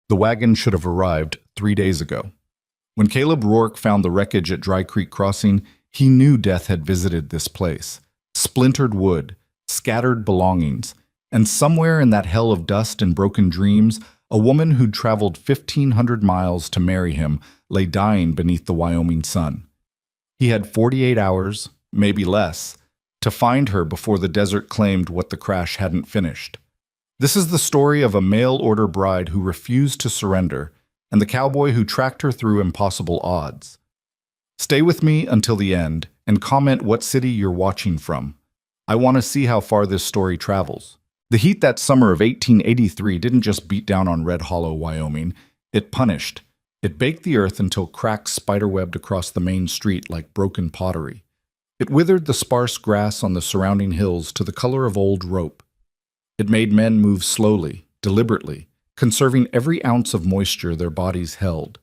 The wagon should have arrived 3 days ago. When Caleb Rourke found the wreckage at Dry Creek Crossing, he knew death had visited this place. Splintered wood, scattered belongings, and somewhere in that hell of dust and broken dreams, a woman who'd traveled 1,500 miles to marry him lay dying beneath the Wyoming sun. He had 48 hours, maybe less, to find her before the desert claimed what the crash hadn't finished. This is the story of a mail-order bride who refused to surrender, and the cowboy who tracked her through impossible odds. Stay with me until the end, and comment what city you're watching from. I want to see how far this story travels. The heat that summer of 1883 didn't just beat down on Red Hollow, Wyoming. It punished. It baked the earth until cracks spiderwebbed across the main street like broken pottery. It withered the sparse grass on the surrounding hills to the color of old rope. It made men move slowly, deliberately, conserving every ounce of moisture their bodies held.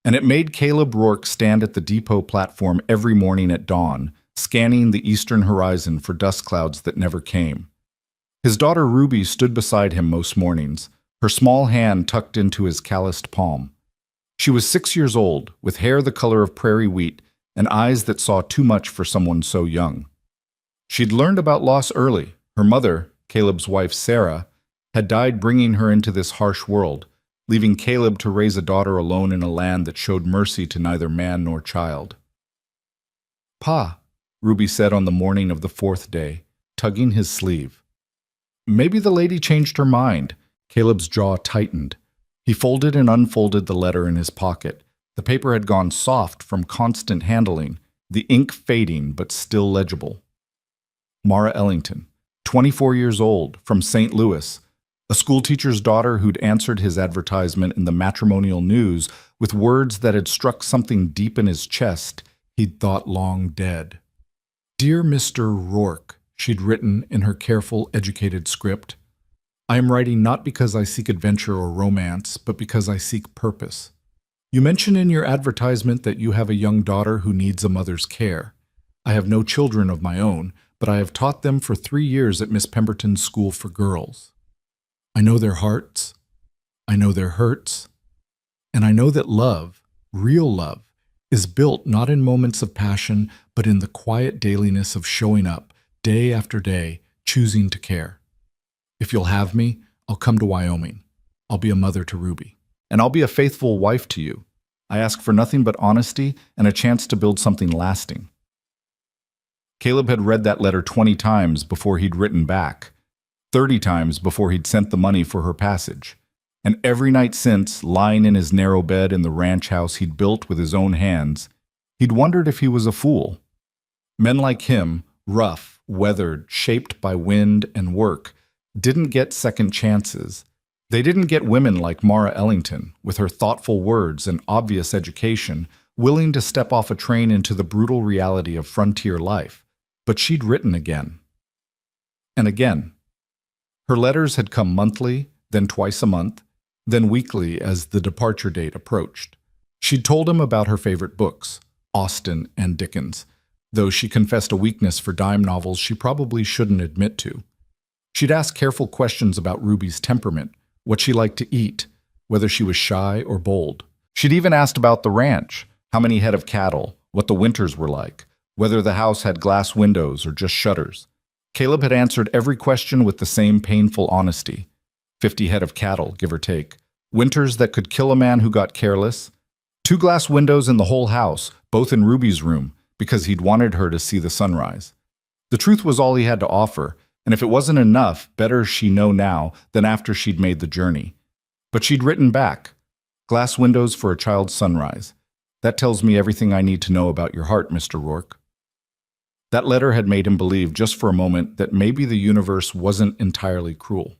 And it made Caleb Rourke stand at the depot platform every morning at dawn, scanning the eastern horizon for dust clouds that never came. His daughter Ruby stood beside him most mornings, her small hand tucked into his calloused palm. She was 6 years old, with hair the color of prairie wheat and eyes that saw too much for someone so young. She'd learned about loss early. Her mother, Caleb's wife Sarah, had died bringing her into this harsh world, leaving Caleb to raise a daughter alone in a land that showed mercy to neither man nor child. "Pa," Ruby said on the morning of the 4th day, tugging his sleeve. Maybe the lady changed her mind. Caleb's jaw tightened. He folded and unfolded the letter in his pocket. The paper had gone soft from constant handling, the ink fading but still legible. Mara Ellington, 24 years old, from St. Louis, a schoolteacher's daughter who'd answered his advertisement in the matrimonial news with words that had struck something deep in his chest he'd thought long dead. "Dear Mr. Rourke," she'd written in her careful, educated script, "I am writing not because I seek adventure or romance, but because I seek purpose. You mention in your advertisement that you have a young daughter who needs a mother's care. I have no children of my own, but I have taught them for 3 years at Miss Pemberton's School for Girls. I know their hearts, I know their hurts, and I know that love, real love, is built not in moments of passion, but in the quiet dailiness of showing up, day after day, choosing to care. If you'll have me, I'll come to Wyoming. I'll be a mother to Ruby. And I'll be a faithful wife to you. I ask for nothing but honesty and a chance to build something lasting." Caleb had read that letter 20 times before he'd written back, 30 times before he'd sent the money for her passage. And every night since, lying in his narrow bed in the ranch house he'd built with his own hands, he'd wondered if he was a fool. Men like him, rough, weathered, shaped by wind and work, didn't get second chances. They didn't get women like Mara Ellington, with her thoughtful words and obvious education, willing to step off a train into the brutal reality of frontier life. But she'd written again. And again. Her letters had come monthly, then twice a month, then weekly as the departure date approached. She'd told him about her favorite books, Austen and Dickens, though she confessed a weakness for dime novels she probably shouldn't admit to. She'd asked careful questions about Ruby's temperament, what she liked to eat, whether she was shy or bold. She'd even asked about the ranch, how many head of cattle, what the winters were like, whether the house had glass windows or just shutters. Caleb had answered every question with the same painful honesty. 50 head of cattle, give or take. Winters that could kill a man who got careless. 2 glass windows in the whole house, both in Ruby's room, because he'd wanted her to see the sunrise. The truth was all he had to offer, and if it wasn't enough, better she know now than after she'd made the journey. But she'd written back, "Glass windows for a child's sunrise. That tells me everything I need to know about your heart, Mr. Rourke." That letter had made him believe just for a moment that maybe the universe wasn't entirely cruel.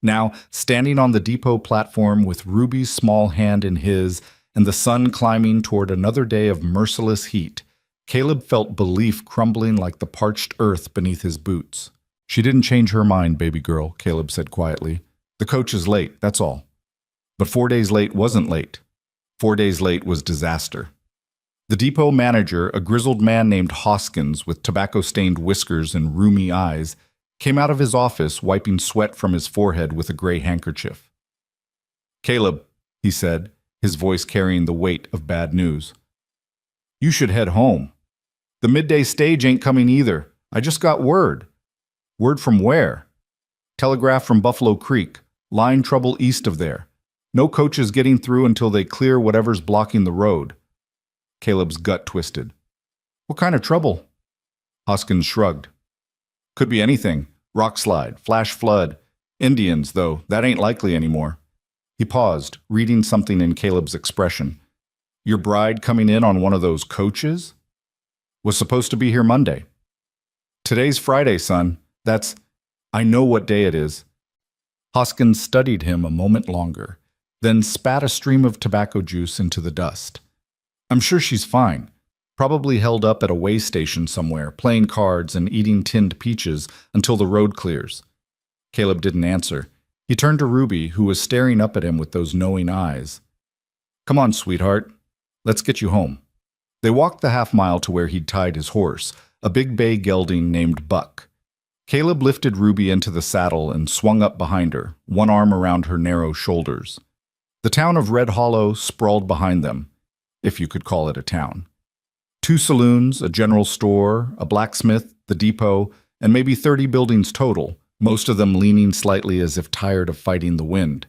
Now, standing on the depot platform with Ruby's small hand in his and the sun climbing toward another day of merciless heat, Caleb felt belief crumbling like the parched earth beneath his boots. "She didn't change her mind, baby girl," Caleb said quietly. "The coach is late, that's all." But 4 days late wasn't late. 4 days late was disaster. The depot manager, a grizzled man named Hoskins with tobacco-stained whiskers and rheumy eyes, came out of his office wiping sweat from his forehead with a gray handkerchief. "Caleb, he said, his voice carrying the weight of bad news. You should head home. The midday stage ain't coming either. I just got word. Word from where? Telegraph from Buffalo Creek. Line trouble east of there. No coaches getting through until they clear whatever's blocking the road. Caleb's gut twisted. What kind of trouble? Hoskins shrugged. Could be anything. Rock slide, flash flood. Indians, though, that ain't likely anymore. He paused, reading something in Caleb's expression. Your bride coming in on one of those coaches? Was supposed to be here Monday. Today's Friday, son. I know what day it is. Hoskins studied him a moment longer, then spat a stream of tobacco juice into the dust. I'm sure she's fine. Probably held up at a way station somewhere, playing cards and eating tinned peaches until the road clears. Caleb didn't answer. He turned to Ruby, who was staring up at him with those knowing eyes. Come on, sweetheart. Let's get you home. They walked the half-mile to where he'd tied his horse, a big bay gelding named Buck. Caleb lifted Ruby into the saddle and swung up behind her, one arm around her narrow shoulders. The town of Red Hollow sprawled behind them, if you could call it a town. 2 saloons, a general store, a blacksmith, the depot, and maybe 30 buildings total, most of them leaning slightly as if tired of fighting the wind.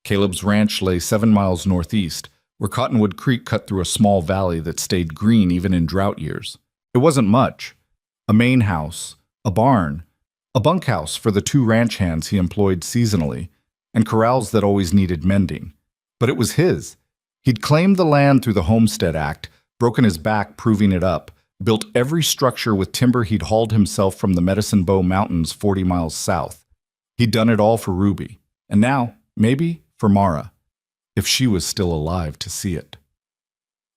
Caleb's ranch lay 7 miles northeast, where Cottonwood Creek cut through a small valley that stayed green even in drought years. It wasn't much. A main house, a barn, a bunkhouse for the 2 ranch hands he employed seasonally, and corrals that always needed mending. But it was his. He'd claimed the land through the Homestead Act, broken his back proving it up, built every structure with timber he'd hauled himself from the Medicine Bow Mountains 40 miles south. He'd done it all for Ruby, and now, maybe, for Mara, if she was still alive to see it.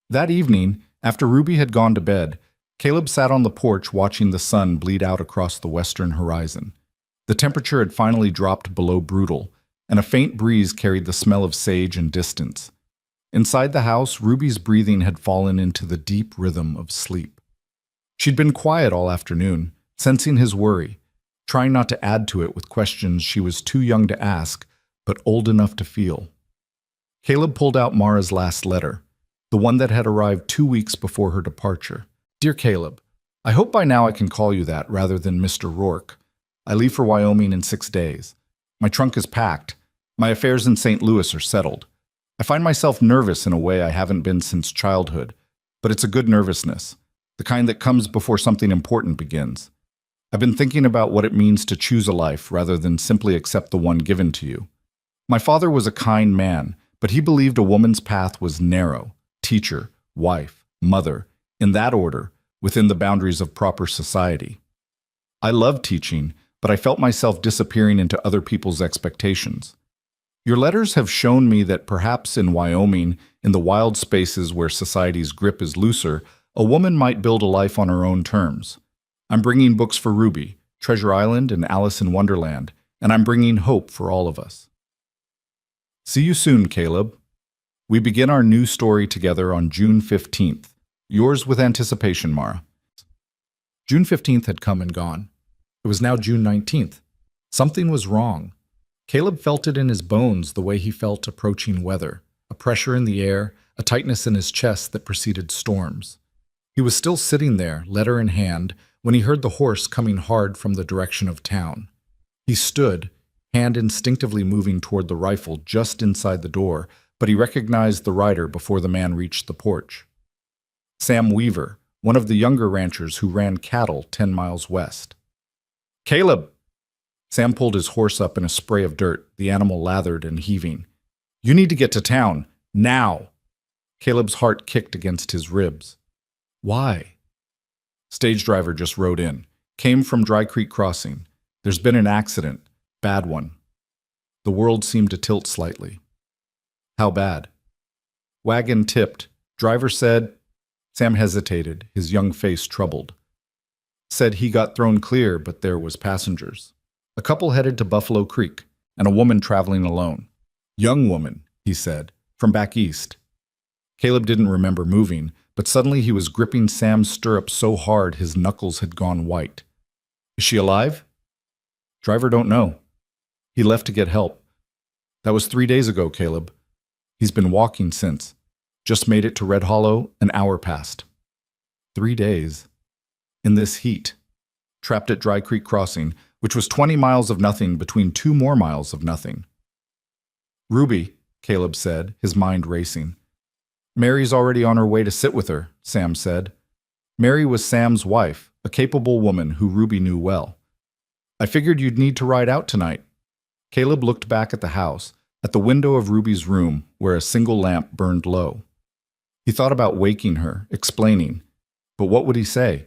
That evening, after Ruby had gone to bed, Caleb sat on the porch watching the sun bleed out across the western horizon. The temperature had finally dropped below brutal, and a faint breeze carried the smell of sage and distance. Inside the house, Ruby's breathing had fallen into the deep rhythm of sleep. She'd been quiet all afternoon, sensing his worry, trying not to add to it with questions she was too young to ask, but old enough to feel. Caleb pulled out Mara's last letter, the one that had arrived 2 weeks before her departure. Dear Caleb, I hope by now I can call you that rather than Mr. Rourke. I leave for Wyoming in 6 days. My trunk is packed. My affairs in St. Louis are settled. I find myself nervous in a way I haven't been since childhood, but it's a good nervousness, the kind that comes before something important begins. I've been thinking about what it means to choose a life rather than simply accept the one given to you. My father was a kind man, but he believed a woman's path was narrow: teacher, wife, mother, in that order, within the boundaries of proper society. I loved teaching, but I felt myself disappearing into other people's expectations. Your letters have shown me that perhaps in Wyoming, in the wild spaces where society's grip is looser, a woman might build a life on her own terms. I'm bringing books for Ruby, Treasure Island and Alice in Wonderland, and I'm bringing hope for all of us. See you soon, Caleb. We begin our new story together on June 15th. Yours with anticipation, Mara. June 15th had come and gone. It was now June 19th. Something was wrong. Caleb felt it in his bones the way he felt approaching weather, a pressure in the air, a tightness in his chest that preceded storms. He was still sitting there, letter in hand, when he heard the horse coming hard from the direction of town. He stood, hand instinctively moving toward the rifle just inside the door, but he recognized the rider before the man reached the porch. Sam Weaver, one of the younger ranchers who ran cattle 10 miles west. Caleb! Sam pulled his horse up in a spray of dirt, the animal lathered and heaving. You need to get to town, now! Caleb's heart kicked against his ribs. Why? Stage driver just rode in. Came from Dry Creek Crossing. There's been an accident. Bad one. The world seemed to tilt slightly. How bad? Wagon tipped. Driver said... Sam hesitated, his young face troubled. Said he got thrown clear, but there was passengers. A couple headed to Buffalo Creek, and a woman traveling alone. Young woman, he said, from back east. Caleb didn't remember moving, but suddenly he was gripping Sam's stirrup so hard his knuckles had gone white. Is she alive? Driver don't know. He left to get help. That was 3 days ago, Caleb. He's been walking since. Just made it to Red Hollow an hour past. 3 days. In this heat. Trapped at Dry Creek Crossing, which was 20 miles of nothing between 2 more miles of nothing. Ruby, Caleb said, his mind racing. Mary's already on her way to sit with her, Sam said. Mary was Sam's wife, a capable woman who Ruby knew well. I figured you'd need to ride out tonight. Caleb looked back at the house, at the window of Ruby's room where a single lamp burned low. He thought about waking her, explaining. But what would he say?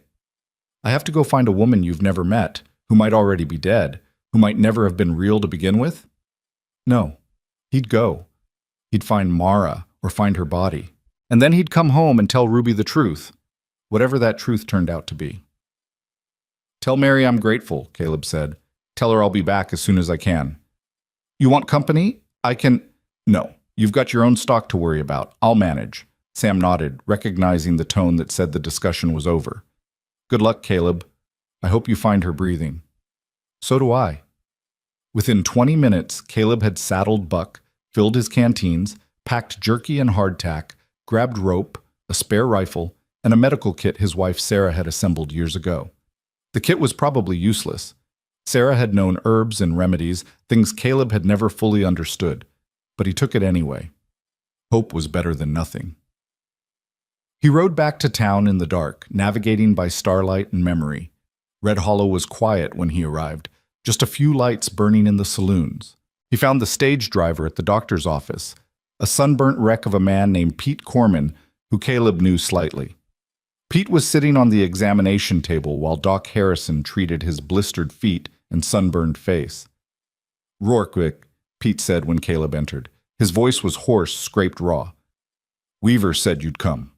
I have to go find a woman you've never met, who might already be dead, who might never have been real to begin with? No. He'd go. He'd find Mara or find her body. And then he'd come home and tell Ruby the truth, whatever that truth turned out to be. Tell Mary I'm grateful, Caleb said. Tell her I'll be back as soon as I can. You want company? I can... No, you've got your own stock to worry about. I'll manage. Sam nodded, recognizing the tone that said the discussion was over. Good luck, Caleb. I hope you find her breathing. So do I. Within 20 minutes, Caleb had saddled Buck, filled his canteens, packed jerky and hardtack, grabbed rope, a spare rifle, and a medical kit his wife Sarah had assembled years ago. The kit was probably useless. Sarah had known herbs and remedies, things Caleb had never fully understood, but he took it anyway. Hope was better than nothing. He rode back to town in the dark, navigating by starlight and memory. Red Hollow was quiet when he arrived, just a few lights burning in the saloons. He found the stage driver at the doctor's office, a sunburnt wreck of a man named Pete Corman, who Caleb knew slightly. Pete was sitting on the examination table while Doc Harrison treated his blistered feet and sunburned face. Rourke, Pete said when Caleb entered. His voice was hoarse, scraped raw. Weaver said you'd come.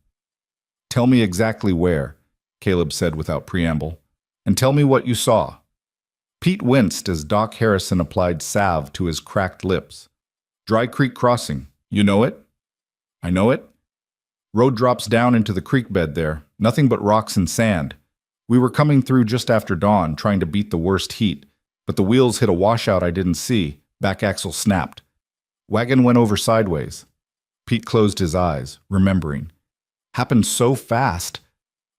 Tell me exactly where, Caleb said without preamble, and tell me what you saw. Pete winced as Doc Harrison applied salve to his cracked lips. Dry Creek Crossing, you know it? I know it. Road drops down into the creek bed there, nothing but rocks and sand. We were coming through just after dawn, trying to beat the worst heat, but the wheels hit a washout I didn't see, back axle snapped. Wagon went over sideways. Pete closed his eyes, remembering. Happened so fast.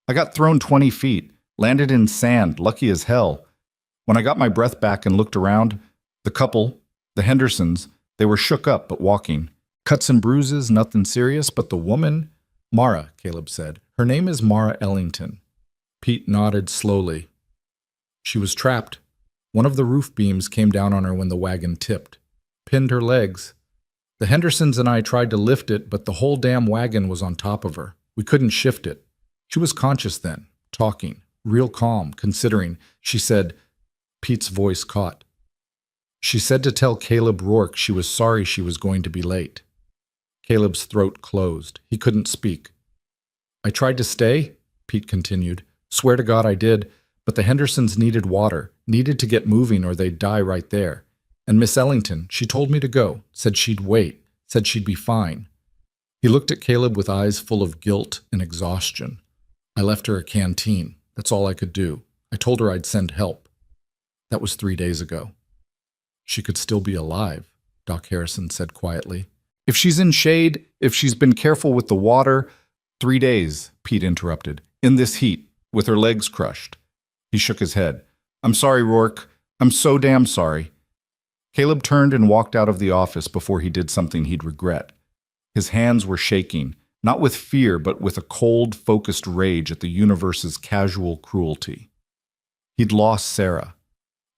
I got thrown 20 feet, landed in sand, lucky as hell. When I got my breath back and looked around, the couple, the Hendersons, they were shook up but walking. Cuts and bruises, nothing serious, but the woman... Mara, Caleb said. Her name is Mara Ellington. Pete nodded slowly. She was trapped. One of the roof beams came down on her when the wagon tipped. Pinned her legs. The Hendersons and I tried to lift it, but the whole damn wagon was on top of her. We couldn't shift it. She was conscious then, talking, real calm, considering. She said, Pete's voice caught. She said to tell Caleb Rourke she was sorry she was going to be late. Caleb's throat closed. He couldn't speak. I tried to stay, Pete continued. Swear to God I did, but the Hendersons needed water, needed to get moving or they'd die right there. And Miss Ellington, she told me to go, said she'd wait, said she'd be fine. He looked at Caleb with eyes full of guilt and exhaustion. I left her a canteen. That's all I could do. I told her I'd send help. That was 3 days ago. She could still be alive, Doc Harrison said quietly. If she's in shade, if she's been careful with the water... 3 days, Pete interrupted. In this heat, with her legs crushed. He shook his head. I'm sorry, Rourke. I'm so damn sorry. Caleb turned and walked out of the office before he did something he'd regret. His hands were shaking, not with fear, but with a cold, focused rage at the universe's casual cruelty. He'd lost Sarah.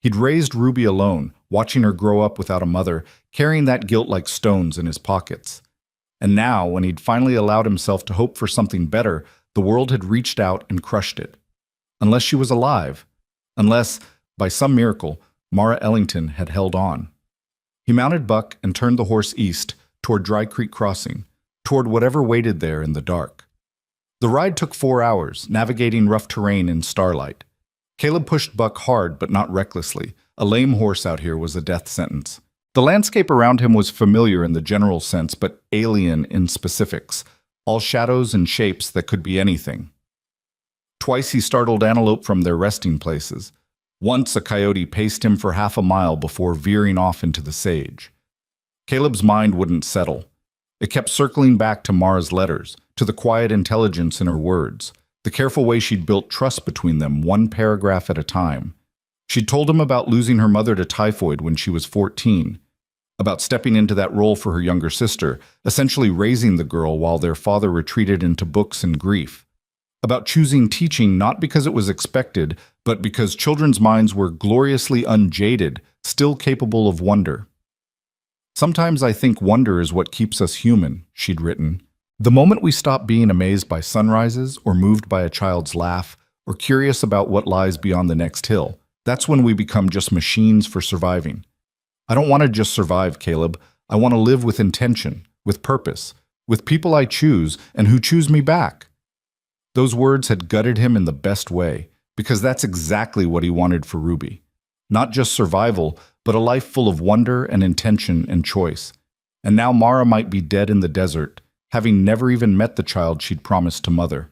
He'd raised Ruby alone, watching her grow up without a mother, carrying that guilt like stones in his pockets. And now, when he'd finally allowed himself to hope for something better, the world had reached out and crushed it. Unless she was alive. Unless, by some miracle, Mara Ellington had held on. He mounted Buck and turned the horse east, toward Dry Creek Crossing, toward whatever waited there in the dark. The ride took 4 hours, navigating rough terrain in starlight. Caleb pushed Buck hard but not recklessly. A lame horse out here was a death sentence. The landscape around him was familiar in the general sense, but alien in specifics, all shadows and shapes that could be anything. Twice he startled antelope from their resting places. Once a coyote paced him for half a mile before veering off into the sage. Caleb's mind wouldn't settle. It kept circling back to Mara's letters, to the quiet intelligence in her words, the careful way she'd built trust between them, one paragraph at a time. She'd told him about losing her mother to typhoid when she was 14, about stepping into that role for her younger sister, essentially raising the girl while their father retreated into books and grief, about choosing teaching not because it was expected, but because children's minds were gloriously unjaded, still capable of wonder. "Sometimes I think wonder is what keeps us human," she'd written. "The moment we stop being amazed by sunrises or moved by a child's laugh or curious about what lies beyond the next hill, that's when we become just machines for surviving. I don't want to just survive, Caleb. I want to live with intention, with purpose, with people I choose and who choose me back." Those words had gutted him in the best way, because that's exactly what he wanted for Ruby. Not just survival, but a life full of wonder and intention and choice. And now Mara might be dead in the desert, having never even met the child she'd promised to mother.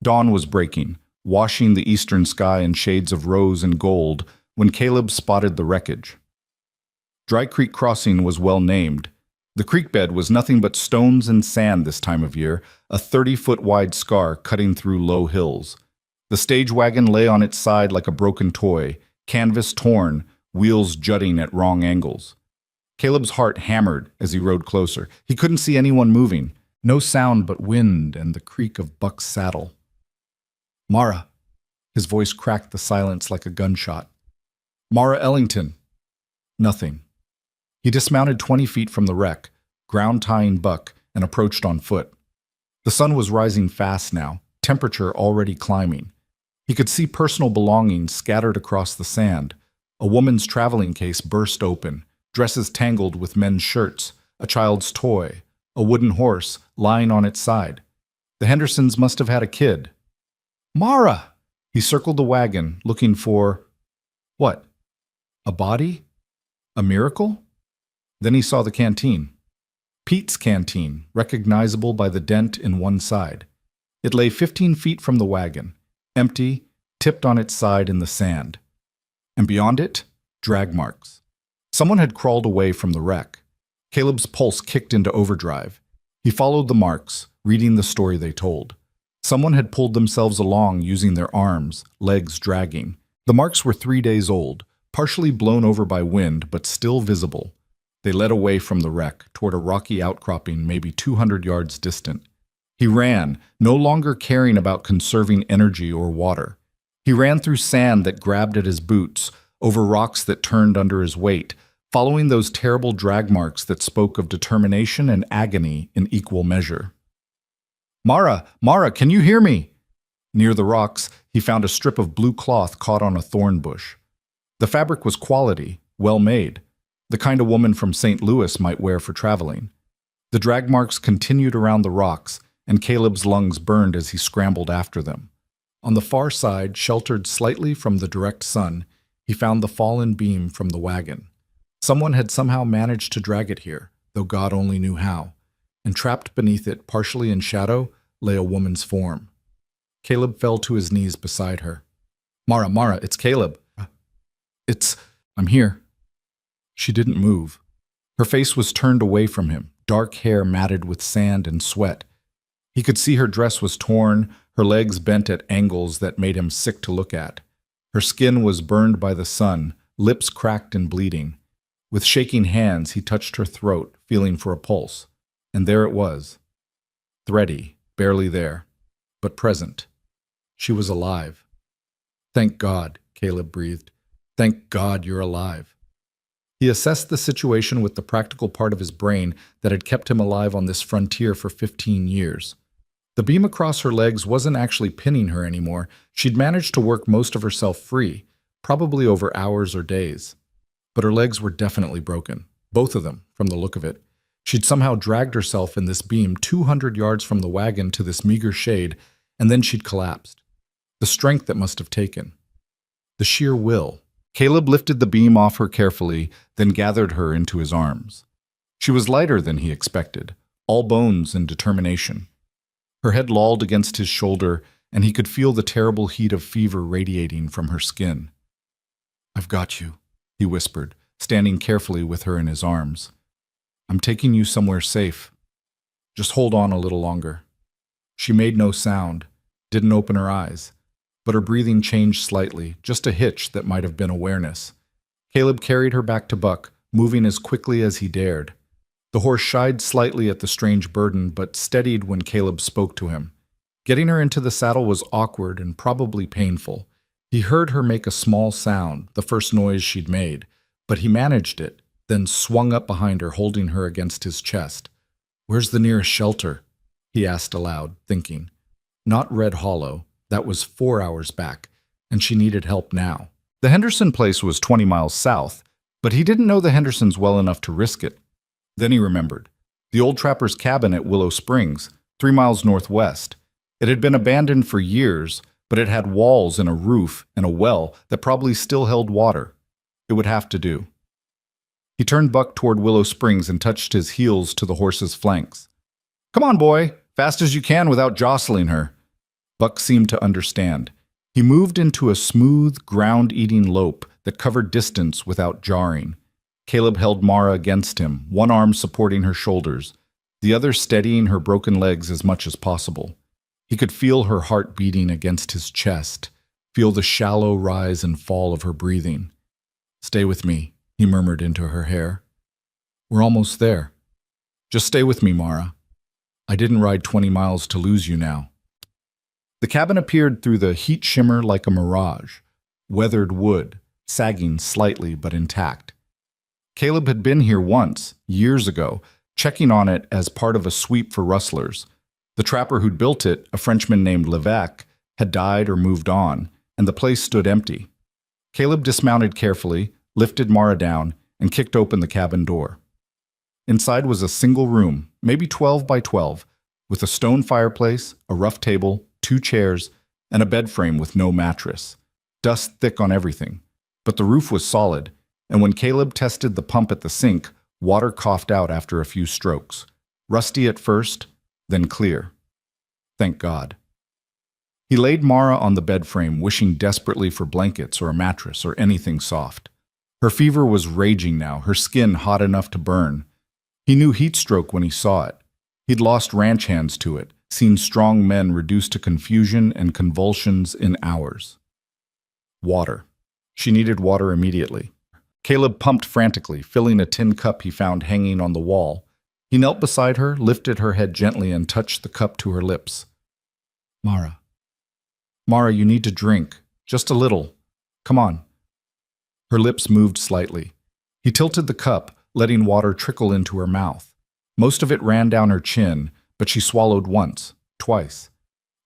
Dawn was breaking, washing the eastern sky in shades of rose and gold, when Caleb spotted the wreckage. Dry Creek Crossing was well named. The creek bed was nothing but stones and sand this time of year, a 30-foot-wide scar cutting through low hills. The stage wagon lay on its side like a broken toy, canvas torn, wheels jutting at wrong angles. Caleb's heart hammered as he rode closer. He couldn't see anyone moving. No sound but wind and the creak of Buck's saddle. "Mara." His voice cracked the silence like a gunshot. "Mara Ellington." Nothing. He dismounted 20 feet from the wreck, ground-tying Buck, and approached on foot. The sun was rising fast now, temperature already climbing. He could see personal belongings scattered across the sand. A woman's traveling case burst open, dresses tangled with men's shirts, a child's toy, a wooden horse lying on its side. The Hendersons must have had a kid. "Mara!" He circled the wagon, looking for... what? A body? A miracle? Then he saw the canteen. Pete's canteen, recognizable by the dent in one side. It lay 15 feet from the wagon, empty, tipped on its side in the sand. And beyond it, drag marks. Someone had crawled away from the wreck. Caleb's pulse kicked into overdrive. He followed the marks, reading the story they told. Someone had pulled themselves along using their arms, legs dragging. The marks were 3 days old, partially blown over by wind, but still visible. They led away from the wreck, toward a rocky outcropping maybe 200 yards distant. He ran, no longer caring about conserving energy or water. He ran through sand that grabbed at his boots, over rocks that turned under his weight, following those terrible drag marks that spoke of determination and agony in equal measure. "Mara! Mara, can you hear me?" Near the rocks, he found a strip of blue cloth caught on a thorn bush. The fabric was quality, well made, the kind a woman from St. Louis might wear for traveling. The drag marks continued around the rocks, and Caleb's lungs burned as he scrambled after them. On the far side, sheltered slightly from the direct sun, he found the fallen beam from the wagon. Someone had somehow managed to drag it here, though God only knew how, and trapped beneath it, partially in shadow, lay a woman's form. Caleb fell to his knees beside her. "Mara, Mara, it's Caleb." I'm here." She didn't move. Her face was turned away from him, dark hair matted with sand and sweat. He could see her dress was torn, her legs bent at angles that made him sick to look at. Her skin was burned by the sun, lips cracked and bleeding. With shaking hands, he touched her throat, feeling for a pulse. And there it was. Thready, barely there, but present. She was alive. "Thank God," Caleb breathed. "Thank God you're alive." He assessed the situation with the practical part of his brain that had kept him alive on this frontier for 15 years. The beam across her legs wasn't actually pinning her anymore. She'd managed to work most of herself free, probably over hours or days. But her legs were definitely broken, both of them, from the look of it. She'd somehow dragged herself in this beam 200 yards from the wagon to this meager shade, and then she'd collapsed. The strength that must have taken. The sheer will. Caleb lifted the beam off her carefully, then gathered her into his arms. She was lighter than he expected, all bones and determination. Her head lolled against his shoulder, and he could feel the terrible heat of fever radiating from her skin. "I've got you," he whispered, standing carefully with her in his arms. "I'm taking you somewhere safe." Just hold on a little longer." She made no sound, didn't open her eyes, but her breathing changed slightly, just a hitch that might have been awareness. Caleb carried her back to Buck, moving as quickly as he dared. The horse shied slightly at the strange burden, but steadied when Caleb spoke to him. Getting her into the saddle was awkward and probably painful. He heard her make a small sound, the first noise she'd made, but he managed it, then swung up behind her, holding her against his chest. "Where's the nearest shelter?" he asked aloud, thinking. Not Red Hollow. That was 4 hours back, and she needed help now. The Henderson place was 20 miles south, but he didn't know the Hendersons well enough to risk it. Then he remembered. The old trapper's cabin at Willow Springs, 3 miles northwest. It had been abandoned for years, but it had walls and a roof and a well that probably still held water. It would have to do. He turned Buck toward Willow Springs and touched his heels to the horse's flanks. "Come on, boy, fast as you can without jostling her." Buck seemed to understand. He moved into a smooth, ground-eating lope that covered distance without jarring. Caleb held Mara against him, one arm supporting her shoulders, the other steadying her broken legs as much as possible. He could feel her heart beating against his chest, feel the shallow rise and fall of her breathing. "Stay with me," he murmured into her hair. "We're almost there. Just stay with me, Mara. I didn't ride 20 miles to lose you now." The cabin appeared through the heat shimmer like a mirage, weathered wood, sagging slightly but intact. Caleb had been here once, years ago, checking on it as part of a sweep for rustlers. The trapper who'd built it, a Frenchman named Levesque, had died or moved on, and the place stood empty. Caleb dismounted carefully, lifted Mara down, and kicked open the cabin door. Inside was a single room, maybe 12 by 12, with a stone fireplace, a rough table, 2 chairs, and a bed frame with no mattress. Dust thick on everything. But the roof was solid, and when Caleb tested the pump at the sink, water coughed out after a few strokes. Rusty at first, then clear. Thank God. He laid Mara on the bed frame, wishing desperately for blankets or a mattress or anything soft. Her fever was raging now, her skin hot enough to burn. He knew heat stroke when he saw it. He'd lost ranch hands to it, seen strong men reduced to confusion and convulsions in hours. Water. She needed water immediately. Caleb pumped frantically, filling a tin cup he found hanging on the wall. He knelt beside her, lifted her head gently, and touched the cup to her lips. "Mara. Mara, you need to drink. Just a little. Come on." Her lips moved slightly. He tilted the cup, letting water trickle into her mouth. Most of it ran down her chin, but she swallowed once, twice.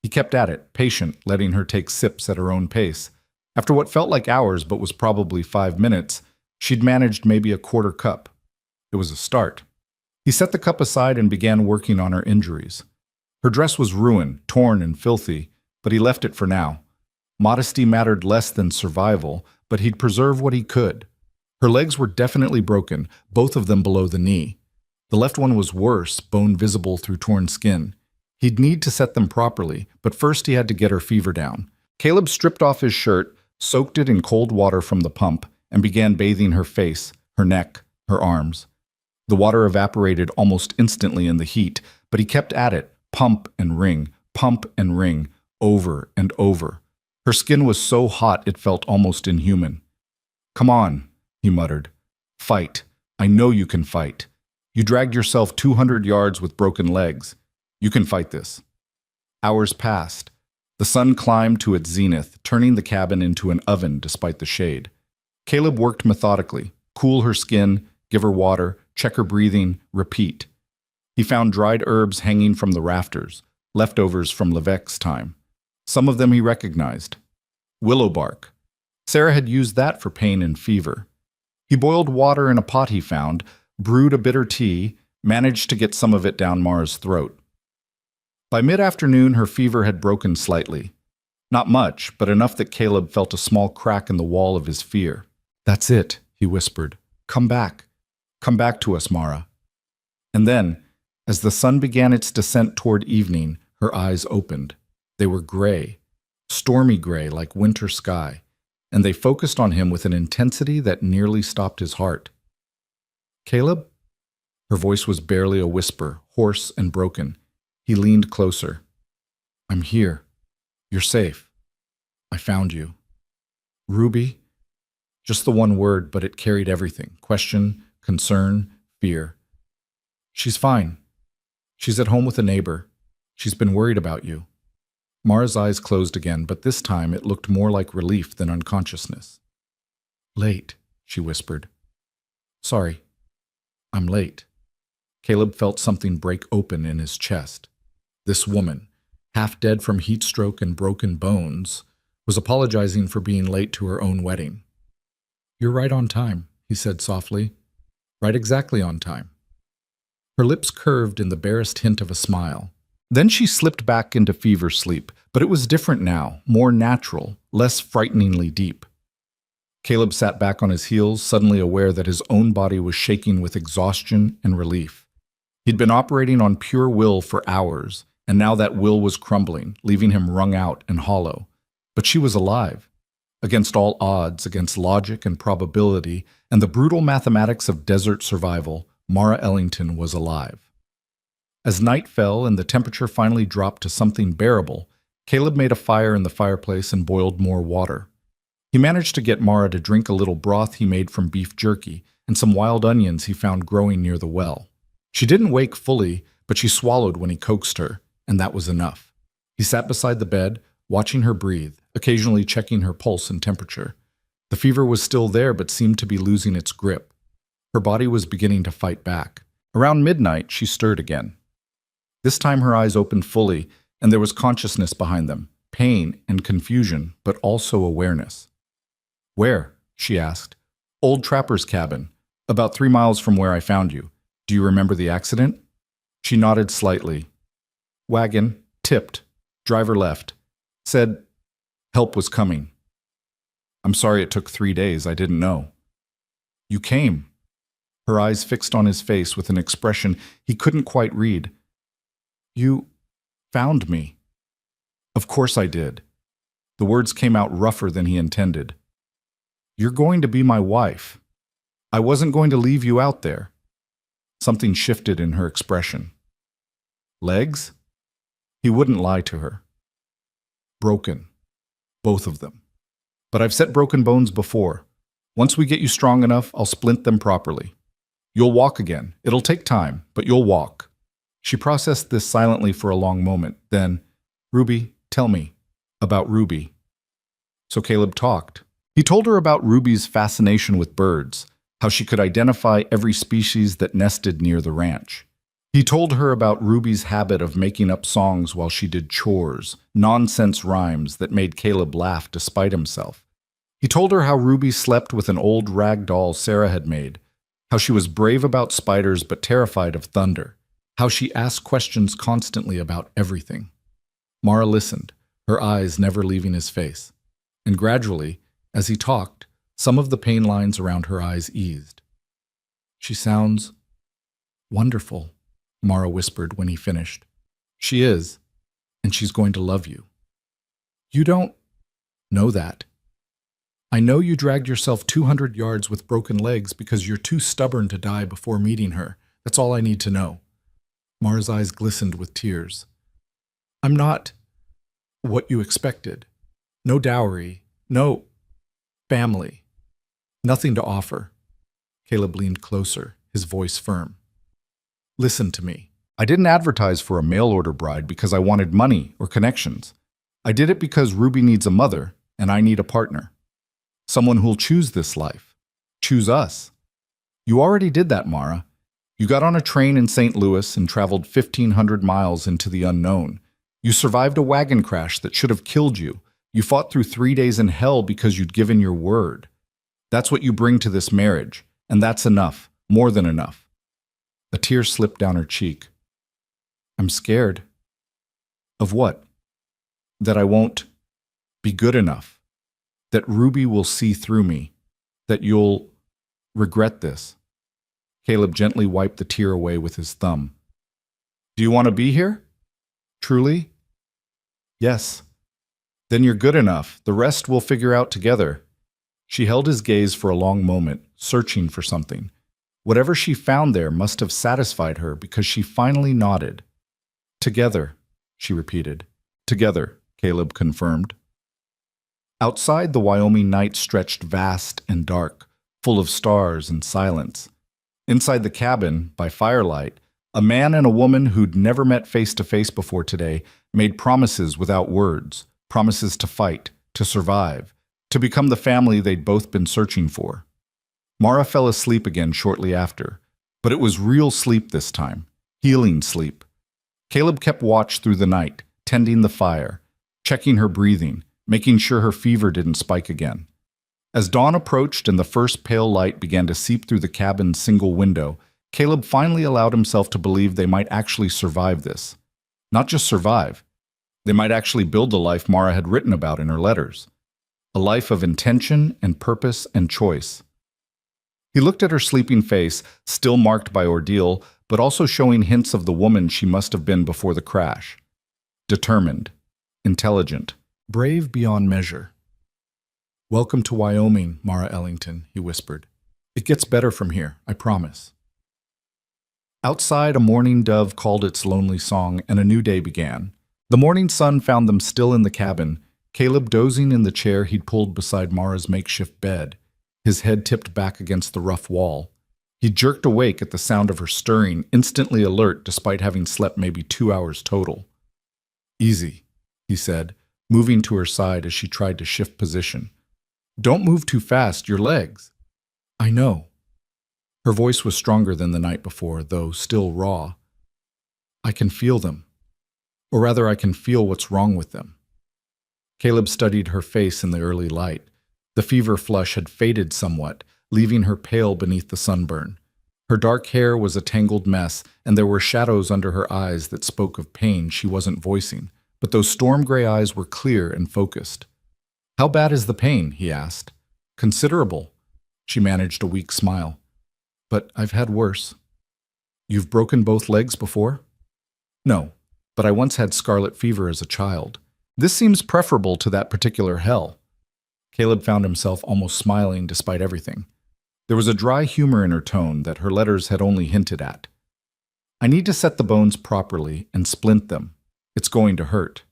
He kept at it, patient, letting her take sips at her own pace. After what felt like hours but was probably 5 minutes, she'd managed maybe a quarter cup. It was a start. He set the cup aside and began working on her injuries. Her dress was ruined, torn and filthy, but he left it for now. Modesty mattered less than survival, but he'd preserve what he could. Her legs were definitely broken, both of them below the knee. The left one was worse, bone visible through torn skin. He'd need to set them properly, but first he had to get her fever down. Caleb stripped off his shirt, soaked it in cold water from the pump, and began bathing her face, her neck, her arms. The water evaporated almost instantly in the heat, but he kept at it, pump and ring, over and over. Her skin was so hot it felt almost inhuman. "Come on," he muttered. "Fight. I know you can fight. You dragged yourself 200 yards with broken legs. You can fight this." Hours passed. The sun climbed to its zenith, turning the cabin into an oven despite the shade. Caleb worked methodically, cool her skin, give her water, check her breathing, repeat. He found dried herbs hanging from the rafters, leftovers from Levesque's time. Some of them he recognized. Willow bark. Sarah had used that for pain and fever. He boiled water in a pot he found, brewed a bitter tea, managed to get some of it down Mara's throat. By mid-afternoon, her fever had broken slightly. Not much, but enough that Caleb felt a small crack in the wall of his fear. "That's it," he whispered. "Come back. Come back to us, Mara." And then, as the sun began its descent toward evening, her eyes opened. They were gray, stormy gray like winter sky, and they focused on him with an intensity that nearly stopped his heart. "Caleb?" Her voice was barely a whisper, hoarse and broken. He leaned closer. I'm here. You're safe. I found you. Ruby? Just the one word, but it carried everything. Question, concern, fear. She's fine. She's at home with a neighbor. She's been worried about you. Mara's eyes closed again, but this time it looked more like relief than unconsciousness. Late, she whispered. Sorry. I'm late. Caleb felt something break open in his chest. This woman, half dead from heat stroke and broken bones, was apologizing for being late to her own wedding. You're right on time, he said softly. Right exactly on time. Her lips curved in the barest hint of a smile. Then she slipped back into fever sleep, but it was different now, more natural, less frighteningly deep. Caleb sat back on his heels, suddenly aware that his own body was shaking with exhaustion and relief. He'd been operating on pure will for hours, and now that will was crumbling, leaving him wrung out and hollow. But she was alive. Against all odds, against logic and probability, and the brutal mathematics of desert survival, Mara Ellington was alive. As night fell and the temperature finally dropped to something bearable, Caleb made a fire in the fireplace and boiled more water. He managed to get Mara to drink a little broth he made from beef jerky and some wild onions he found growing near the well. She didn't wake fully, but she swallowed when he coaxed her, and that was enough. He sat beside the bed, watching her breathe, occasionally checking her pulse and temperature. The fever was still there but seemed to be losing its grip. Her body was beginning to fight back. Around midnight, she stirred again. This time her eyes opened fully, and there was consciousness behind them, pain and confusion, but also awareness. Where? She asked. Old Trapper's cabin, about 3 miles from where I found you. Do you remember the accident? She nodded slightly. Wagon, tipped, driver left. Said, help was coming. I'm sorry it took 3 days, I didn't know. You came. Her eyes fixed on his face with an expression he couldn't quite read. You found me. Of course I did. The words came out rougher than he intended. You're going to be my wife. I wasn't going to leave you out there. Something shifted in her expression. Legs? He wouldn't lie to her. Broken. Both of them. But I've set broken bones before. Once we get you strong enough, I'll splint them properly. You'll walk again. It'll take time, but you'll walk. She processed this silently for a long moment. Then, Ruby, tell me about Ruby. So Caleb talked. He told her about Ruby's fascination with birds, how she could identify every species that nested near the ranch. He told her about Ruby's habit of making up songs while she did chores, nonsense rhymes that made Caleb laugh despite himself. He told her how Ruby slept with an old rag doll Sarah had made, how she was brave about spiders but terrified of thunder, how she asked questions constantly about everything. Mara listened, her eyes never leaving his face. And gradually, as he talked, some of the pain lines around her eyes eased. She sounds wonderful, Mara whispered when he finished. She is, and she's going to love you. You don't know that. I know you dragged yourself 200 yards with broken legs because you're too stubborn to die before meeting her. That's all I need to know. Mara's eyes glistened with tears. I'm not what you expected. No dowry, no family, nothing to offer. Caleb leaned closer, his voice firm. Listen to me. I didn't advertise for a mail-order bride because I wanted money or connections. I did it because Ruby needs a mother, and I need a partner. Someone who'll choose this life. Choose us. You already did that, Mara. You got on a train in St. Louis and traveled 1,500 miles into the unknown. You survived a wagon crash that should have killed you. You fought through 3 days in hell because you'd given your word. That's what you bring to this marriage, and that's enough, more than enough. A tear slipped down her cheek. I'm scared. Of what? That I won't be good enough. That Ruby will see through me. That you'll regret this. Caleb gently wiped the tear away with his thumb. Do you want to be here? Truly? Yes. Then you're good enough. The rest we'll figure out together. She held his gaze for a long moment, searching for something. Whatever she found there must have satisfied her because she finally nodded. Together, she repeated. Together, Caleb confirmed. Outside, the Wyoming night stretched vast and dark, full of stars and silence. Inside the cabin, by firelight, a man and a woman who'd never met face to face before today made promises without words, promises to fight, to survive, to become the family they'd both been searching for. Mara fell asleep again shortly after, but it was real sleep this time, healing sleep. Caleb kept watch through the night, tending the fire, checking her breathing, making sure her fever didn't spike again. As dawn approached and the first pale light began to seep through the cabin's single window, Caleb finally allowed himself to believe they might actually survive this. Not just survive. They might actually build the life Mara had written about in her letters. A life of intention and purpose and choice. He looked at her sleeping face, still marked by ordeal, but also showing hints of the woman she must have been before the crash. Determined, intelligent, brave beyond measure. "Welcome to Wyoming, Mara Ellington," he whispered. "It gets better from here, I promise." Outside, a mourning dove called its lonely song, and a new day began. The morning sun found them still in the cabin, Caleb dozing in the chair he'd pulled beside Mara's makeshift bed, his head tipped back against the rough wall. He jerked awake at the sound of her stirring, instantly alert despite having slept maybe 2 hours total. "Easy," he said, moving to her side as she tried to shift position. "Don't move too fast, your legs." "I know." Her voice was stronger than the night before, though still raw. "I can feel them. Or rather, I can feel what's wrong with them." Caleb studied her face in the early light. The fever flush had faded somewhat, leaving her pale beneath the sunburn. Her dark hair was a tangled mess, and there were shadows under her eyes that spoke of pain she wasn't voicing, but those storm-gray eyes were clear and focused. "How bad is the pain?" he asked. "Considerable." She managed a weak smile. "But I've had worse." "You've broken both legs before?" "No, but I once had scarlet fever as a child. This seems preferable to that particular hell." Caleb found himself almost smiling despite everything. There was a dry humor in her tone that her letters had only hinted at. "I need to set the bones properly and splint them. It's going to hurt."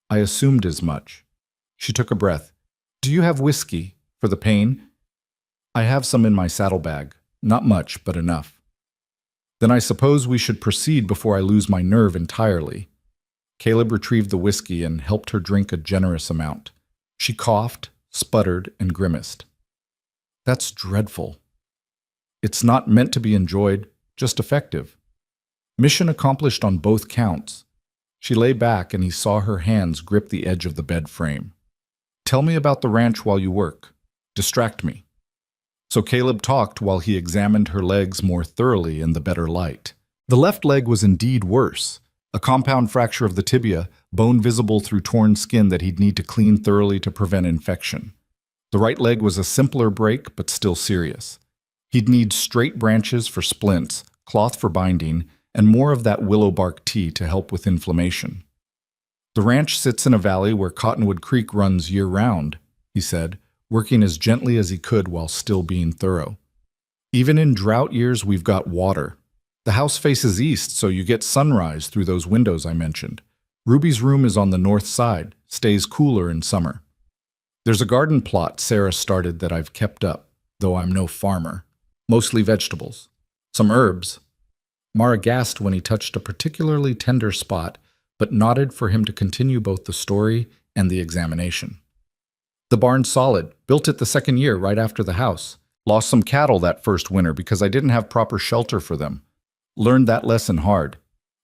"I assumed as much." She took a breath. "Do you have whiskey for the pain?" "I have some in my saddlebag. Not much, but enough." "Then I suppose we should proceed before I lose my nerve entirely." Caleb retrieved the whiskey and helped her drink a generous amount. She coughed, sputtered, and grimaced. "That's dreadful." "It's not meant to be enjoyed, just effective." Mission accomplished on both counts. She lay back and he saw her hands grip the edge of the bed frame. "Tell me about the ranch while you work. Distract me." So Caleb talked while he examined her legs more thoroughly in the better light. The left leg was indeed worse. A compound fracture of the tibia, bone visible through torn skin that he'd need to clean thoroughly to prevent infection. The right leg was a simpler break, but still serious. He'd need straight branches for splints, cloth for binding, and more of that willow bark tea to help with inflammation. "The ranch sits in a valley where Cottonwood Creek runs year-round," he said, working as gently as he could while still being thorough. "Even in drought years, we've got water. The house faces east, so you get sunrise through those windows I mentioned. Ruby's room is on the north side, stays cooler in summer. There's a garden plot Sarah started that I've kept up, though I'm no farmer. Mostly vegetables. Some herbs." Mara gasped when he touched a particularly tender spot, but nodded for him to continue both the story and the examination. "The barn's solid. Built it the second year, right after the house. Lost some cattle that first winter because I didn't have proper shelter for them. Learned that lesson hard."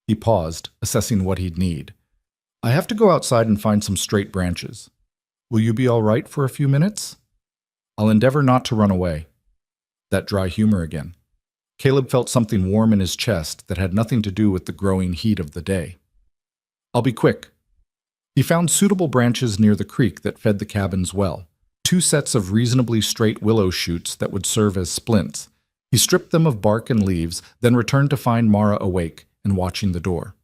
He paused, assessing what he'd need. "I have to go outside and find some straight branches. Will you be all right for a few minutes?" "I'll endeavor not to run away." That dry humor again. Caleb felt something warm in his chest that had nothing to do with the growing heat of the day. "I'll be quick." He found suitable branches near the creek that fed the cabin's well, 2 sets of reasonably straight willow shoots that would serve as splints. He stripped them of bark and leaves, then returned to find Mara awake and watching the door.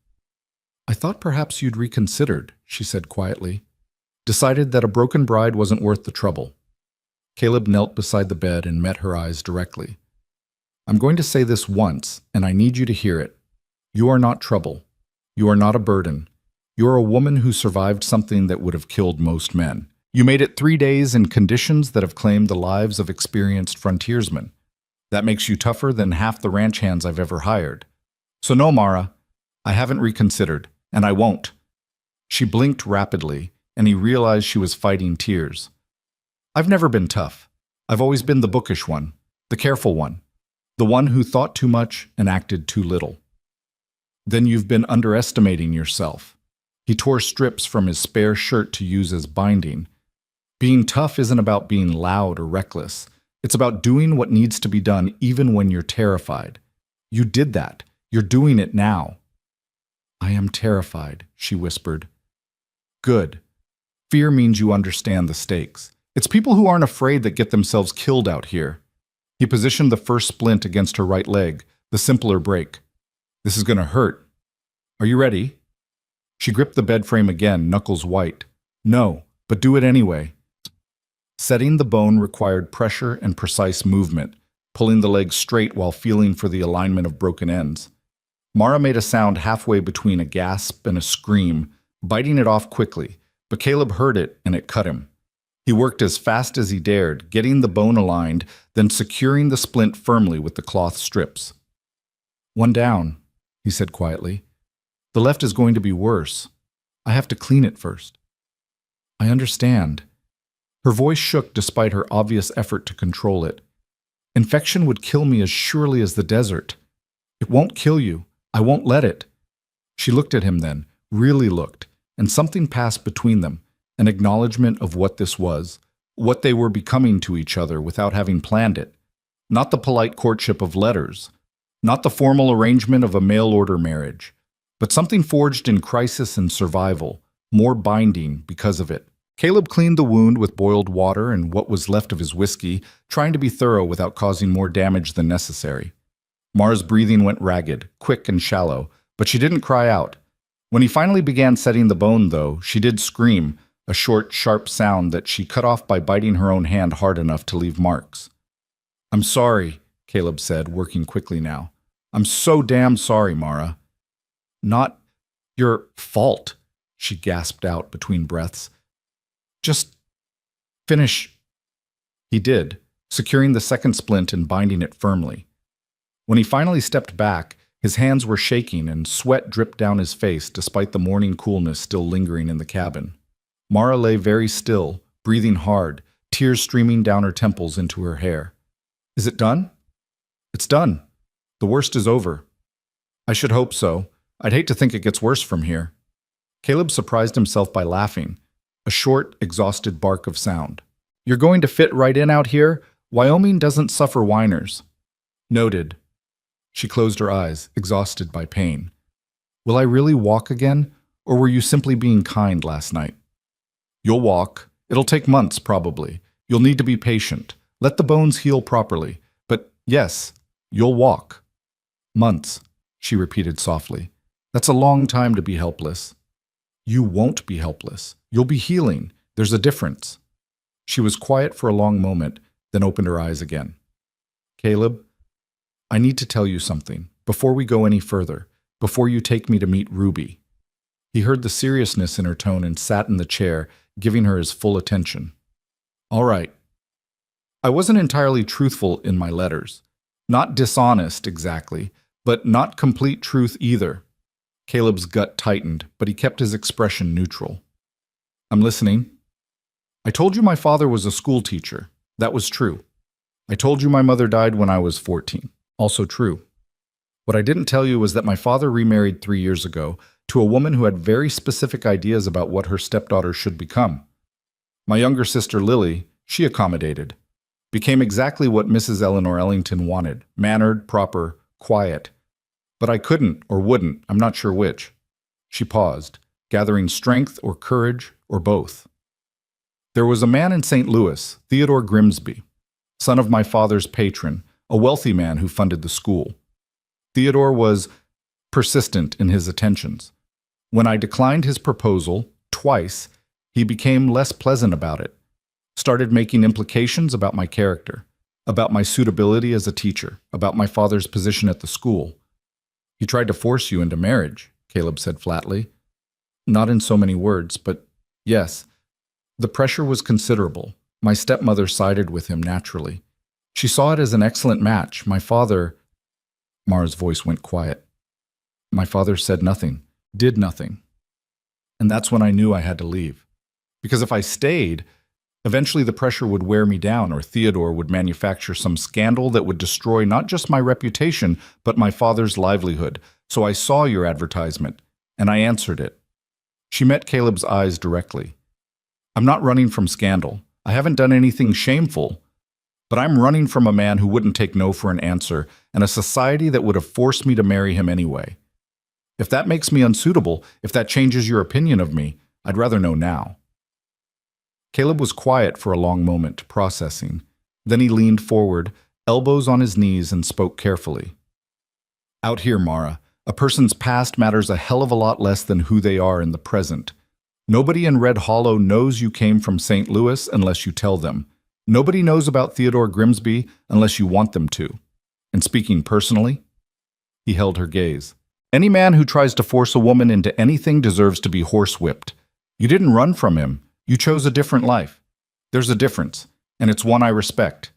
"I thought perhaps you'd reconsidered," she said quietly. "Decided that a broken bride wasn't worth the trouble." Caleb knelt beside the bed and met her eyes directly. I'm going to say this once, and I need you to hear it. You are not trouble. You are not a burden. You are a woman who survived something that would have killed most men. You made it 3 days in conditions that have claimed the lives of experienced frontiersmen. That makes you tougher than half the ranch hands I've ever hired. So no, Mara, I haven't reconsidered, and I won't. She blinked rapidly, and he realized she was fighting tears. I've never been tough. I've always been the bookish one, the careful one, the one who thought too much and acted too little. Then you've been underestimating yourself. He tore strips from his spare shirt to use as binding. Being tough isn't about being loud or reckless. It's about doing what needs to be done even when you're terrified. You did that. You're doing it now. I am terrified, she whispered. Good. Fear means you understand the stakes. It's people who aren't afraid that get themselves killed out here. He positioned the first splint against her right leg, the simpler break. This is going to hurt. Are you ready? She gripped the bed frame again, knuckles white. No, but do it anyway. Setting the bone required pressure and precise movement, pulling the leg straight while feeling for the alignment of broken ends. Mara made a sound halfway between a gasp and a scream, biting it off quickly, but Caleb heard it and it cut him. He worked as fast as he dared, getting the bone aligned, then securing the splint firmly with the cloth strips. One down, he said quietly. The left is going to be worse. I have to clean it first. I understand. Her voice shook despite her obvious effort to control it. Infection would kill me as surely as the desert. It won't kill you. I won't let it. She looked at him then, really looked, and something passed between them, an acknowledgement of what this was, what they were becoming to each other without having planned it. Not the polite courtship of letters, not the formal arrangement of a mail-order marriage, but something forged in crisis and survival, more binding because of it. Caleb cleaned the wound with boiled water and what was left of his whiskey, trying to be thorough without causing more damage than necessary. Mara's breathing went ragged, quick and shallow, but she didn't cry out. When he finally began setting the bone, though, she did scream, a short, sharp sound that she cut off by biting her own hand hard enough to leave marks. I'm sorry, Caleb said, working quickly now. I'm so damn sorry, Mara. Not your fault, she gasped out between breaths. Just finish. He did, securing the second splint and binding it firmly. When he finally stepped back, his hands were shaking and sweat dripped down his face despite the morning coolness still lingering in the cabin. Mara lay very still, breathing hard, tears streaming down her temples into her hair. Is it done? It's done. The worst is over. I should hope so. I'd hate to think it gets worse from here. Caleb surprised himself by laughing, a short, exhausted bark of sound. You're going to fit right in out here? Wyoming doesn't suffer whiners. Noted. She closed her eyes, exhausted by pain. Will I really walk again, or were you simply being kind last night? You'll walk. It'll take months, probably. You'll need to be patient. Let the bones heal properly. But yes, you'll walk. Months, she repeated softly. That's a long time to be helpless. You won't be helpless. You'll be healing. There's a difference. She was quiet for a long moment, then opened her eyes again. Caleb, I need to tell you something, before we go any further, before you take me to meet Ruby. He heard the seriousness in her tone and sat in the chair, giving her his full attention. All right. I wasn't entirely truthful in my letters. Not dishonest, exactly, but not complete truth either. Caleb's gut tightened, but he kept his expression neutral. I'm listening. I told you my father was a school teacher. That was true. I told you my mother died when I was 14. Also true. What I didn't tell you was that my father remarried 3 years ago to a woman who had very specific ideas about what her stepdaughter should become. My younger sister Lily, she accommodated. Became exactly what Mrs. Eleanor Ellington wanted, mannered, proper, quiet. But I couldn't or wouldn't, I'm not sure which. She paused, gathering strength or courage or both. There was a man in St. Louis, Theodore Grimsby, son of my father's patron, a wealthy man who funded the school. Theodore was persistent in his attentions. When I declined his proposal, twice, he became less pleasant about it, started making implications about my character. about my suitability as a teacher, about my father's position at the school. He tried to force you into marriage, Caleb said flatly. Not in so many words, but yes. The pressure was considerable. My stepmother sided with him naturally. She saw it as an excellent match. My father... Mara's voice went quiet. My father said nothing, did nothing. And that's when I knew I had to leave. Because if I stayed, eventually the pressure would wear me down, or Theodore would manufacture some scandal that would destroy not just my reputation, but my father's livelihood. So I saw your advertisement, and I answered it. She met Caleb's eyes directly. I'm not running from scandal. I haven't done anything shameful. But I'm running from a man who wouldn't take no for an answer, and a society that would have forced me to marry him anyway. If that makes me unsuitable, if that changes your opinion of me, I'd rather know now. Caleb was quiet for a long moment, processing. Then he leaned forward, elbows on his knees, and spoke carefully. Out here, Mara, a person's past matters a hell of a lot less than who they are in the present. Nobody in Red Hollow knows you came from St. Louis unless you tell them. Nobody knows about Theodore Grimsby unless you want them to. And speaking personally, he held her gaze. Any man who tries to force a woman into anything deserves to be horsewhipped. You didn't run from him. You chose a different life. There's a difference, and it's one I respect.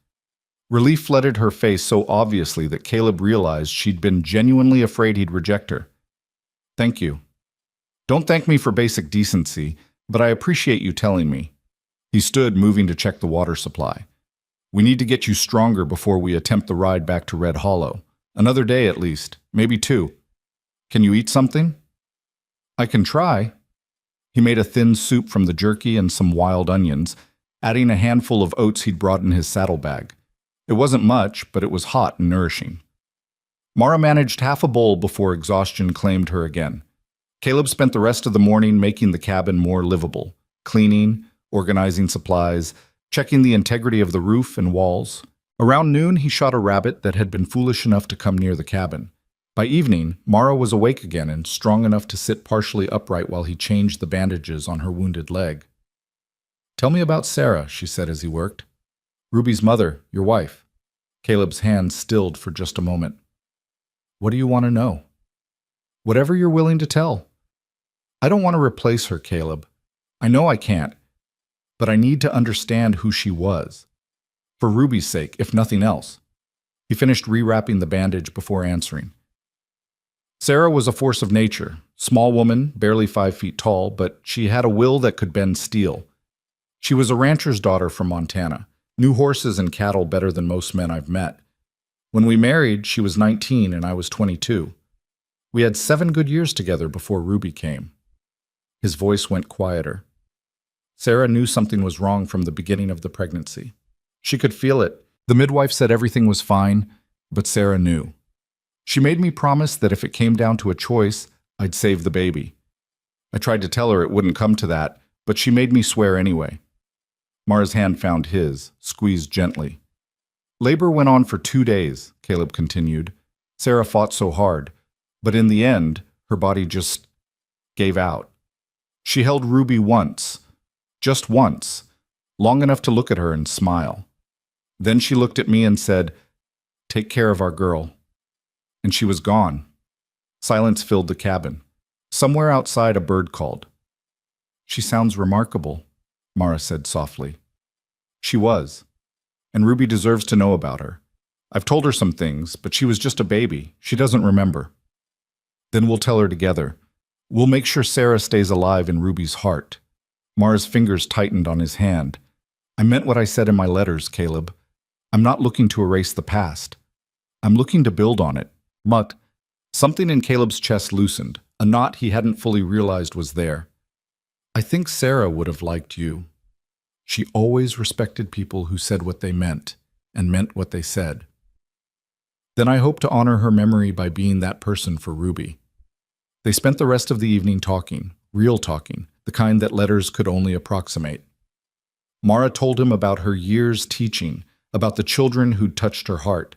Relief flooded her face so obviously that Caleb realized she'd been genuinely afraid he'd reject her. Thank you. Don't thank me for basic decency, but I appreciate you telling me. He stood, moving to check the water supply. We need to get you stronger before we attempt the ride back to Red Hollow. Another day at least, maybe 2. Can you eat something? I can try. He made a thin soup from the jerky and some wild onions, adding a handful of oats he'd brought in his saddlebag. It wasn't much, but it was hot and nourishing. Mara managed half a bowl before exhaustion claimed her again. Caleb spent the rest of the morning making the cabin more livable, cleaning, organizing supplies, checking the integrity of the roof and walls. Around noon, he shot a rabbit that had been foolish enough to come near the cabin. By evening, Mara was awake again and strong enough to sit partially upright while he changed the bandages on her wounded leg. Tell me about Sarah, she said as he worked. Ruby's mother, your wife. Caleb's hand stilled for just a moment. What do you want to know? Whatever you're willing to tell. I don't want to replace her, Caleb. I know I can't. But I need to understand who she was. For Ruby's sake, if nothing else. He finished rewrapping the bandage before answering. Sarah was a force of nature, small woman, barely 5 feet tall, but she had a will that could bend steel. She was a rancher's daughter from Montana, knew horses and cattle better than most men I've met. When we married, she was 19 and I was 22. We had 7 good years together before Ruby came. His voice went quieter. Sarah knew something was wrong from the beginning of the pregnancy. She could feel it. The midwife said everything was fine, but Sarah knew. She made me promise that if it came down to a choice, I'd save the baby. I tried to tell her it wouldn't come to that, but she made me swear anyway. Mara's hand found his, squeezed gently. Labor went on for 2 days, Caleb continued. Sarah fought so hard, but in the end, her body just gave out. She held Ruby once, just once, long enough to look at her and smile. Then she looked at me and said, "Take care of our girl." And she was gone. Silence filled the cabin. Somewhere outside, a bird called. She sounds remarkable, Mara said softly. She was. And Ruby deserves to know about her. I've told her some things, but she was just a baby. She doesn't remember. Then we'll tell her together. We'll make sure Sarah stays alive in Ruby's heart. Mara's fingers tightened on his hand. I meant what I said in my letters, Caleb. I'm not looking to erase the past. I'm looking to build on it. But something in Caleb's chest loosened, a knot he hadn't fully realized was there. I think Sarah would have liked you. She always respected people who said what they meant, and meant what they said. Then I hope to honor her memory by being that person for Ruby. They spent the rest of the evening talking, real talking, the kind that letters could only approximate. Mara told him about her years teaching, about the children who'd touched her heart,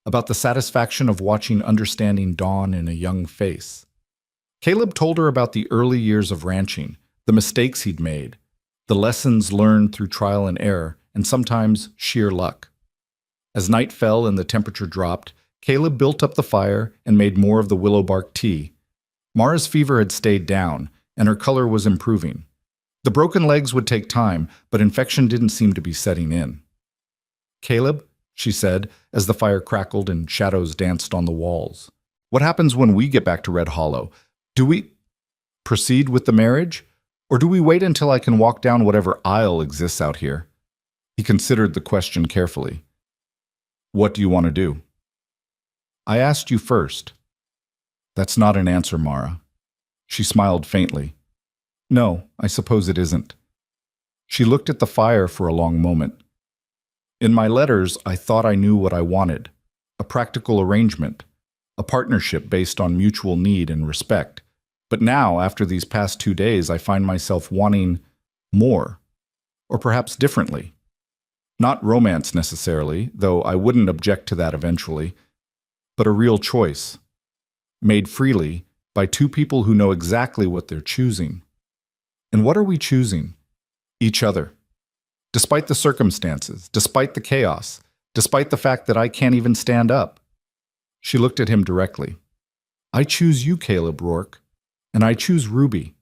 about the satisfaction of watching understanding dawn in a young face. Caleb told her about the early years of ranching, the mistakes he'd made, the lessons learned through trial and error, and sometimes sheer luck. As night fell and the temperature dropped, Caleb built up the fire and made more of the willow bark tea. Mara's fever had stayed down, and her color was improving. The broken legs would take time, but infection didn't seem to be setting in. "Caleb," she said, as the fire crackled and shadows danced on the walls, "what happens when we get back to Red Hollow? Do we proceed with the marriage? Or do we wait until I can walk down whatever aisle exists out here?" He considered the question carefully. "What do you want to do?" "I asked you first." "That's not an answer, Mara." She smiled faintly. "No, I suppose it isn't." She looked at the fire for a long moment. "In my letters, I thought I knew what I wanted. A practical arrangement. A partnership based on mutual need and respect. But now, after these past 2 days, I find myself wanting more. Or perhaps differently. Not romance necessarily, though I wouldn't object to that eventually, but a real choice. Made freely by two people who know exactly what they're choosing. And what are we choosing? Each other. Despite the circumstances, despite the chaos, despite the fact that I can't even stand up." She looked at him directly. "I choose you, Caleb Rourke. And I choose Ruby.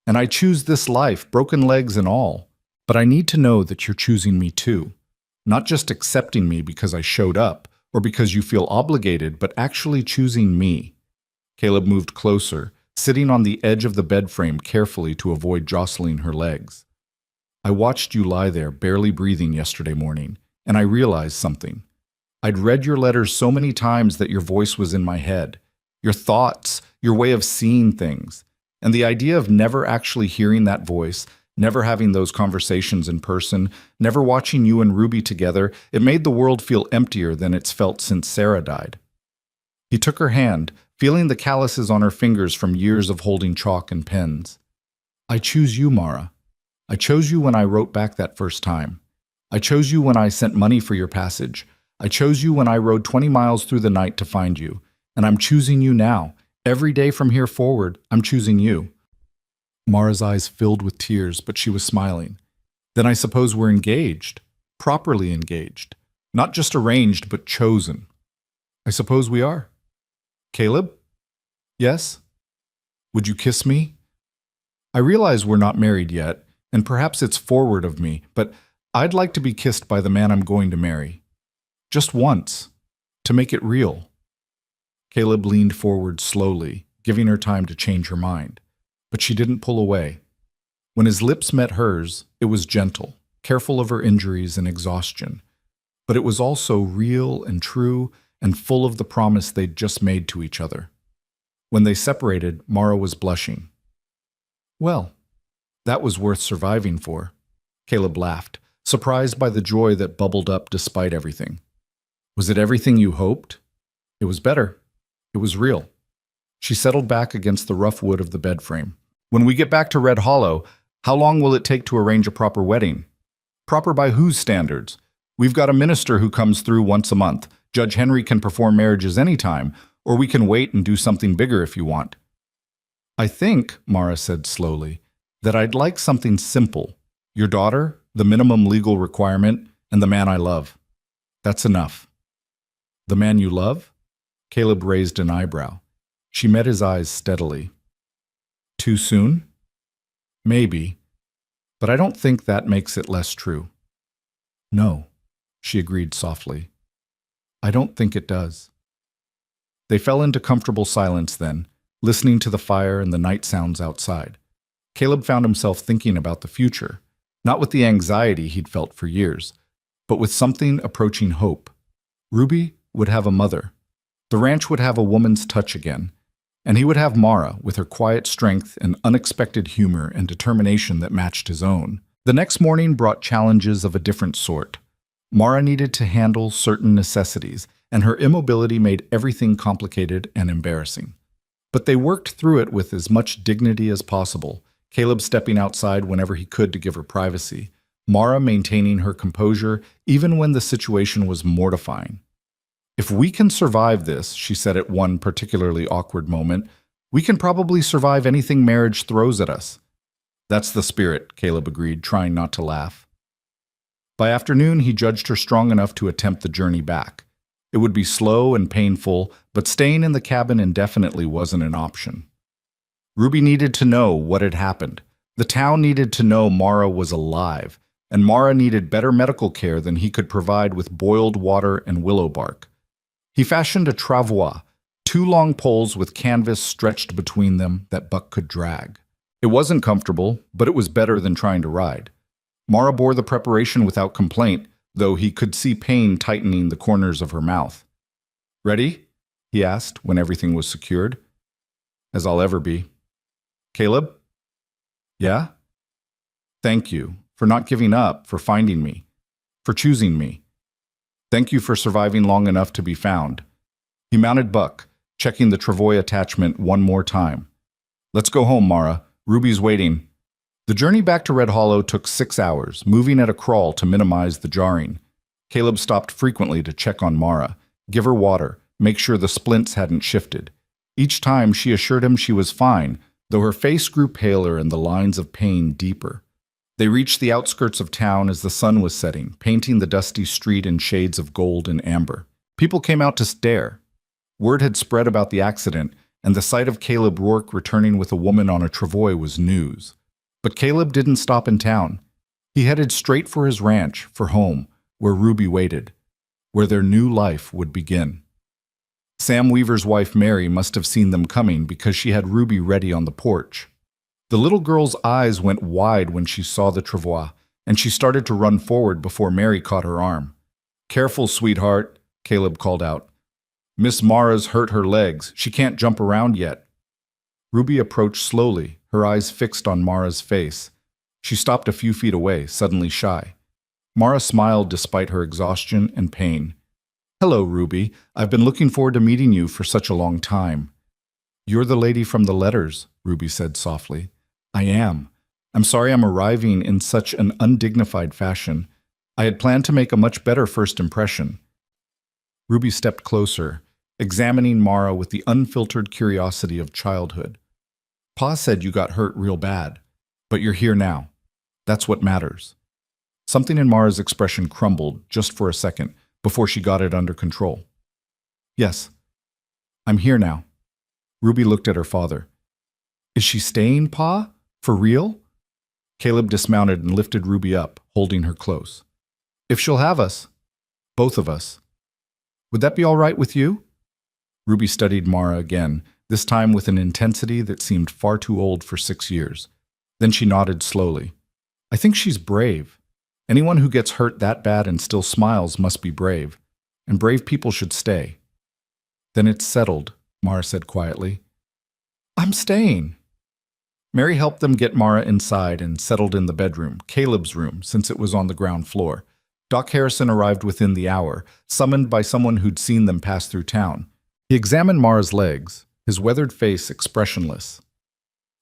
And I choose this life, broken legs and all. But I need to know that you're choosing me too. Not just accepting me because I showed up, or because you feel obligated, but actually choosing me." Caleb moved closer, sitting on the edge of the bed frame carefully to avoid jostling her legs. "I watched you lie there, barely breathing yesterday morning, and I realized something. I'd read your letters so many times that your voice was in my head. Your thoughts, your way of seeing things. And the idea of never actually hearing that voice, never having those conversations in person, never watching you and Ruby together, it made the world feel emptier than it's felt since Sarah died." He took her hand, feeling the calluses on her fingers from years of holding chalk and pens. "I choose you, Mara. I chose you when I wrote back that first time. I chose you when I sent money for your passage. I chose you when I rode 20 miles through the night to find you. And I'm choosing you now. Every day from here forward, I'm choosing you." Mara's eyes filled with tears, but she was smiling. "Then I suppose we're engaged. Properly engaged. Not just arranged, but chosen." "I suppose we are." "Caleb?" "Yes?" "Would you kiss me?" "I realize we're not married yet, and perhaps it's forward of me, but I'd like to be kissed by the man I'm going to marry. Just once. To make it real." Caleb leaned forward slowly, giving her time to change her mind. But she didn't pull away. When his lips met hers, it was gentle, careful of her injuries and exhaustion. But it was also real and true and full of the promise they'd just made to each other. When they separated, Mara was blushing. "Well, that was worth surviving for." Caleb laughed, surprised by the joy that bubbled up despite everything. "Was it everything you hoped?" "It was better. It was real." She settled back against the rough wood of the bed frame. "When we get back to Red Hollow, how long will it take to arrange a proper wedding?" "Proper by whose standards? We've got a minister who comes through once a month. Judge Henry can perform marriages anytime, or we can wait and do something bigger if you want." "I think," Mara said slowly, "that I'd like something simple. Your daughter, the minimum legal requirement, and the man I love. That's enough." "The man you love?" Caleb raised an eyebrow. She met his eyes steadily. "Too soon?" "Maybe. But I don't think that makes it less true." "No," she agreed softly. "I don't think it does." They fell into comfortable silence then, listening to the fire and the night sounds outside. Caleb found himself thinking about the future, not with the anxiety he'd felt for years, but with something approaching hope. Ruby would have a mother. The ranch would have a woman's touch again, and he would have Mara with her quiet strength and unexpected humor and determination that matched his own. The next morning brought challenges of a different sort. Mara needed to handle certain necessities, and her immobility made everything complicated and embarrassing. But they worked through it with as much dignity as possible, Caleb stepping outside whenever he could to give her privacy, Mara maintaining her composure even when the situation was mortifying. "If we can survive this," she said at one particularly awkward moment, "we can probably survive anything marriage throws at us." "That's the spirit," Caleb agreed, trying not to laugh. By afternoon, he judged her strong enough to attempt the journey back. It would be slow and painful, but staying in the cabin indefinitely wasn't an option. Ruby needed to know what had happened. The town needed to know Mara was alive, and Mara needed better medical care than he could provide with boiled water and willow bark. He fashioned a travois, 2 long poles with canvas stretched between them that Buck could drag. It wasn't comfortable, but it was better than trying to ride. Mara bore the preparation without complaint, though he could see pain tightening the corners of her mouth. "Ready?" he asked when everything was secured. "As I'll ever be." "Caleb?" "Yeah?" "Thank you for not giving up, for finding me, for choosing me. Thank you for surviving long enough to be found." He mounted Buck, checking the travois attachment one more time. "Let's go home, Mara. Ruby's waiting." The journey back to Red Hollow took 6 hours, moving at a crawl to minimize the jarring. Caleb stopped frequently to check on Mara, give her water, make sure the splints hadn't shifted. Each time she assured him she was fine, though her face grew paler and the lines of pain deeper. They reached the outskirts of town as the sun was setting, painting the dusty street in shades of gold and amber. People came out to stare. Word had spread about the accident, and the sight of Caleb Rourke returning with a woman on a travois was news. But Caleb didn't stop in town. He headed straight for his ranch, for home, where Ruby waited, where their new life would begin. Sam Weaver's wife Mary must have seen them coming because she had Ruby ready on the porch. The little girl's eyes went wide when she saw the travois, and she started to run forward before Mary caught her arm. "Careful, sweetheart," Caleb called out. "Miss Mara's hurt her legs. She can't jump around yet." Ruby approached slowly, her eyes fixed on Mara's face. She stopped a few feet away, suddenly shy. Mara smiled despite her exhaustion and pain. "Hello, Ruby. I've been looking forward to meeting you for such a long time." "You're the lady from the letters," Ruby said softly. "I am. I'm sorry I'm arriving in such an undignified fashion. I had planned to make a much better first impression." Ruby stepped closer, examining Mara with the unfiltered curiosity of childhood. "Pa said you got hurt real bad, but you're here now. That's what matters." Something in Mara's expression crumbled just for a second before she got it under control. "Yes, I'm here now." Ruby looked at her father. "Is she staying, Pa? For real?" Caleb dismounted and lifted Ruby up, holding her close. "If she'll have us. Both of us. Would that be all right with you?" Ruby studied Mara again, this time with an intensity that seemed far too old for 6 years. Then she nodded slowly. "I think she's brave. Anyone who gets hurt that bad and still smiles must be brave, and brave people should stay." "Then it's settled," Mara said quietly. "I'm staying." Mary helped them get Mara inside and settled in the bedroom, Caleb's room, since it was on the ground floor. Doc Harrison arrived within the hour, summoned by someone who'd seen them pass through town. He examined Mara's legs, his weathered face expressionless.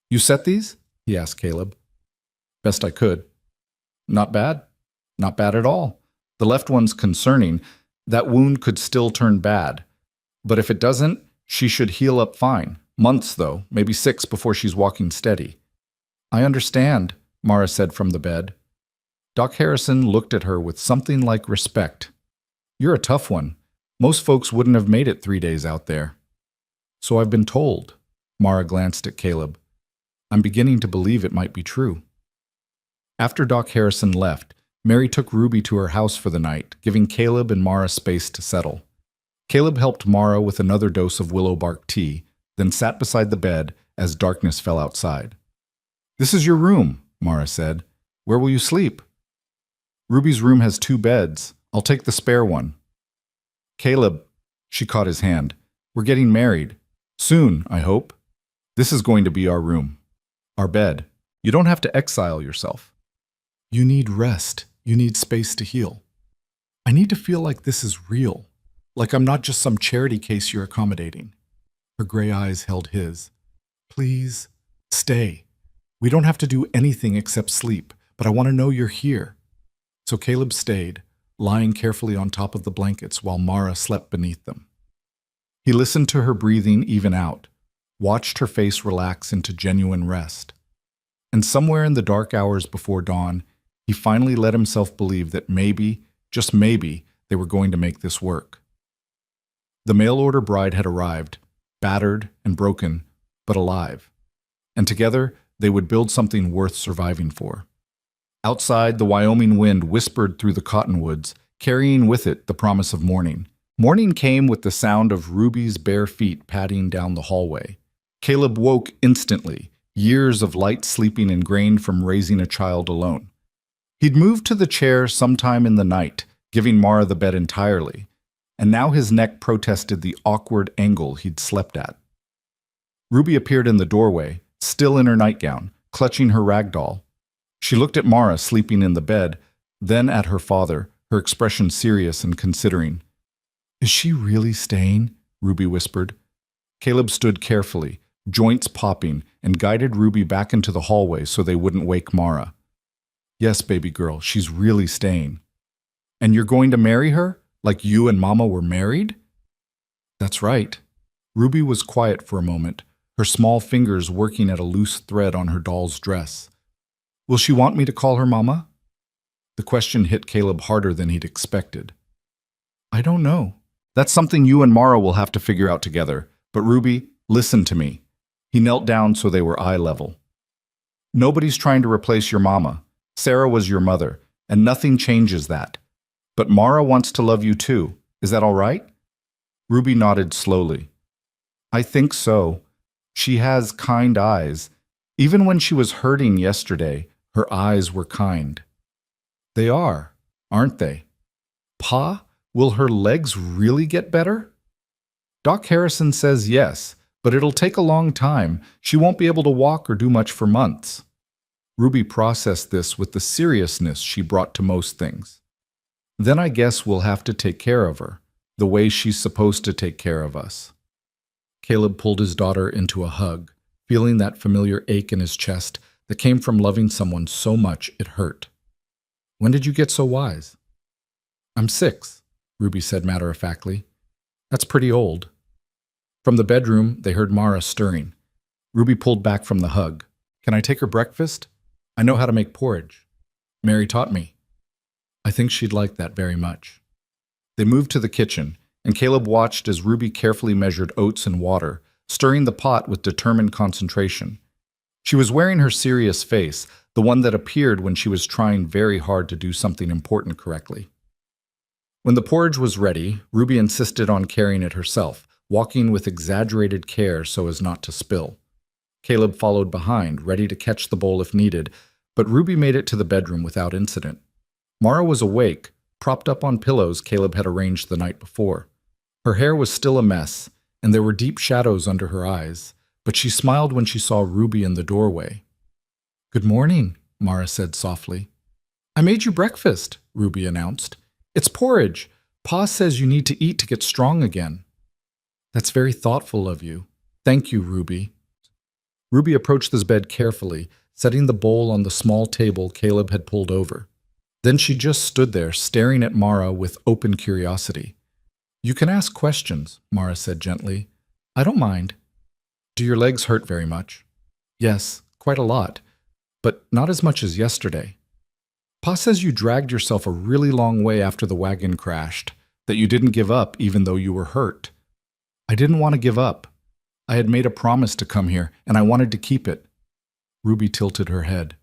"You set these?" he asked Caleb. "Best I could." "Not bad. Not bad at all. The left one's concerning. That wound could still turn bad. But if it doesn't, she should heal up fine. Months, though, maybe 6 before she's walking steady." "I understand," Mara said from the bed. Doc Harrison looked at her with something like respect. "You're a tough one. Most folks wouldn't have made it 3 days out there." "So I've been told." Mara glanced at Caleb. "I'm beginning to believe it might be true." After Doc Harrison left, Mary took Ruby to her house for the night, giving Caleb and Mara space to settle. Caleb helped Mara with another dose of willow bark tea, then sat beside the bed as darkness fell outside. "This is your room," Mara said. "Where will you sleep?" "Ruby's room has 2 beds. I'll take the spare one." "Caleb," she caught his hand, "we're getting married. Soon, I hope. This is going to be our room. Our bed. You don't have to exile yourself. You need rest. You need space to heal. I need to feel like this is real, like I'm not just some charity case you're accommodating." Her gray eyes held his. "Please, stay. We don't have to do anything except sleep, but I want to know you're here." So Caleb stayed, lying carefully on top of the blankets while Mara slept beneath them. He listened to her breathing even out, watched her face relax into genuine rest. And somewhere in the dark hours before dawn, He finally let himself believe that maybe, just maybe, they were going to make this work. The mail-order bride had arrived, battered and broken, but alive. And together, they would build something worth surviving for. Outside, the Wyoming wind whispered through the cottonwoods, carrying with it the promise of morning. Morning came with the sound of Ruby's bare feet padding down the hallway. Caleb woke instantly, years of light sleeping ingrained from raising a child alone. He'd moved to the chair sometime in the night, giving Mara the bed entirely, and now his neck protested the awkward angle he'd slept at. Ruby appeared in the doorway, still in her nightgown, clutching her rag doll. She looked at Mara sleeping in the bed, then at her father, her expression serious and considering. "Is she really staying?" Ruby whispered. Caleb stood carefully, joints popping, and guided Ruby back into the hallway so they wouldn't wake Mara. "Yes, baby girl, she's really staying." "And you're going to marry her, like you and Mama were married?" "That's right." Ruby was quiet for a moment, her small fingers working at a loose thread on her doll's dress. "Will she want me to call her Mama?" The question hit Caleb harder than he'd expected. "I don't know. That's something you and Mara will have to figure out together. But Ruby, listen to me." He knelt down so they were eye level. "Nobody's trying to replace your mama. Sarah was your mother, and nothing changes that. But Mara wants to love you too. Is that all right?" Ruby nodded slowly. "I think so. She has kind eyes. Even when she was hurting yesterday, her eyes were kind." "They are, aren't they? Pa, will her legs really get better?" "Doc Harrison says yes, but it'll take a long time. She won't be able to walk or do much for months." Ruby processed this with the seriousness she brought to most things. "Then I guess we'll have to take care of her, the way she's supposed to take care of us." Caleb pulled his daughter into a hug, feeling that familiar ache in his chest that came from loving someone so much it hurt. "When did you get so wise?" "I'm 6, Ruby said matter-of-factly. "That's pretty old." From the bedroom, they heard Mara stirring. Ruby pulled back from the hug. "Can I take her breakfast? I know how to make porridge. Mary taught me." "I think she'd like that very much." They moved to the kitchen, and Caleb watched as Ruby carefully measured oats and water, stirring the pot with determined concentration. She was wearing her serious face, the one that appeared when she was trying very hard to do something important correctly. When the porridge was ready, Ruby insisted on carrying it herself, walking with exaggerated care so as not to spill. Caleb followed behind, ready to catch the bowl if needed, but Ruby made it to the bedroom without incident. Mara was awake, propped up on pillows Caleb had arranged the night before. Her hair was still a mess, and there were deep shadows under her eyes, but she smiled when she saw Ruby in the doorway. "Good morning," Mara said softly. "I made you breakfast," Ruby announced. "It's porridge. Pa says you need to eat to get strong again." "That's very thoughtful of you. Thank you, Ruby." Ruby approached his bed carefully, setting the bowl on the small table Caleb had pulled over. Then she just stood there, staring at Mara with open curiosity. "You can ask questions," Mara said gently. "I don't mind." "Do your legs hurt very much?" "Yes, quite a lot, but not as much as yesterday." "Pa says you dragged yourself a really long way after the wagon crashed, that you didn't give up even though you were hurt." "I didn't want to give up. I had made a promise to come here, and I wanted to keep it." Ruby tilted her head.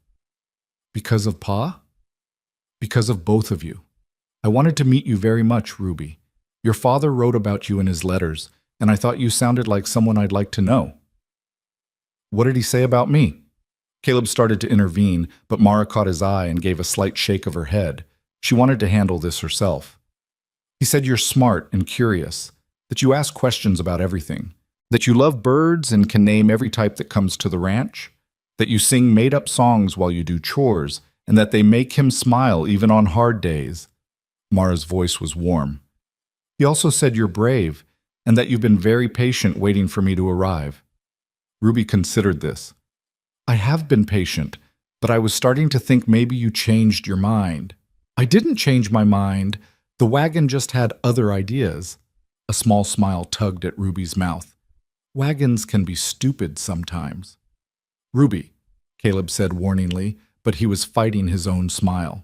"Because of Pa?" "Because of both of you. I wanted to meet you very much, Ruby. Your father wrote about you in his letters, and I thought you sounded like someone I'd like to know." "What did he say about me?" Caleb started to intervene, but Mara caught his eye and gave a slight shake of her head. She wanted to handle this herself. "He said you're smart and curious, that you ask questions about everything, that you love birds and can name every type that comes to the ranch, that you sing made-up songs while you do chores, and that they make him smile even on hard days." Mara's voice was warm. "He also said you're brave, and that you've been very patient waiting for me to arrive." Ruby considered this. "I have been patient, but I was starting to think maybe you changed your mind." "I didn't change my mind. The wagon just had other ideas." A small smile tugged at Ruby's mouth. "Wagons can be stupid sometimes." "Ruby," Caleb said warningly, but he was fighting his own smile.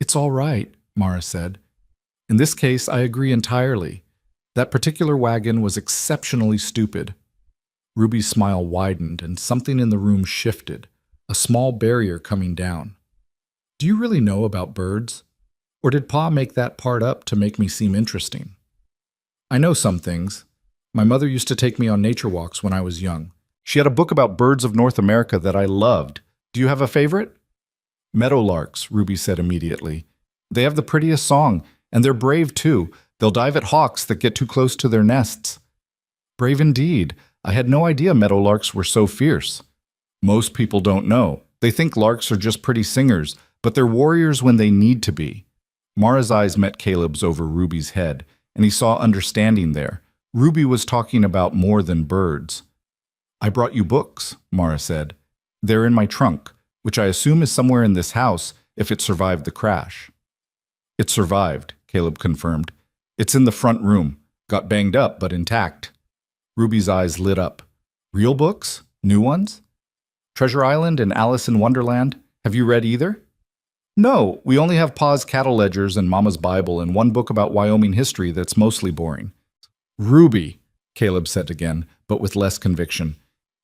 "It's all right," Mara said. "In this case, I agree entirely. That particular wagon was exceptionally stupid." Ruby's smile widened and something in the room shifted, a small barrier coming down. "Do you really know about birds? Or did Pa make that part up to make me seem interesting?" "I know some things. My mother used to take me on nature walks when I was young. She had a book about birds of North America that I loved. Do you have a favorite?" "Meadowlarks," Ruby said immediately. "They have the prettiest song, and they're brave too. They'll dive at hawks that get too close to their nests." "Brave indeed. I had no idea meadowlarks were so fierce." "Most people don't know. They think larks are just pretty singers, but they're warriors when they need to be." Mara's eyes met Caleb's over Ruby's head, and he saw understanding there. Ruby was talking about more than birds. "I brought you books," Mara said. "They're in my trunk, which I assume is somewhere in this house if it survived the crash." "It survived," Caleb confirmed. "It's in the front room. Got banged up, but intact." Ruby's eyes lit up. "Real books? New ones? Treasure Island and Alice in Wonderland? Have you read either?" "No, we only have Pa's cattle ledgers and Mama's Bible and one book about Wyoming history that's mostly boring." "Ruby," Caleb said again, but with less conviction.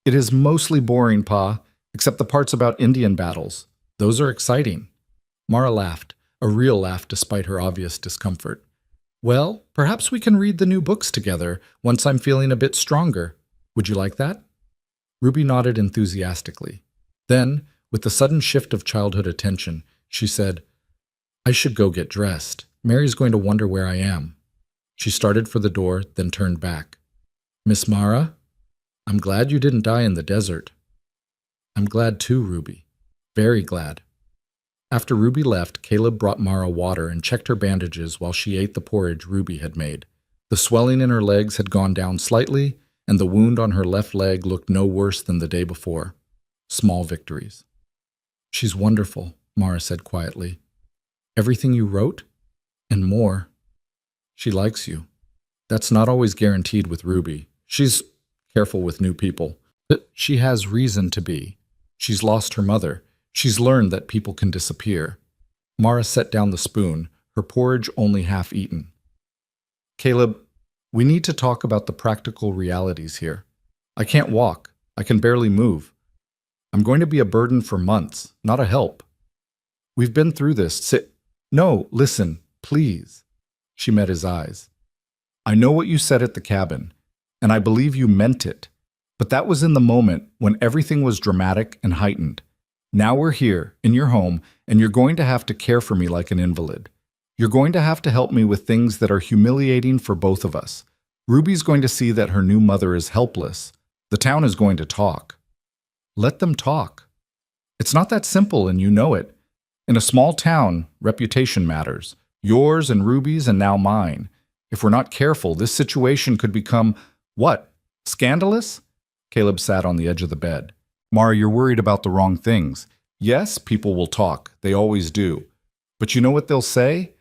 "It is mostly boring, Pa, except the parts about Indian battles. Those are exciting." Mara laughed, a real laugh despite her obvious discomfort. "Well, perhaps we can read the new books together once I'm feeling a bit stronger. Would you like that?" Ruby nodded enthusiastically. Then, with the sudden shift of childhood attention, she said, "I should go get dressed. Mary's going to wonder where I am." She started for the door, then turned back. "Miss Mara, I'm glad you didn't die in the desert." "I'm glad too, Ruby. Very glad." After Ruby left, Caleb brought Mara water and checked her bandages while she ate the porridge Ruby had made. The swelling in her legs had gone down slightly, and the wound on her left leg looked no worse than the day before. Small victories. "She's wonderful," Mara said quietly. "Everything you wrote? And more. She likes you. That's not always guaranteed with Ruby. She's careful with new people. But she has reason to be. She's lost her mother. She's learned that people can disappear." Mara set down the spoon, her porridge only half eaten. "Caleb, we need to talk about the practical realities here. I can't walk. I can barely move. I'm going to be a burden for months, not a help. We've been through this. No, listen, please." She met his eyes. "I know what you said at the cabin, and I believe you meant it, but that was in the moment when everything was dramatic and heightened. Now we're here, in your home, and you're going to have to care for me like an invalid. You're going to have to help me with things that are humiliating for both of us. Ruby's going to see that her new mother is helpless. The town is going to talk." "Let them talk. It's not that simple, and you know it. In a small town, reputation matters. Yours and Ruby's and now mine. If we're not careful, this situation could become, what, scandalous?" Caleb sat on the edge of the bed. "Mara, you're worried about the wrong things. Yes, people will talk. They always do. But you know what they'll say?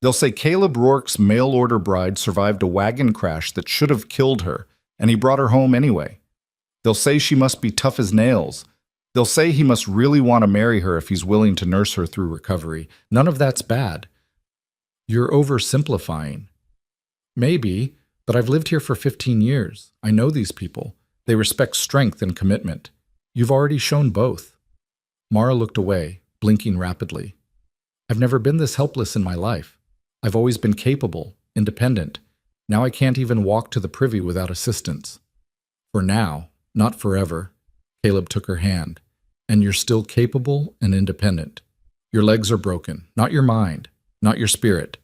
They'll say Caleb Rourke's mail-order bride survived a wagon crash that should have killed her, and he brought her home anyway. They'll say she must be tough as nails. They'll say he must really want to marry her if he's willing to nurse her through recovery. None of that's bad." "You're oversimplifying." "Maybe, but I've lived here for 15 years. I know these people. They respect strength and commitment. You've already shown both." Mara looked away, blinking rapidly. "I've never been this helpless in my life. I've always been capable, independent. Now I can't even walk to the privy without assistance." "For now, not forever." Caleb took her hand. "And you're still capable and independent. Your legs are broken, not your mind, not your spirit.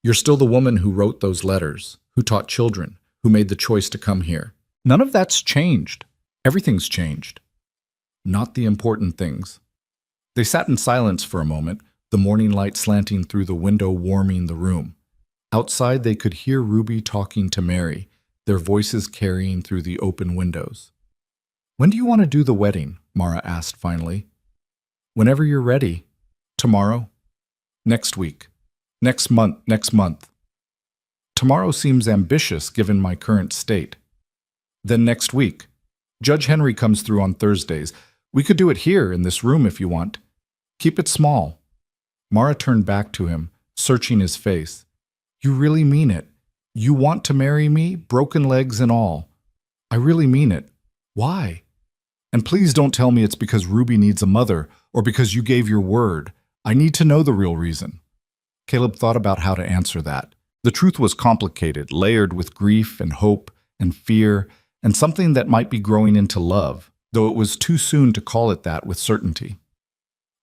You're still the woman who wrote those letters, who taught children, who made the choice to come here. None of that's changed. Everything's changed. Not the important things." They sat in silence for a moment, the morning light slanting through the window warming the room. Outside they could hear Ruby talking to Mary, their voices carrying through the open windows. "When do you want to do the wedding?" Mara asked finally. "Whenever you're ready. Tomorrow? Next week. Next month. Tomorrow seems ambitious given my current state. Then next week. Judge Henry comes through on Thursdays. We could do it here in this room if you want. Keep it small. Mara turned back to him, searching his face. You really mean it? You want to marry me, broken legs and all? I really mean it. Why? And please don't tell me it's because Ruby needs a mother or because you gave your word. I need to know the real reason. Caleb thought about how to answer that. The truth was complicated, layered with grief and hope and fear and something that might be growing into love, though it was too soon to call it that with certainty.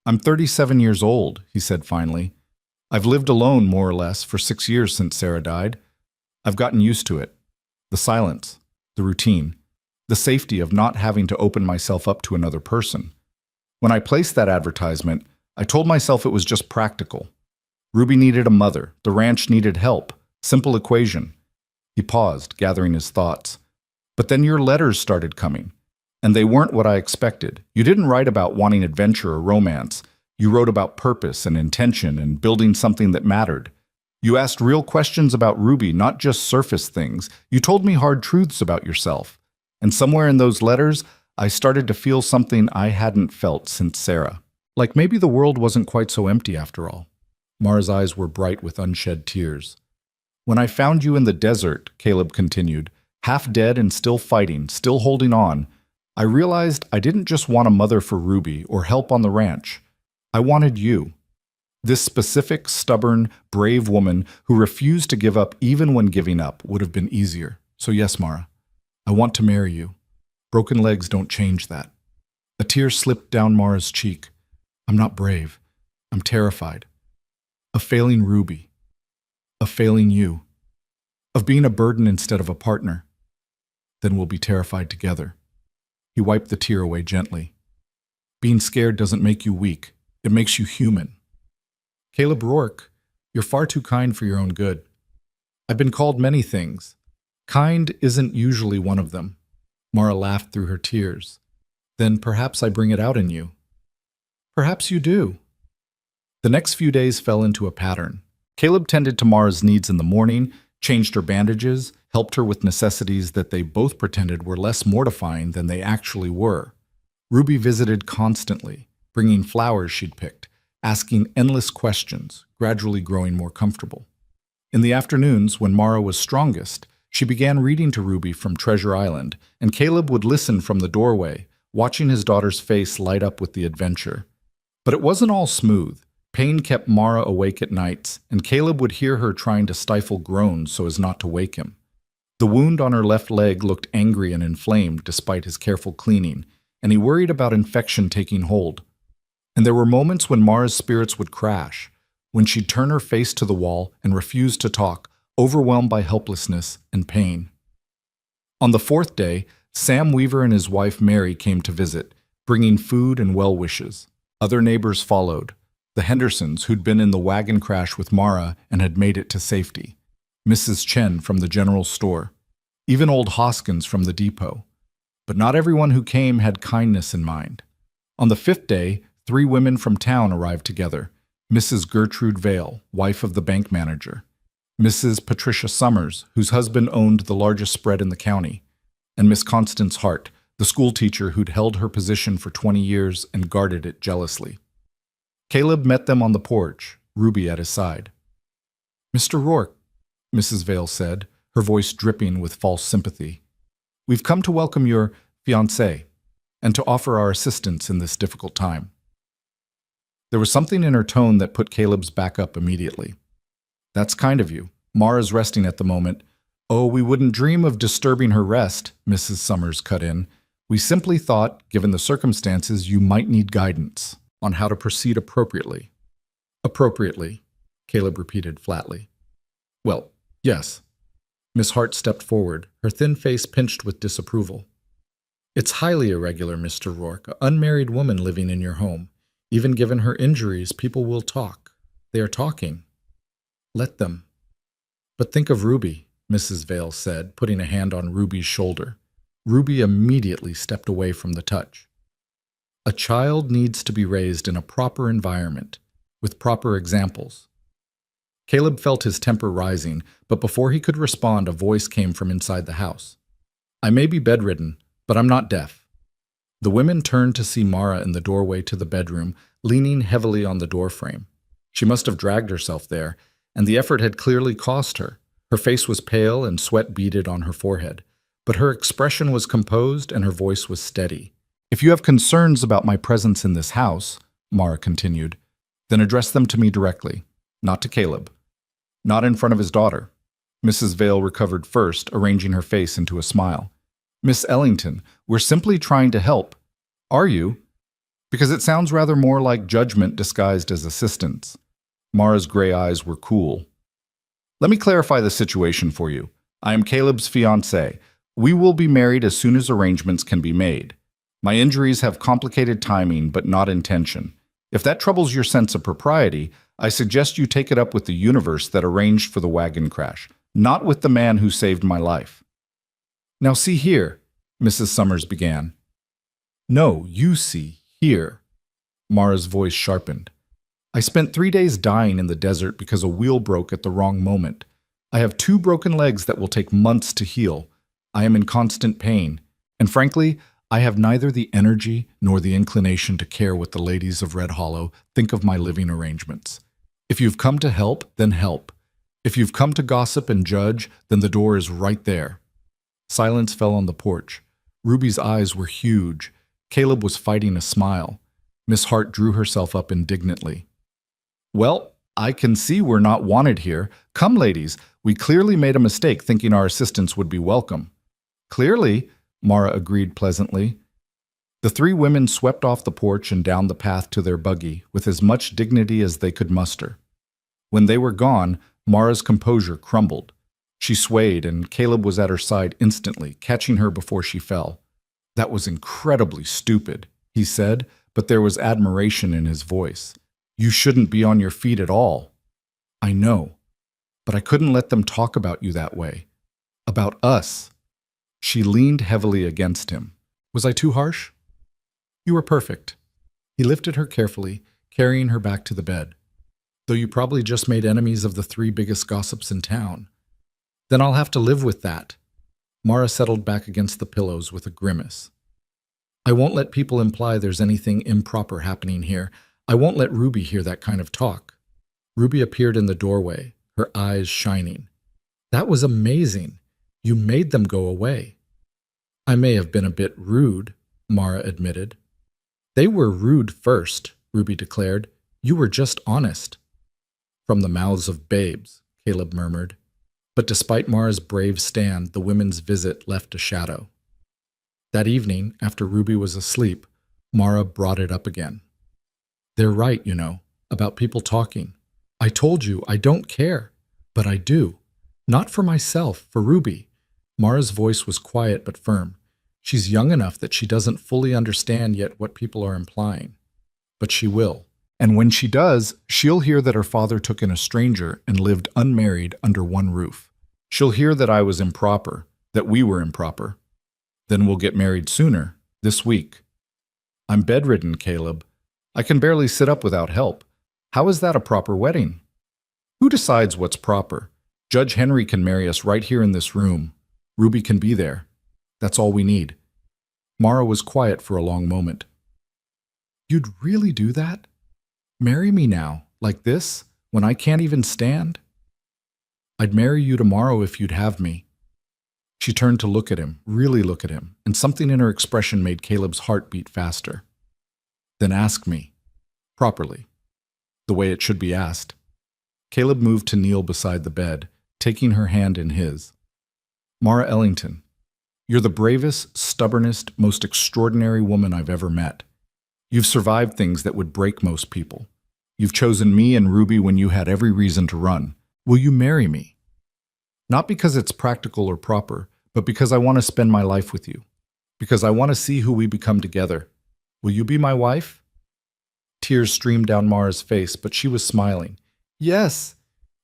I'm 37 years old, he said finally. I've lived alone, more or less, for 6 years since Sarah died. I've gotten used to it. The silence, the routine, the safety of not having to open myself up to another person. When I placed that advertisement, I told myself it was just practical. Ruby needed a mother. The ranch needed help. Simple equation. He paused, gathering his thoughts. But then your letters started coming. And they weren't what I expected. You didn't write about wanting adventure or romance. You wrote about purpose and intention and building something that mattered. You asked real questions about Ruby, not just surface things. You told me hard truths about yourself. And somewhere in those letters, I started to feel something I hadn't felt since Sarah. Like maybe the world wasn't quite so empty after all. Mara's eyes were bright with unshed tears. When I found you in the desert, Caleb continued, half dead and still fighting, still holding on, I realized I didn't just want a mother for Ruby or help on the ranch. I wanted you. This specific, stubborn, brave woman who refused to give up even when giving up would have been easier. So yes, Mara, I want to marry you. Broken legs don't change that. A tear slipped down Mara's cheek. I'm not brave. I'm terrified. Of failing Ruby. Of failing you. Of being a burden instead of a partner. Then we'll be terrified together. He wiped the tear away gently. Being scared doesn't make you weak. It makes you human. Caleb Rourke, you're far too kind for your own good. I've been called many things. Kind isn't usually one of them. Mara laughed through her tears. Then perhaps I bring it out in you. Perhaps you do. The next few days fell into a pattern. Caleb tended to Mara's needs in the morning, changed her bandages, helped her with necessities that they both pretended were less mortifying than they actually were. Ruby visited constantly, bringing flowers she'd picked, asking endless questions, gradually growing more comfortable. In the afternoons, when Mara was strongest, she began reading to Ruby from Treasure Island, and Caleb would listen from the doorway, watching his daughter's face light up with the adventure. But it wasn't all smooth. Pain kept Mara awake at nights, and Caleb would hear her trying to stifle groans so as not to wake him. The wound on her left leg looked angry and inflamed despite his careful cleaning, and he worried about infection taking hold. And there were moments when Mara's spirits would crash, when she'd turn her face to the wall and refuse to talk, overwhelmed by helplessness and pain. On the fourth day, Sam Weaver and his wife Mary came to visit, bringing food and well wishes. Other neighbors followed. The Hendersons, who'd been in the wagon crash with Mara and had made it to safety. Mrs. Chen from the general store. Even old Hoskins from the depot. But not everyone who came had kindness in mind. On the fifth day, 3 women from town arrived together. Mrs. Gertrude Vale, wife of the bank manager. Mrs. Patricia Summers, whose husband owned the largest spread in the county. And Miss Constance Hart, the schoolteacher who'd held her position for 20 years and guarded it jealously. Caleb met them on the porch, Ruby at his side. Mr. Rourke, Mrs. Vale said, her voice dripping with false sympathy. We've come to welcome your fiancé and to offer our assistance in this difficult time. There was something in her tone that put Caleb's back up immediately. That's kind of you. Mara's resting at the moment. Oh, we wouldn't dream of disturbing her rest, Mrs. Summers cut in. We simply thought, given the circumstances, you might need guidance on how to proceed appropriately. Appropriately, Caleb repeated flatly. Well, yes. Miss Hart stepped forward, her thin face pinched with disapproval. It's highly irregular, Mr. Rourke, an unmarried woman living in your home. Even given her injuries, people will talk. They are talking. Let them. But think of Ruby, Mrs. Vale said, putting a hand on Ruby's shoulder. Ruby immediately stepped away from the touch. A child needs to be raised in a proper environment, with proper examples. Caleb felt his temper rising, but before he could respond, a voice came from inside the house. I may be bedridden, but I'm not deaf. The women turned to see Mara in the doorway to the bedroom, leaning heavily on the doorframe. She must have dragged herself there, and the effort had clearly cost her. Her face was pale and sweat beaded on her forehead, but her expression was composed and her voice was steady. "If you have concerns about my presence in this house," Mara continued, "then address them to me directly, not to Caleb. Not in front of his daughter." Mrs. Vale recovered first, arranging her face into a smile. "Miss Ellington, we're simply trying to help." "Are you?" "Because it sounds rather more like judgment disguised as assistance." Mara's gray eyes were cool. "Let me clarify the situation for you. I am Caleb's fiancée. We will be married as soon as arrangements can be made. My injuries have complicated timing, but not intention. If that troubles your sense of propriety, I suggest you take it up with the universe that arranged for the wagon crash, not with the man who saved my life." "Now see here," Mrs. Summers began. "No, you see here." Mara's voice sharpened. "I spent 3 days dying in the desert because a wheel broke at the wrong moment. I have 2 broken legs that will take months to heal. I am in constant pain, and frankly, I have neither the energy nor the inclination to care what the ladies of Red Hollow think of my living arrangements. If you've come to help, then help. If you've come to gossip and judge, then the door is right there." Silence fell on the porch. Ruby's eyes were huge. Caleb was fighting a smile. Miss Hart drew herself up indignantly. "Well, I can see we're not wanted here. Come, ladies, we clearly made a mistake thinking our assistance would be welcome." "Clearly," Mara agreed pleasantly. The 3 women swept off the porch and down the path to their buggy with as much dignity as they could muster. When they were gone, Mara's composure crumbled. She swayed, and Caleb was at her side instantly, catching her before she fell. "That was incredibly stupid," he said, but there was admiration in his voice. "You shouldn't be on your feet at all." "I know, but I couldn't let them talk about you that way. About us." She leaned heavily against him. "Was I too harsh?" "You were perfect." He lifted her carefully, carrying her back to the bed. "Though you probably just made enemies of the 3 biggest gossips in town. Then I'll have to live with that." Mara settled back against the pillows with a grimace. "I won't let people imply there's anything improper happening here. I won't let Ruby hear that kind of talk." Ruby appeared in the doorway, her eyes shining. "That was amazing. You made them go away." "I may have been a bit rude," Mara admitted. "They were rude first," Ruby declared. "You were just honest." "From the mouths of babes," Caleb murmured. But despite Mara's brave stand, the women's visit left a shadow. That evening, after Ruby was asleep, Mara brought it up again. "They're right, you know, about people talking. I told you I don't care, but I do. Not for myself, for Ruby." Mara's voice was quiet but firm. "She's young enough that she doesn't fully understand yet what people are implying. But she will. And when she does, she'll hear that her father took in a stranger and lived unmarried under one roof. She'll hear that I was improper, that we were improper. Then we'll get married sooner, this week." "I'm bedridden, Caleb. I can barely sit up without help. How is that a proper wedding?" "Who decides what's proper? Judge Henry can marry us right here in this room. Ruby can be there. That's all we need." Mara was quiet for a long moment. "You'd really do that? Marry me now, like this, when I can't even stand?" "I'd marry you tomorrow if you'd have me." She turned to look at him, really look at him, and something in her expression made Caleb's heart beat faster. "Then ask me. Properly. The way it should be asked." Caleb moved to kneel beside the bed, taking her hand in his. "Mara Ellington, you're the bravest, stubbornest, most extraordinary woman I've ever met. You've survived things that would break most people. You've chosen me and Ruby when you had every reason to run. Will you marry me? Not because it's practical or proper, but because I want to spend my life with you. Because I want to see who we become together. Will you be my wife?" Tears streamed down Mara's face, but she was smiling. "Yes,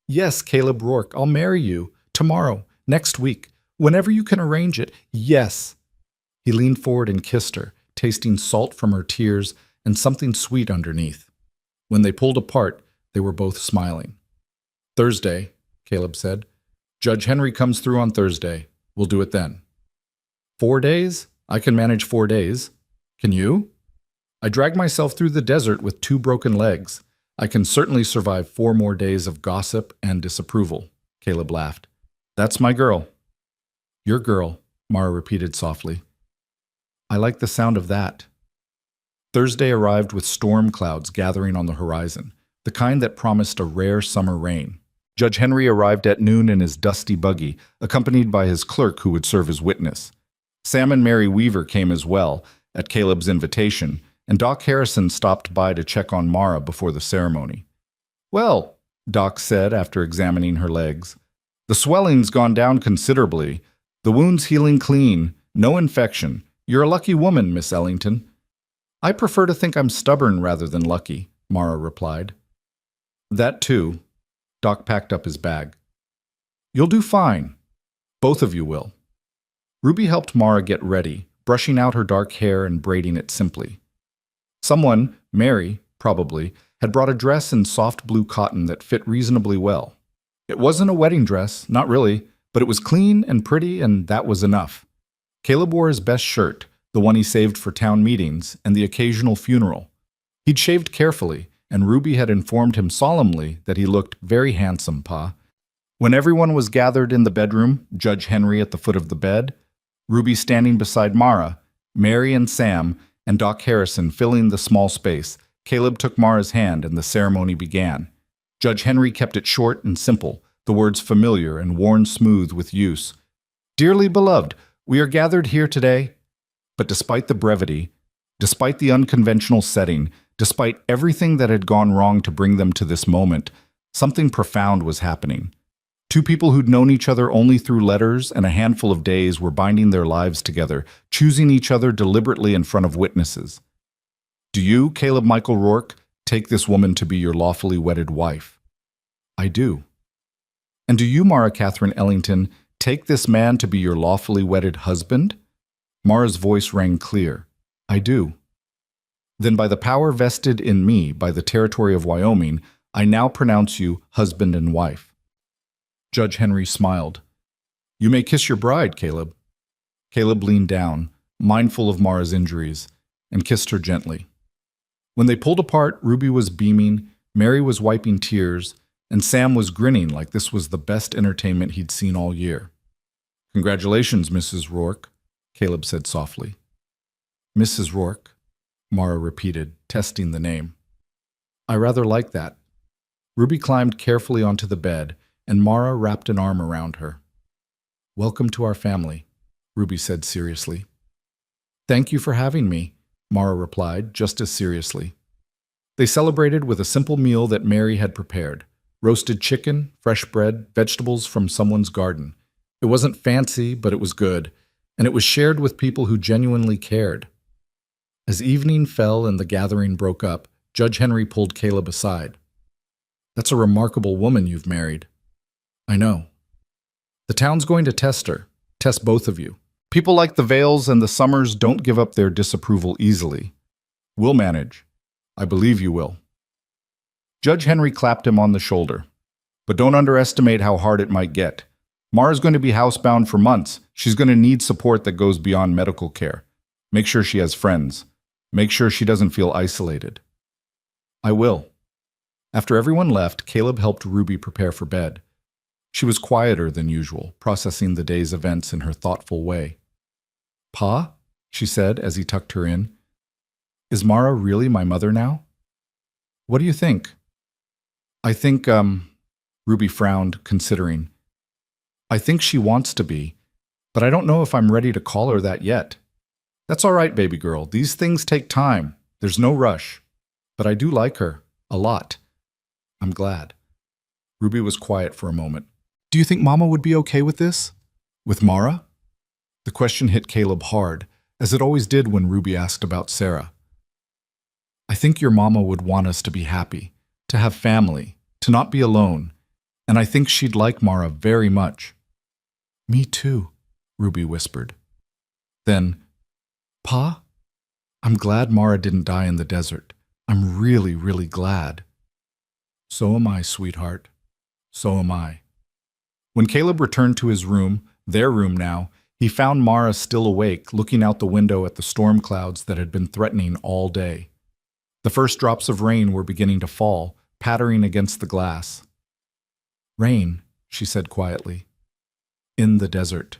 yes, Caleb Rourke, I'll marry you. Tomorrow, next week, whenever you can arrange it. Yes." He leaned forward and kissed her, tasting salt from her tears and something sweet underneath. When they pulled apart, they were both smiling. "Thursday," Caleb said. "Judge Henry comes through on Thursday. We'll do it then." 4 days? I can manage 4 days. Can you? I dragged myself through the desert with 2 broken legs. I can certainly survive 4 more days of gossip and disapproval. Caleb laughed. That's my girl. Your girl, Mara repeated softly. I like the sound of that. Thursday arrived with storm clouds gathering on the horizon, the kind that promised a rare summer rain. Judge Henry arrived at noon in his dusty buggy, accompanied by his clerk who would serve as witness. Sam and Mary Weaver came as well, at Caleb's invitation, and Doc Harrison stopped by to check on Mara before the ceremony. Well, Doc said after examining her legs, the swelling's gone down considerably. The wound's healing clean, no infection. You're a lucky woman, Miss Ellington. I prefer to think I'm stubborn rather than lucky, Mara replied. That too. Doc packed up his bag. You'll do fine. Both of you will. Ruby helped Mara get ready, brushing out her dark hair and braiding it simply. Someone, Mary, probably, had brought a dress in soft blue cotton that fit reasonably well. It wasn't a wedding dress, not really, but it was clean and pretty, and that was enough. Caleb wore his best shirt, the one he saved for town meetings and the occasional funeral. He'd shaved carefully, and Ruby had informed him solemnly that he looked very handsome, Pa. When everyone was gathered in the bedroom, Judge Henry at the foot of the bed, Ruby standing beside Mara, Mary and Sam, and Doc Harrison filling the small space, Caleb took Mara's hand and the ceremony began. Judge Henry kept it short and simple, the words familiar and worn smooth with use. Dearly beloved, we are gathered here today. But despite the brevity, despite the unconventional setting, despite everything that had gone wrong to bring them to this moment, something profound was happening. 2 people who'd known each other only through letters and a handful of days were binding their lives together, choosing each other deliberately in front of witnesses. Do you, Caleb Michael Rourke, take this woman to be your lawfully wedded wife? I do. And do you, Mara Catherine Ellington, take this man to be your lawfully wedded husband? Mara's voice rang clear. I do. Then by the power vested in me by the territory of Wyoming, I now pronounce you husband and wife. Judge Henry smiled. You may kiss your bride, Caleb. Caleb leaned down, mindful of Mara's injuries, and kissed her gently. When they pulled apart, Ruby was beaming, Mary was wiping tears, and Sam was grinning like this was the best entertainment he'd seen all year. Congratulations, Mrs. Rourke, Caleb said softly. Mrs. Rourke, Mara repeated, testing the name. I rather like that. Ruby climbed carefully onto the bed, and Mara wrapped an arm around her. Welcome to our family, Ruby said seriously. Thank you for having me, Mara replied, just as seriously. They celebrated with a simple meal that Mary had prepared. Roasted chicken, fresh bread, vegetables from someone's garden. It wasn't fancy, but it was good, and it was shared with people who genuinely cared. As evening fell and the gathering broke up, Judge Henry pulled Caleb aside. That's a remarkable woman you've married. I know. The town's going to test her, test both of you. People like the Vales and the Summers don't give up their disapproval easily. We'll manage. I believe you will. Judge Henry clapped him on the shoulder. But don't underestimate how hard it might get. Mara's going to be housebound for months. She's going to need support that goes beyond medical care. Make sure she has friends. Make sure she doesn't feel isolated. I will. After everyone left, Caleb helped Ruby prepare for bed. She was quieter than usual, processing the day's events in her thoughtful way. Pa, she said as he tucked her in, is Mara really my mother now? What do you think? I think, Ruby frowned, considering. I think she wants to be, but I don't know if I'm ready to call her that yet. That's all right, baby girl. These things take time. There's no rush. But I do like her. A lot. I'm glad. Ruby was quiet for a moment. Do you think Mama would be okay with this? With Mara? The question hit Caleb hard, as it always did when Ruby asked about Sarah. I think your mama would want us to be happy, to have family, to not be alone, and I think she'd like Mara very much. Me too, Ruby whispered. Then, Pa, I'm glad Mara didn't die in the desert. I'm really, really glad. So am I, sweetheart. So am I. When Caleb returned to his room, their room now, He found Mara still awake, looking out the window at the storm clouds that had been threatening all day. The first drops of rain were beginning to fall, pattering against the glass. "Rain," she said quietly. "In the desert."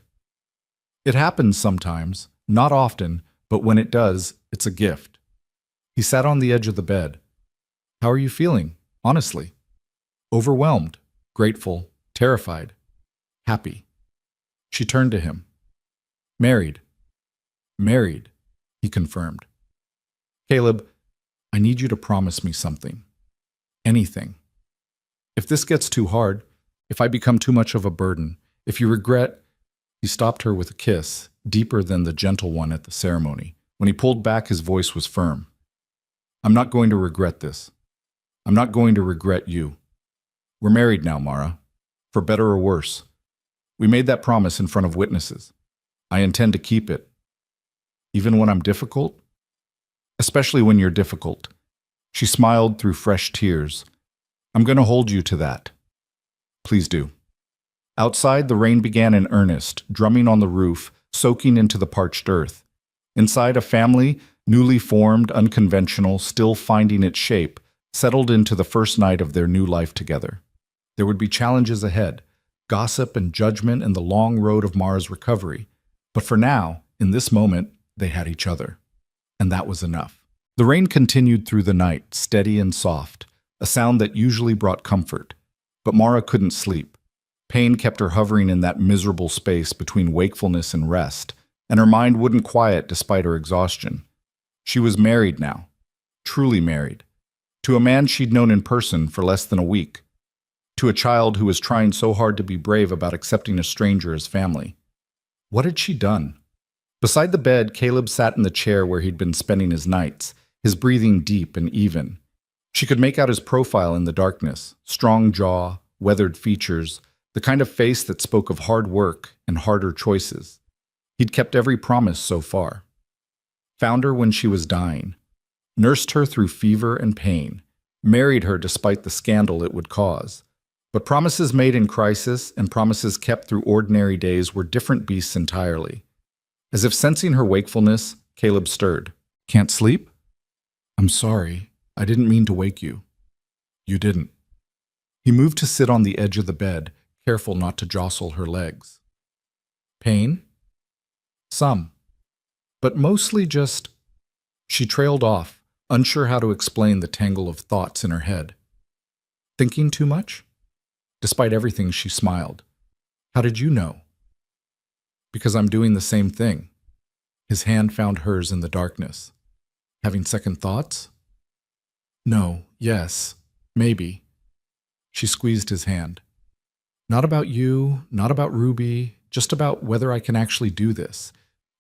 It happens sometimes, not often, but when it does, it's a gift. He sat on the edge of the bed. "How are you feeling, honestly?" "Overwhelmed, grateful, terrified, happy." She turned to him. "Married." "Married," he confirmed. "Caleb, I need you to promise me something. Anything. If this gets too hard, if I become too much of a burden, if you regret—" He stopped her with a kiss, deeper than the gentle one at the ceremony. When he pulled back, his voice was firm. "I'm not going to regret this. I'm not going to regret you. We're married now, Mara. For better or worse. We made that promise in front of witnesses. I intend to keep it. Even when I'm difficult? Especially when you're difficult." She smiled through fresh tears. "I'm going to hold you to that. Please do." Outside, the rain began in earnest, drumming on the roof, soaking into the parched earth. Inside, a family, newly formed, unconventional, still finding its shape, settled into the first night of their new life together. There would be challenges ahead, gossip and judgment and the long road of Mara's recovery. But for now, in this moment, they had each other. And that was enough. The rain continued through the night, steady and soft, a sound that usually brought comfort. But Mara couldn't sleep. Pain kept her hovering in that miserable space between wakefulness and rest, and her mind wouldn't quiet despite her exhaustion. She was married now, truly married, to a man she'd known in person for less than a week, to a child who was trying so hard to be brave about accepting a stranger as family. What had she done? Beside the bed, Caleb sat in the chair where he'd been spending his nights, his breathing deep and even. She could make out his profile in the darkness, strong jaw, weathered features, the kind of face that spoke of hard work and harder choices. He'd kept every promise so far. Found her when she was dying, nursed her through fever and pain, married her despite the scandal it would cause. But promises made in crisis and promises kept through ordinary days were different beasts entirely. As if sensing her wakefulness, Caleb stirred. "Can't sleep?" "I'm sorry. I didn't mean to wake you." "You didn't." He moved to sit on the edge of the bed, careful not to jostle her legs. "Pain?" "Some. But mostly just—" She trailed off, unsure how to explain the tangle of thoughts in her head. "Thinking too much?" Despite everything, she smiled. "How did you know?" "Because I'm doing the same thing." His hand found hers in the darkness. "Having second thoughts?" "No, yes, maybe." She squeezed his hand. "Not about you, not about Ruby, just about whether I can actually do this.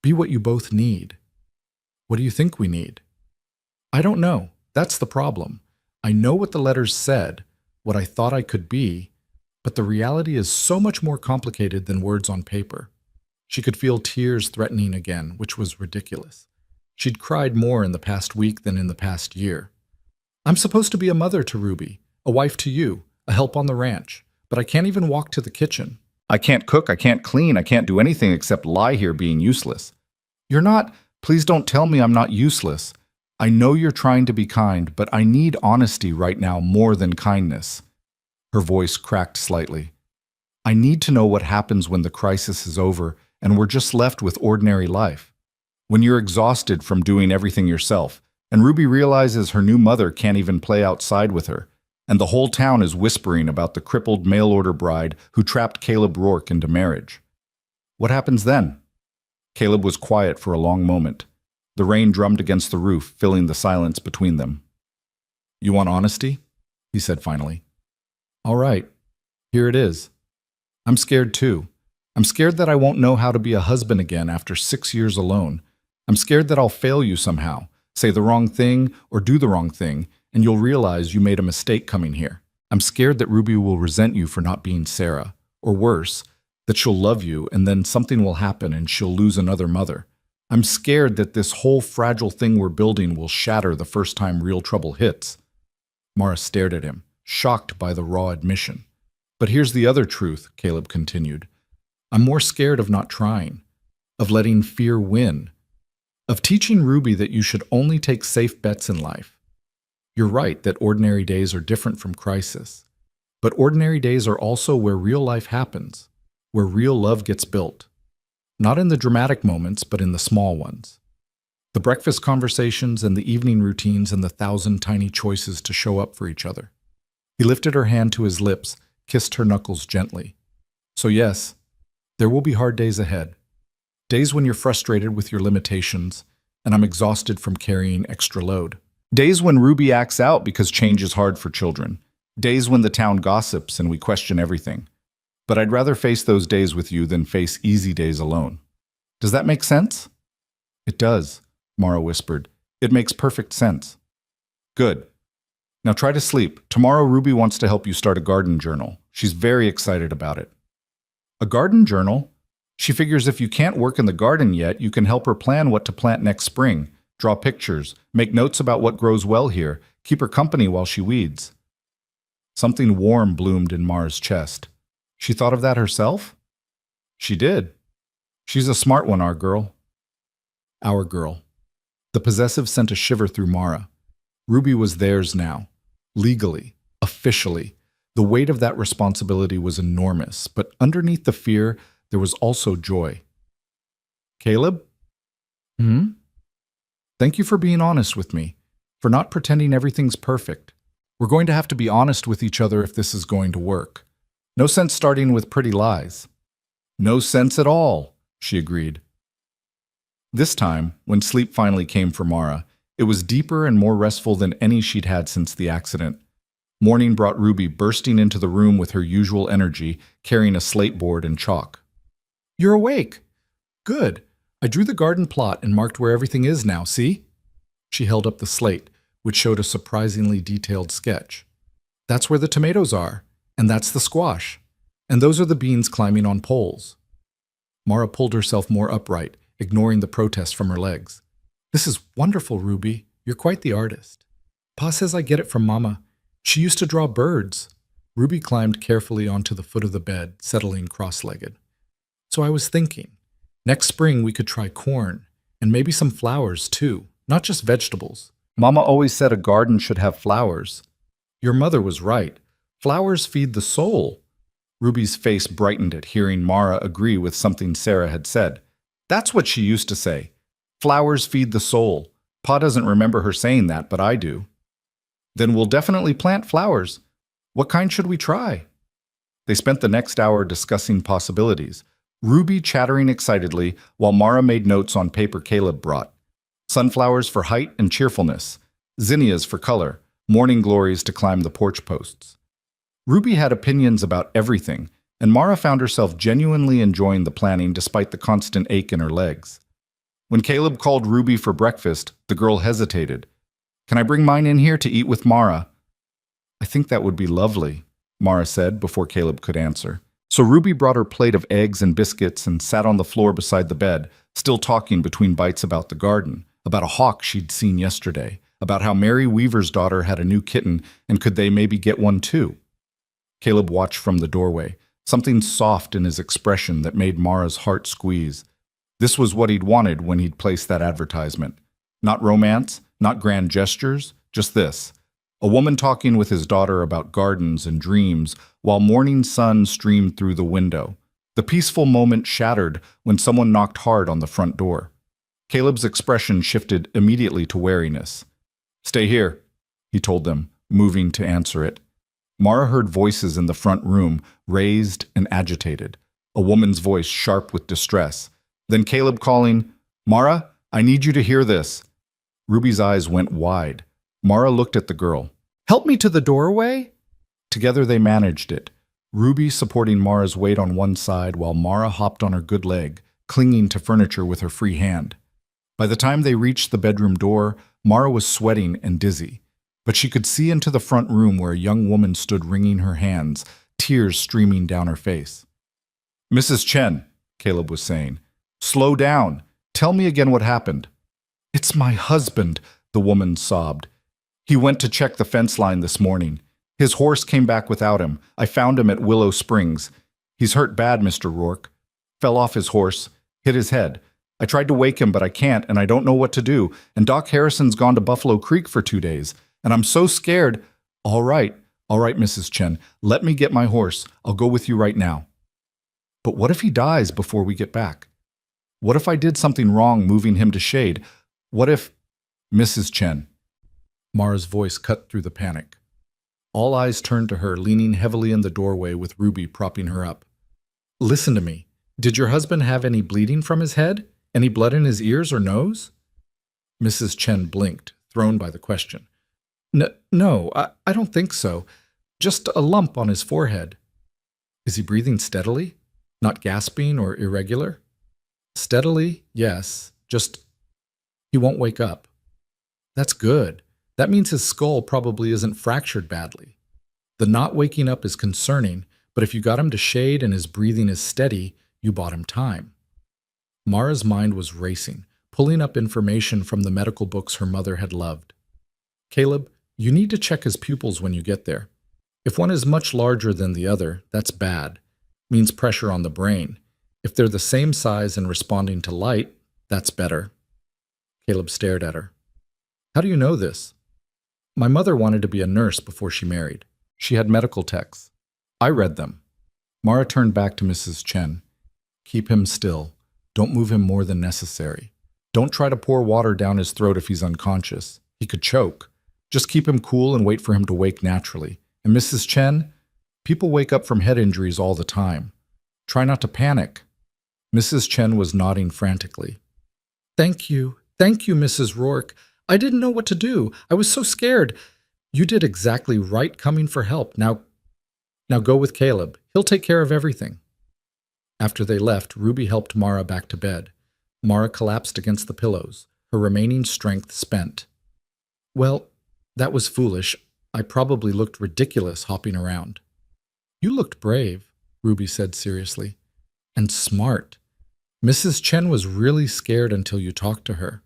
Be what you both need." "What do you think we need?" "I don't know. That's the problem. I know what the letters said, what I thought I could be, but the reality is so much more complicated than words on paper." She could feel tears threatening again, which was ridiculous. She'd cried more in the past week than in the past year. "I'm supposed to be a mother to Ruby, a wife to you, a help on the ranch, but I can't even walk to the kitchen. I can't cook, I can't clean, I can't do anything except lie here being useless." "You're not— Please don't tell me I'm not useless. I know you're trying to be kind, but I need honesty right now more than kindness." Her voice cracked slightly. "I need to know what happens when the crisis is over and we're just left with ordinary life. When you're exhausted from doing everything yourself, and Ruby realizes her new mother can't even play outside with her, and the whole town is whispering about the crippled mail-order bride who trapped Caleb Rourke into marriage. What happens then?" Caleb was quiet for a long moment. The rain drummed against the roof, filling the silence between them. "You want honesty?" he said finally. "All right, here it is. I'm scared too. I'm scared that I won't know how to be a husband again after 6 years alone. I'm scared that I'll fail you somehow, say the wrong thing or do the wrong thing, and you'll realize you made a mistake coming here. I'm scared that Ruby will resent you for not being Sarah, or worse, that she'll love you and then something will happen and she'll lose another mother. I'm scared that this whole fragile thing we're building will shatter the first time real trouble hits." Mara stared at him, shocked by the raw admission. "But here's the other truth," Caleb continued. "I'm more scared of not trying. of letting fear win, of teaching Ruby that you should only take safe bets in life. You're right that ordinary days are different from crisis, but ordinary days are also where real life happens, where real love gets built. Not in the dramatic moments, but in the small ones. The breakfast conversations and the evening routines and the 1,000 tiny choices to show up for each other. He lifted her hand to his lips, kissed her knuckles gently. So yes, there will be hard days ahead. Days when you're frustrated with your limitations, and I'm exhausted from carrying extra load. Days when Ruby acts out because change is hard for children. Days when the town gossips and we question everything. But I'd rather face those days with you than face easy days alone. Does that make sense? It does, Mara whispered. It makes perfect sense. Good. Now try to sleep. Tomorrow Ruby wants to help you start a garden journal. She's very excited about it. A garden journal? She figures if you can't work in the garden yet, you can help her plan what to plant next spring, draw pictures, make notes about what grows well here, keep her company while she weeds. Something warm bloomed in Mara's chest. She thought of that herself? She did. She's a smart one, our girl. Our girl. The possessive sent a shiver through Mara. Ruby was theirs now. Legally. Officially. The weight of that responsibility was enormous, but underneath the fear, there was also joy. Caleb? Thank you for being honest with me, for not pretending everything's perfect. We're going to have to be honest with each other if this is going to work. No sense starting with pretty lies. No sense at all, she agreed. This time, when sleep finally came for Mara, it was deeper and more restful than any she'd had since the accident. Morning brought Ruby bursting into the room with her usual energy, carrying a slate board and chalk. You're awake. Good. I drew the garden plot and marked where everything is now, see? She held up the slate, which showed a surprisingly detailed sketch. That's where the tomatoes are, and that's the squash, and those are the beans climbing on poles. Mara pulled herself more upright, ignoring the protest from her legs. This is wonderful, Ruby. You're quite the artist. Pa says I get it from Mama. She used to draw birds. Ruby climbed carefully onto the foot of the bed, settling cross-legged. So I was thinking, next spring we could try corn, and maybe some flowers too, not just vegetables. Mama always said a garden should have flowers. Your mother was right. Flowers feed the soul. Ruby's face brightened at hearing Mara agree with something Sarah had said. That's what she used to say. Flowers feed the soul. Pa doesn't remember her saying that, but I do. Then we'll definitely plant flowers. What kind should we try? They spent the next hour discussing possibilities, Ruby chattering excitedly while Mara made notes on paper Caleb brought. Sunflowers for height and cheerfulness, zinnias for color, morning glories to climb the porch posts. Ruby had opinions about everything, and Mara found herself genuinely enjoying the planning despite the constant ache in her legs. When Caleb called Ruby for breakfast, the girl hesitated. Can I bring mine in here to eat with Mara? I think that would be lovely, Mara said before Caleb could answer. So Ruby brought her plate of eggs and biscuits and sat on the floor beside the bed, still talking between bites about the garden, about a hawk she'd seen yesterday, about how Mary Weaver's daughter had a new kitten and could they maybe get one too. Caleb watched from the doorway, something soft in his expression that made Mara's heart squeeze. This was what he'd wanted when he'd placed that advertisement. Not romance, not grand gestures, just this. A woman talking with his daughter about gardens and dreams while morning sun streamed through the window. The peaceful moment shattered when someone knocked hard on the front door. Caleb's expression shifted immediately to wariness. Stay here, he told them, moving to answer it. Mara heard voices in the front room, raised and agitated, a woman's voice sharp with distress. Then Caleb calling, Mara, I need you to hear this. Ruby's eyes went wide. Mara looked at the girl. Help me to the doorway? Together they managed it, Ruby supporting Mara's weight on one side while Mara hopped on her good leg, clinging to furniture with her free hand. By the time they reached the bedroom door, Mara was sweating and dizzy, but she could see into the front room where a young woman stood wringing her hands, tears streaming down her face. Mrs. Chen, Caleb was saying, slow down. Tell me again what happened. It's my husband, the woman sobbed. He went to check the fence line this morning. His horse came back without him. I found him at Willow Springs. He's hurt bad, Mr. Rourke. Fell off his horse. Hit his head. I tried to wake him, but I can't, and I don't know what to do. And Doc Harrison's gone to Buffalo Creek for 2 days, and I'm so scared. All right, Mrs. Chen. Let me get my horse. I'll go with you right now. But what if he dies before we get back? What if I did something wrong moving him to shade? What if... Mrs. Chen. Mara's voice cut through the panic. All eyes turned to her, leaning heavily in the doorway with Ruby propping her up. Listen to me. Did your husband have any bleeding from his head? Any blood in his ears or nose? Mrs. Chen blinked, thrown by the question. No, I don't think so. Just a lump on his forehead. Is he breathing steadily? Not gasping or irregular? Steadily, yes. Just, he won't wake up. That's good. That means his skull probably isn't fractured badly. The not waking up is concerning, but if you got him to shade and his breathing is steady, you bought him time. Mara's mind was racing, pulling up information from the medical books her mother had loved. Caleb, you need to check his pupils when you get there. If one is much larger than the other, that's bad. Means pressure on the brain. If they're the same size and responding to light, that's better. Caleb stared at her. How do you know this? My mother wanted to be a nurse before she married. She had medical texts. I read them. Mara turned back to Mrs. Chen. Keep him still. Don't move him more than necessary. Don't try to pour water down his throat if he's unconscious. He could choke. Just keep him cool and wait for him to wake naturally. And Mrs. Chen, people wake up from head injuries all the time. Try not to panic. Mrs. Chen was nodding frantically. Thank you, Mrs. Rourke. I didn't know what to do. I was so scared. You did exactly right coming for help. Now go with Caleb. He'll take care of everything. After they left, Ruby helped Mara back to bed. Mara collapsed against the pillows, her remaining strength spent. Well, that was foolish. I probably looked ridiculous hopping around. You looked brave, Ruby said seriously. And smart. Mrs. Chen was really scared until you talked to her.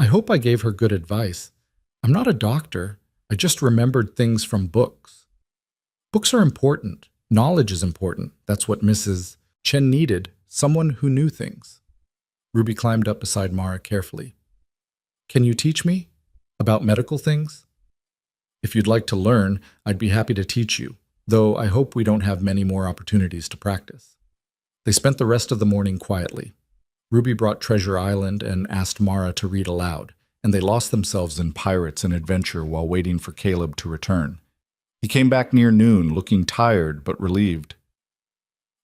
I hope I gave her good advice. I'm not a doctor. I just remembered things from books. Books are important. Knowledge is important. That's what Mrs. Chen needed, someone who knew things. Ruby climbed up beside Mara carefully. Can you teach me? About medical things? If you'd like to learn, I'd be happy to teach you, though I hope we don't have many more opportunities to practice. They spent the rest of the morning quietly. Ruby brought Treasure Island and asked Mara to read aloud, and they lost themselves in pirates and adventure while waiting for Caleb to return. He came back near noon, looking tired but relieved.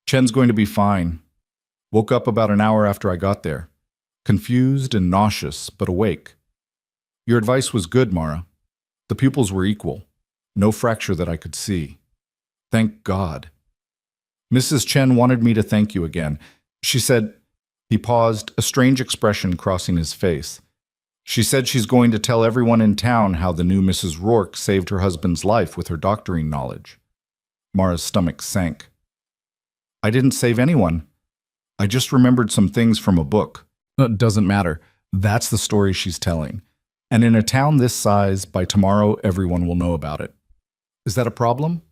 Chen's going to be fine. Woke up about an hour after I got there. Confused and nauseous, but awake. Your advice was good, Mara. The pupils were equal. No fracture that I could see. Thank God. Mrs. Chen wanted me to thank you again. She said... He paused, a strange expression crossing his face. She said she's going to tell everyone in town how the new Mrs. Rourke saved her husband's life with her doctoring knowledge. Mara's stomach sank. I didn't save anyone. I just remembered some things from a book. Doesn't matter. That's the story she's telling. And in a town this size, by tomorrow everyone will know about it. Is that a problem?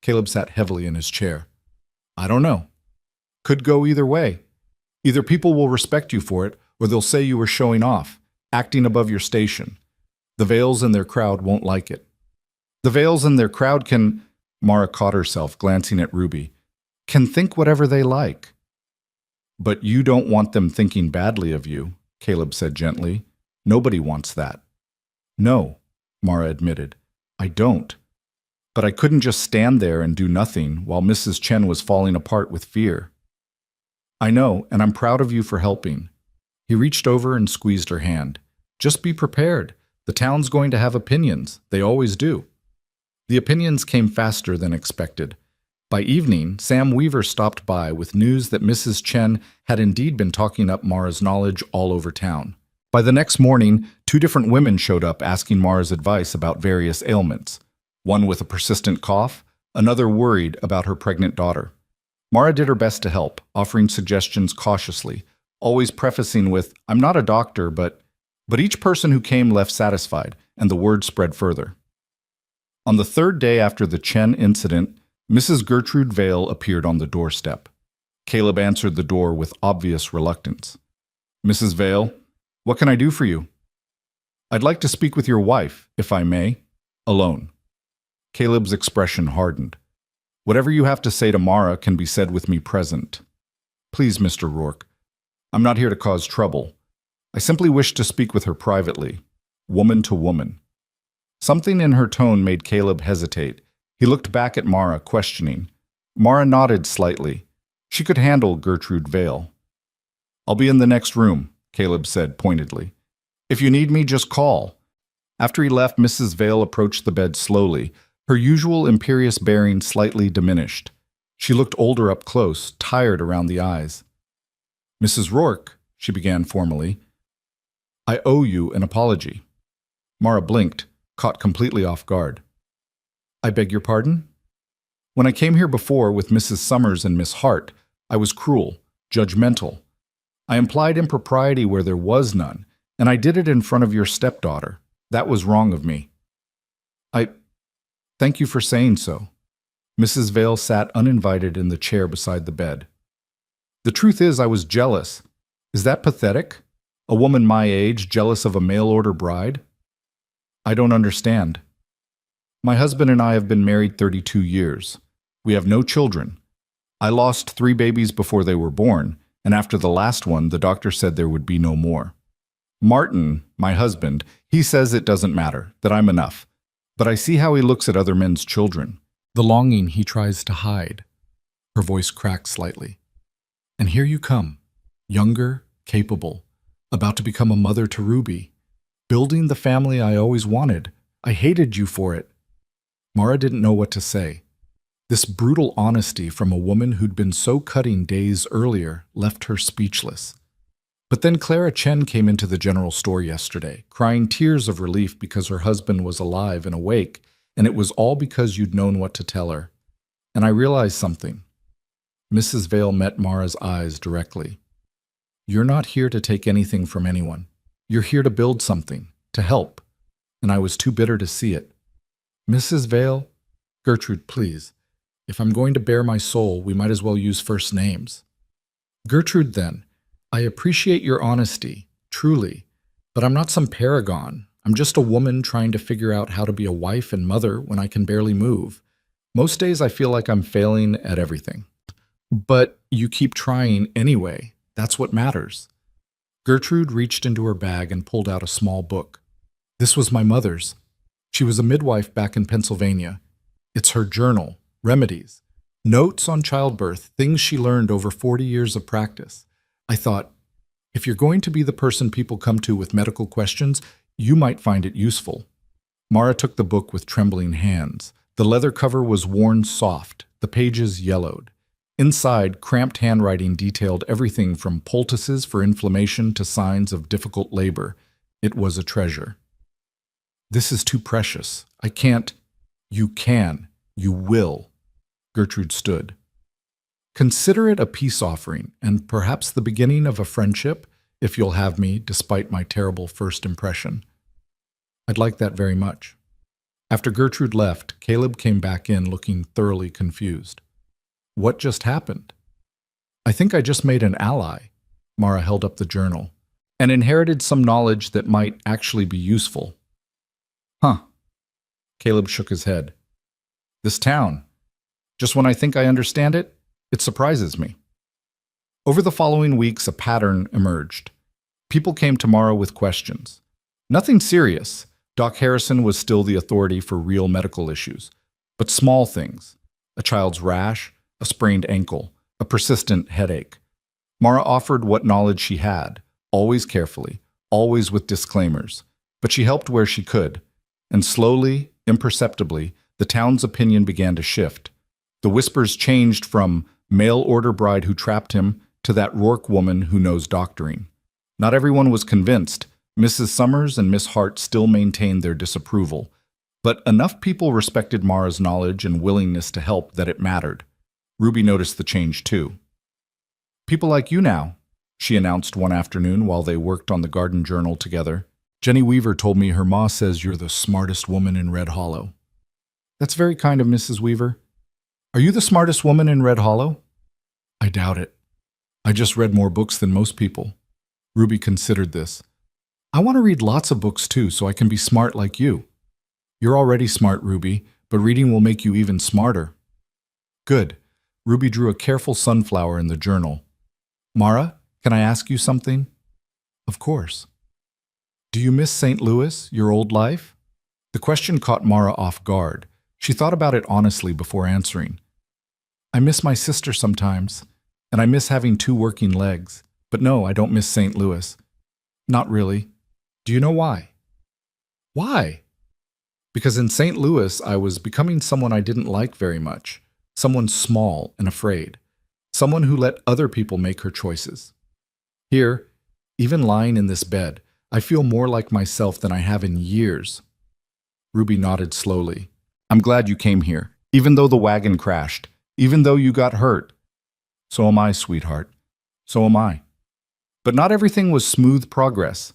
Caleb sat heavily in his chair. I don't know. Could go either way. Either people will respect you for it, or they'll say you were showing off, acting above your station. The Vales and their crowd won't like it. The Vales and their crowd can... Mara caught herself, glancing at Ruby. Can think whatever they like. But you don't want them thinking badly of you, Caleb said gently. Nobody wants that. No, Mara admitted. I don't. But I couldn't just stand there and do nothing while Mrs. Chen was falling apart with fear. I know, and I'm proud of you for helping. He reached over and squeezed her hand. Just be prepared. The town's going to have opinions. They always do. The opinions came faster than expected. By evening, Sam Weaver stopped by with news that Mrs. Chen had indeed been talking up Mara's knowledge all over town. By the next morning, 2 different women showed up asking Mara's advice about various ailments. One with a persistent cough, another worried about her pregnant daughter. Mara did her best to help, offering suggestions cautiously, always prefacing with, I'm not a doctor, but each person who came left satisfied, and the word spread further. On the 3rd day after the Chen incident, Mrs. Gertrude Vale appeared on the doorstep. Caleb answered the door with obvious reluctance. Mrs. Vale, what can I do for you? I'd like to speak with your wife, if I may, alone. Caleb's expression hardened. Whatever you have to say to Mara can be said with me present. Please, Mr. Rourke. I'm not here to cause trouble. I simply wish to speak with her privately, woman to woman. Something in her tone made Caleb hesitate. He looked back at Mara, questioning. Mara nodded slightly. She could handle Gertrude Vale. I'll be in the next room, Caleb said pointedly. If you need me, just call. After he left, Mrs. Vale approached the bed slowly, her usual imperious bearing slightly diminished. She looked older up close, tired around the eyes. Mrs. Rourke, she began formally, I owe you an apology. Mara blinked, caught completely off guard. I beg your pardon? When I came here before with Mrs. Summers and Miss Hart, I was cruel, judgmental. I implied impropriety where there was none, and I did it in front of your stepdaughter. That was wrong of me. Thank you for saying so. Mrs. Vale sat uninvited in the chair beside the bed. The truth is, I was jealous. Is that pathetic? A woman my age jealous of a mail-order bride? I don't understand. My husband and I have been married 32 years. We have no children. I lost 3 babies before they were born, and after the last one, the doctor said there would be no more. Martin, my husband, he says it doesn't matter, that I'm enough. But I see how he looks at other men's children, the longing he tries to hide. Her voice cracked slightly. And here you come, younger, capable, about to become a mother to Ruby, building the family I always wanted. I hated you for it. Mara didn't know what to say. This brutal honesty from a woman who'd been so cutting days earlier left her speechless. But then Clara Chen came into the general store yesterday, crying tears of relief because her husband was alive and awake, and it was all because you'd known what to tell her. And I realized something. Mrs. Vale met Mara's eyes directly. You're not here to take anything from anyone. You're here to build something, to help. And I was too bitter to see it. Mrs. Vale, Gertrude, please. If I'm going to bare my soul, we might as well use first names. Gertrude, then. I appreciate your honesty, truly, but I'm not some paragon. I'm just a woman trying to figure out how to be a wife and mother when I can barely move. Most days I feel like I'm failing at everything. But you keep trying anyway. That's what matters. Gertrude reached into her bag and pulled out a small book. This was my mother's. She was a midwife back in Pennsylvania. It's her journal, remedies, notes on childbirth, things she learned over 40 years of practice. I thought, if you're going to be the person people come to with medical questions, you might find it useful. Mara took the book with trembling hands. The leather cover was worn soft, the pages yellowed. Inside, cramped handwriting detailed everything from poultices for inflammation to signs of difficult labor. It was a treasure. This is too precious. I can't. You can. You will. Gertrude stood. Consider it a peace offering, and perhaps the beginning of a friendship, if you'll have me, despite my terrible first impression. I'd like that very much. After Gertrude left, Caleb came back in looking thoroughly confused. What just happened? I think I just made an ally. Mara held up the journal, and inherited some knowledge that might actually be useful. Huh. Caleb shook his head. This town. Just when I think I understand it, it surprises me. Over the following weeks, a pattern emerged. People came to Mara with questions. Nothing serious. Doc Harrison was still the authority for real medical issues. But small things. A child's rash, a sprained ankle, a persistent headache. Mara offered what knowledge she had, always carefully, always with disclaimers. But she helped where she could. And slowly, imperceptibly, the town's opinion began to shift. The whispers changed from mail-order bride who trapped him to that Rourke woman who knows doctoring. Not everyone was convinced. Mrs. Summers and Miss Hart still maintained their disapproval. But enough people respected Mara's knowledge and willingness to help that it mattered. Ruby noticed the change too. People like you now, she announced one afternoon while they worked on the garden journal together. Jenny Weaver told me her ma says you're the smartest woman in Red Hollow. That's very kind of Mrs. Weaver. Are you the smartest woman in Red Hollow? I doubt it. I just read more books than most people. Ruby considered this. I want to read lots of books too, so I can be smart like you. You're already smart, Ruby, but reading will make you even smarter. Good. Ruby drew a careful sunflower in the journal. Mara, can I ask you something? Of course. Do you miss St. Louis, your old life? The question caught Mara off guard. She thought about it honestly before answering. I miss my sister sometimes, and I miss having 2 working legs. But no, I don't miss St. Louis. Not really. Do you know why? Why? Because in St. Louis, I was becoming someone I didn't like very much. Someone small and afraid. Someone who let other people make her choices. Here, even lying in this bed, I feel more like myself than I have in years. Ruby nodded slowly. I'm glad you came here, even though the wagon crashed, even though you got hurt. So am I, sweetheart. So am I. But not everything was smooth progress.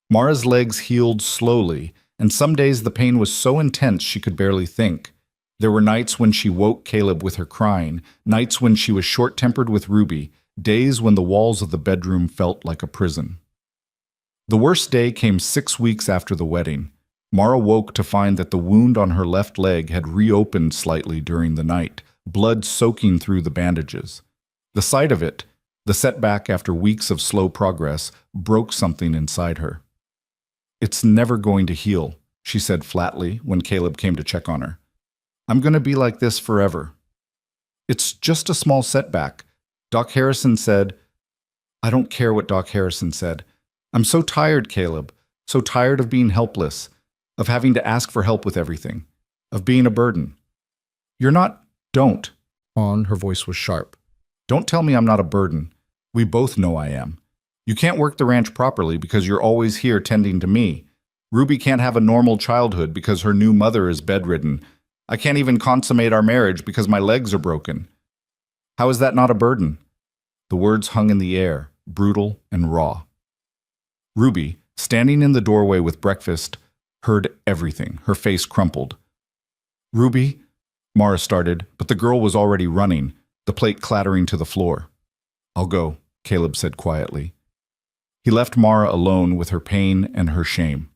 Mara's legs healed slowly, and some days the pain was so intense she could barely think. There were nights when she woke Caleb with her crying, nights when she was short-tempered with Ruby, days when the walls of the bedroom felt like a prison. The worst day came 6 weeks after the wedding. Mara woke to find that the wound on her left leg had reopened slightly during the night, blood soaking through the bandages. The sight of it, the setback after weeks of slow progress, broke something inside her. It's never going to heal, she said flatly when Caleb came to check on her. I'm going to be like this forever. It's just a small setback. Doc Harrison said, I don't care what Doc Harrison said. I'm so tired, Caleb, so tired of being helpless, of having to ask for help with everything, of being a burden. You're not, don't. Her voice was sharp. Don't tell me I'm not a burden. We both know I am. You can't work the ranch properly because you're always here tending to me. Ruby can't have a normal childhood because her new mother is bedridden. I can't even consummate our marriage because my legs are broken. How is that not a burden? The words hung in the air, brutal and raw. Ruby, standing in the doorway with breakfast, heard everything. Her face crumpled. Ruby, Mara started, but the girl was already running, the plate clattering to the floor. I'll go, Caleb said quietly. He left Mara alone with her pain and her shame.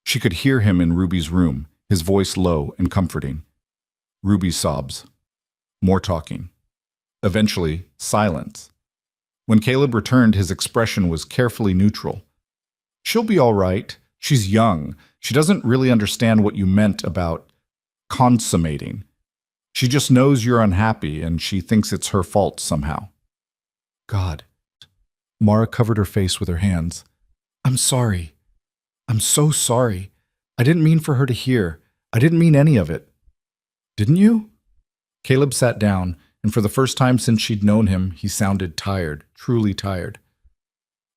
She could hear him in Ruby's room, his voice low and comforting. Ruby's sobs. More talking. Eventually, silence. When Caleb returned, his expression was carefully neutral. She'll be all right. She's young. She doesn't really understand what you meant about consummating. She just knows you're unhappy and she thinks it's her fault somehow. God. Mara covered her face with her hands. I'm sorry. I'm so sorry. I didn't mean for her to hear. I didn't mean any of it. Didn't you? Caleb sat down, and for the first time since she'd known him, he sounded tired, truly tired.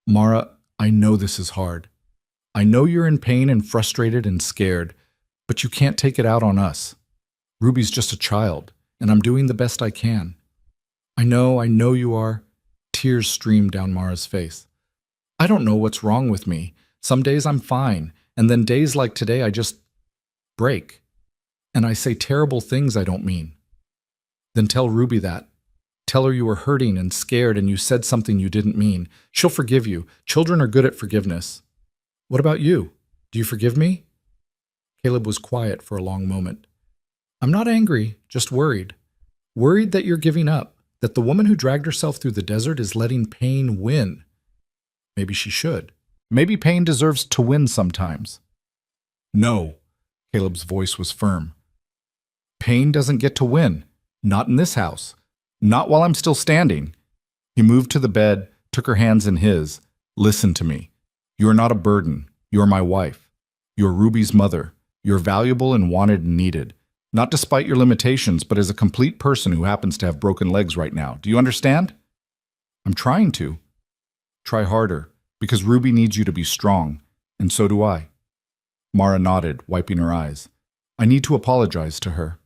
Mara, I know this is hard. I know you're in pain and frustrated and scared, but you can't take it out on us. Ruby's just a child, and I'm doing the best I can. I know you are. Tears streamed down Mara's face. I don't know what's wrong with me. Some days I'm fine, and then days like today I just break. And I say terrible things I don't mean. Then tell Ruby that. Tell her you were hurting and scared and you said something you didn't mean. She'll forgive you. Children are good at forgiveness. What about you? Do you forgive me? Caleb was quiet for a long moment. I'm not angry, just worried. Worried that you're giving up, that the woman who dragged herself through the desert is letting pain win. Maybe she should. Maybe pain deserves to win sometimes. No, Caleb's voice was firm. Pain doesn't get to win. Not in this house. Not while I'm still standing. He moved to the bed, took her hands in his. Listen to me. You are not a burden. You are my wife. You are Ruby's mother. You're valuable and wanted and needed. Not despite your limitations, but as a complete person who happens to have broken legs right now. Do you understand? I'm trying to. Try harder, because Ruby needs you to be strong, and so do I. Mara nodded, wiping her eyes. I need to apologize to her.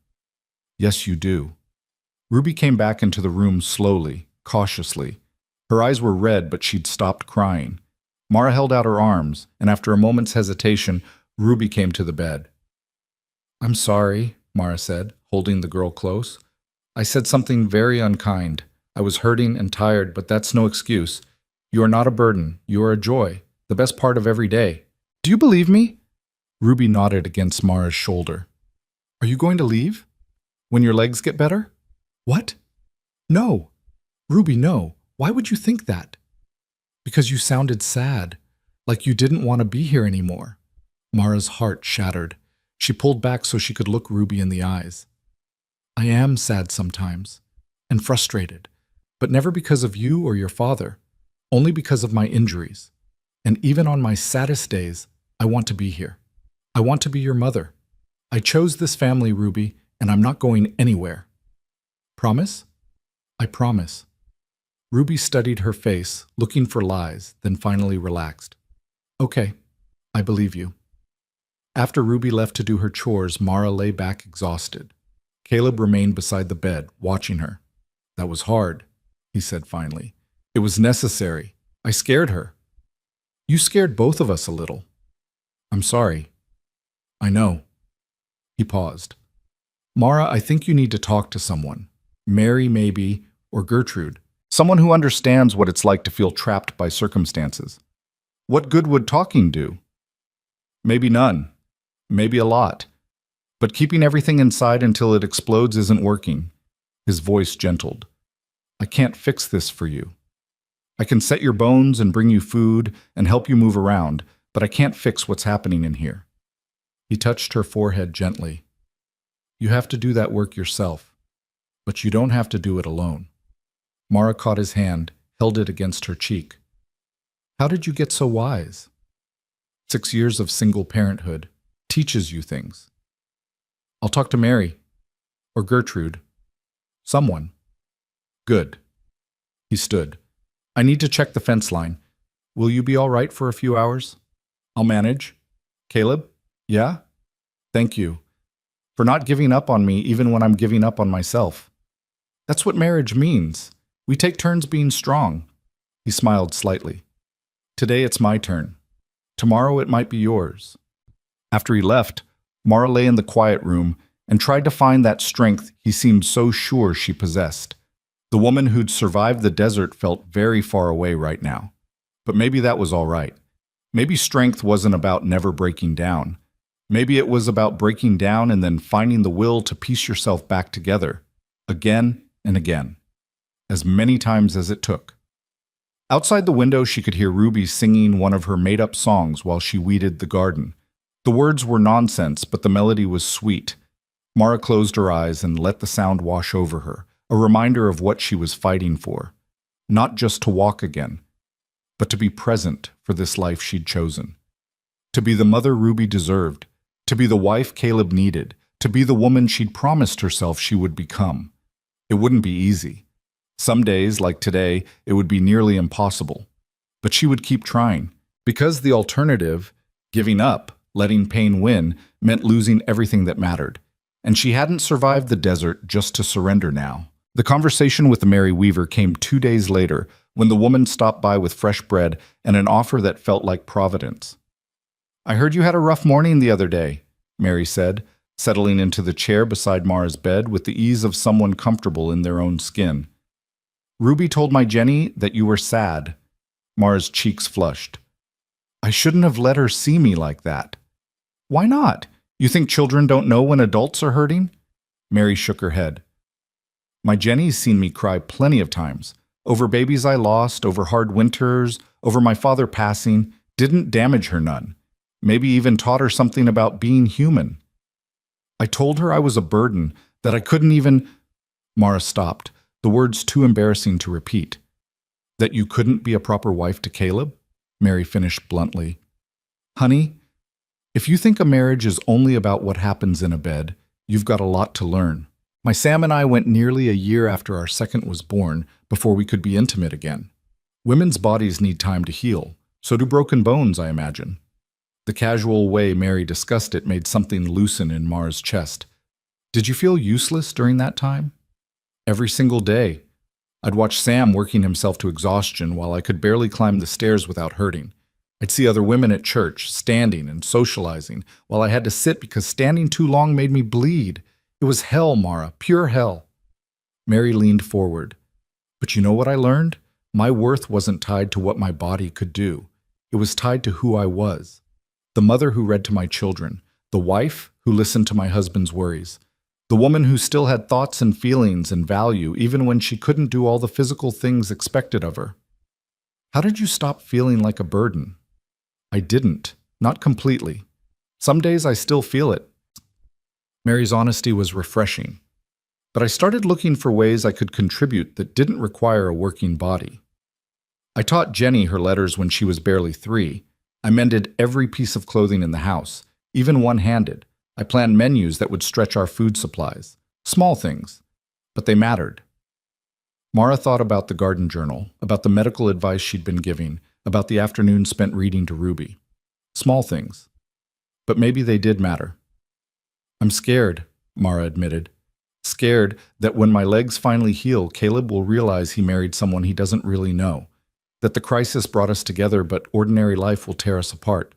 Yes, you do. Ruby came back into the room slowly, cautiously. Her eyes were red, but she'd stopped crying. Mara held out her arms, and after a moment's hesitation, Ruby came to the bed. I'm sorry, Mara said, holding the girl close. I said something very unkind. I was hurting and tired, but that's no excuse. You are not a burden. You are a joy, the best part of every day. Do you believe me? Ruby nodded against Mara's shoulder. Are you going to leave? When your legs get better? What? No. Ruby, no. Why would you think that? Because you sounded sad, like you didn't want to be here anymore. Mara's heart shattered. She pulled back so she could look Ruby in the eyes. I am sad sometimes, and frustrated, but never because of you or your father, only because of my injuries. And even on my saddest days, I want to be here. I want to be your mother. I chose this family, Ruby, and I'm not going anywhere. Promise? I promise. Ruby studied her face, looking for lies, then finally relaxed. Okay, I believe you. After Ruby left to do her chores, Mara lay back exhausted. Caleb remained beside the bed, watching her. That was hard, he said finally. It was necessary. I scared her. You scared both of us a little. I'm sorry. I know. He paused. Mara, I think you need to talk to someone. Mary, maybe, or Gertrude. Someone who understands what it's like to feel trapped by circumstances. What good would talking do? Maybe none. Maybe a lot. But keeping everything inside until it explodes isn't working. His voice gentled. I can't fix this for you. I can set your bones and bring you food and help you move around, but I can't fix what's happening in here. He touched her forehead gently. You have to do that work yourself, but you don't have to do it alone. Mara caught his hand, held it against her cheek. How did you get so wise? 6 years of single parenthood teaches you things. I'll talk to Mary. Or Gertrude. Someone. Good. He stood. I need to check the fence line. Will you be all right for a few hours? I'll manage. Caleb? Yeah? Thank you. For not giving up on me even when I'm giving up on myself. That's what marriage means. We take turns being strong. He smiled slightly. Today it's my turn. Tomorrow it might be yours. After he left, Mara lay in the quiet room and tried to find that strength he seemed so sure she possessed. The woman who'd survived the desert felt very far away right now. But maybe that was all right. Maybe strength wasn't about never breaking down. Maybe it was about breaking down and then finding the will to piece yourself back together, again and again, as many times as it took. Outside the window, she could hear Ruby singing one of her made-up songs while she weeded the garden. The words were nonsense, but the melody was sweet. Mara closed her eyes and let the sound wash over her, a reminder of what she was fighting for. Not just to walk again, but to be present for this life she'd chosen. To be the mother Ruby deserved, to be the wife Caleb needed, to be the woman she'd promised herself she would become. It wouldn't be easy. Some days, like today, it would be nearly impossible. But she would keep trying, because the alternative, giving up, letting pain win, meant losing everything that mattered. And she hadn't survived the desert just to surrender now. The conversation with the Mary Weaver came 2 days later, when the woman stopped by with fresh bread and an offer that felt like providence. I heard you had a rough morning the other day, Mary said, settling into the chair beside Mara's bed with the ease of someone comfortable in their own skin. Ruby told my Jenny that you were sad. Mara's cheeks flushed. I shouldn't have let her see me like that. Why not? You think children don't know when adults are hurting? Mary shook her head. My Jenny's seen me cry plenty of times. Over babies I lost, over hard winters, over my father passing. Didn't damage her none. Maybe even taught her something about being human. I told her I was a burden, that I couldn't even... Mara stopped, the words too embarrassing to repeat. That you couldn't be a proper wife to Caleb? Mary finished bluntly. Honey, if you think a marriage is only about what happens in a bed, you've got a lot to learn. My Sam and I went nearly a year after our second was born before we could be intimate again. Women's bodies need time to heal, so do broken bones, I imagine. The casual way Mary discussed it made something loosen in Mara's chest. Did you feel useless during that time? Every single day. I'd watch Sam working himself to exhaustion while I could barely climb the stairs without hurting. I'd see other women at church, standing and socializing, while I had to sit because standing too long made me bleed. It was hell, Mara, pure hell. Mary leaned forward. But you know what I learned? My worth wasn't tied to what my body could do. It was tied to who I was. The mother who read to my children, the wife who listened to my husband's worries, the woman who still had thoughts and feelings and value even when she couldn't do all the physical things expected of her. How did you stop feeling like a burden? I didn't, not completely. Some days I still feel it. Mary's honesty was refreshing. But I started looking for ways I could contribute that didn't require a working body. I taught Jenny her letters when she was barely 3. I mended every piece of clothing in the house, even one-handed. I planned menus that would stretch our food supplies. Small things, but they mattered. Mara thought about the garden journal, about the medical advice she'd been giving, about the afternoon spent reading to Ruby. Small things. But maybe they did matter. I'm scared, Mara admitted. Scared that when my legs finally heal, Caleb will realize he married someone he doesn't really know. That the crisis brought us together, but ordinary life will tear us apart.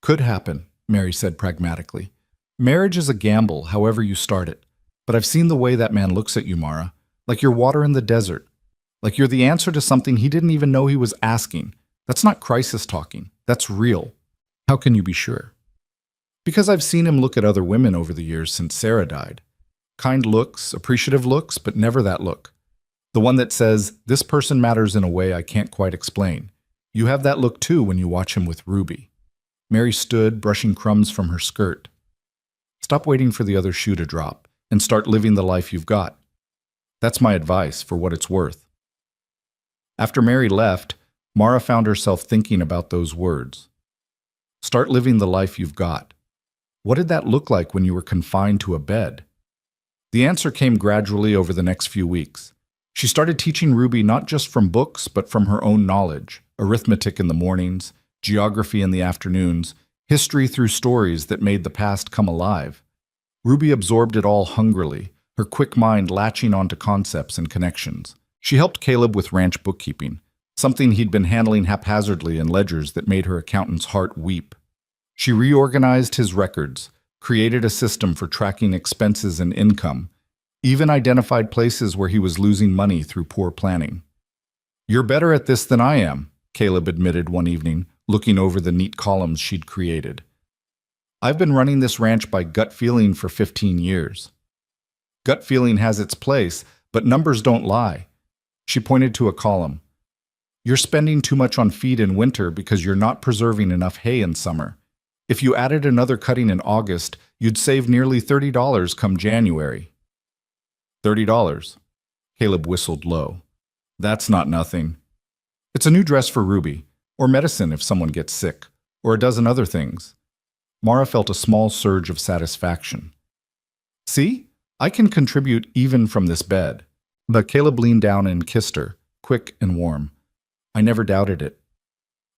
Could happen, Mary said pragmatically. Marriage is a gamble, however you start it. But I've seen the way that man looks at you, Mara. Like you're water in the desert. Like you're the answer to something he didn't even know he was asking. That's not crisis talking. That's real. How can you be sure? Because I've seen him look at other women over the years since Sarah died. Kind looks, appreciative looks, but never that look. The one that says, this person matters in a way I can't quite explain. You have that look too when you watch him with Ruby. Mary stood, brushing crumbs from her skirt. Stop waiting for the other shoe to drop and start living the life you've got. That's my advice for what it's worth. After Mary left, Mara found herself thinking about those words. Start living the life you've got. What did that look like when you were confined to a bed? The answer came gradually over the next few weeks. She started teaching Ruby not just from books, but from her own knowledge, arithmetic in the mornings, geography in the afternoons, history through stories that made the past come alive. Ruby absorbed it all hungrily, her quick mind latching onto concepts and connections. She helped Caleb with ranch bookkeeping, something he'd been handling haphazardly in ledgers that made her accountant's heart weep. She reorganized his records, created a system for tracking expenses and income, even identified places where he was losing money through poor planning. You're better at this than I am, Caleb admitted one evening, looking over the neat columns she'd created. I've been running this ranch by gut feeling for 15 years. Gut feeling has its place, but numbers don't lie. She pointed to a column. You're spending too much on feed in winter because you're not preserving enough hay in summer. If you added another cutting in August, you'd save nearly $30 come January. $30. Caleb whistled low. That's not nothing. It's a new dress for Ruby, or medicine if someone gets sick, or a dozen other things. Mara felt a small surge of satisfaction. See? I can contribute even from this bed. But Caleb leaned down and kissed her, quick and warm. I never doubted it.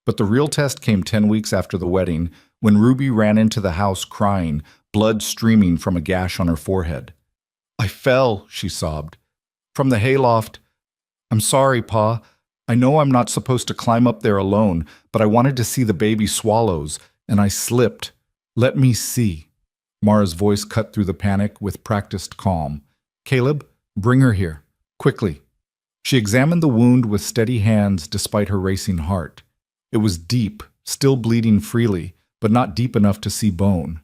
But the real test came 10 weeks after the wedding, when Ruby ran into the house crying, blood streaming from a gash on her forehead. I fell, she sobbed. From the hayloft. I'm sorry, Pa. I know I'm not supposed to climb up there alone, but I wanted to see the baby swallows, and I slipped. Let me see. Mara's voice cut through the panic with practiced calm. Caleb, bring her here. Quickly. She examined the wound with steady hands despite her racing heart. It was deep, still bleeding freely, but not deep enough to see bone.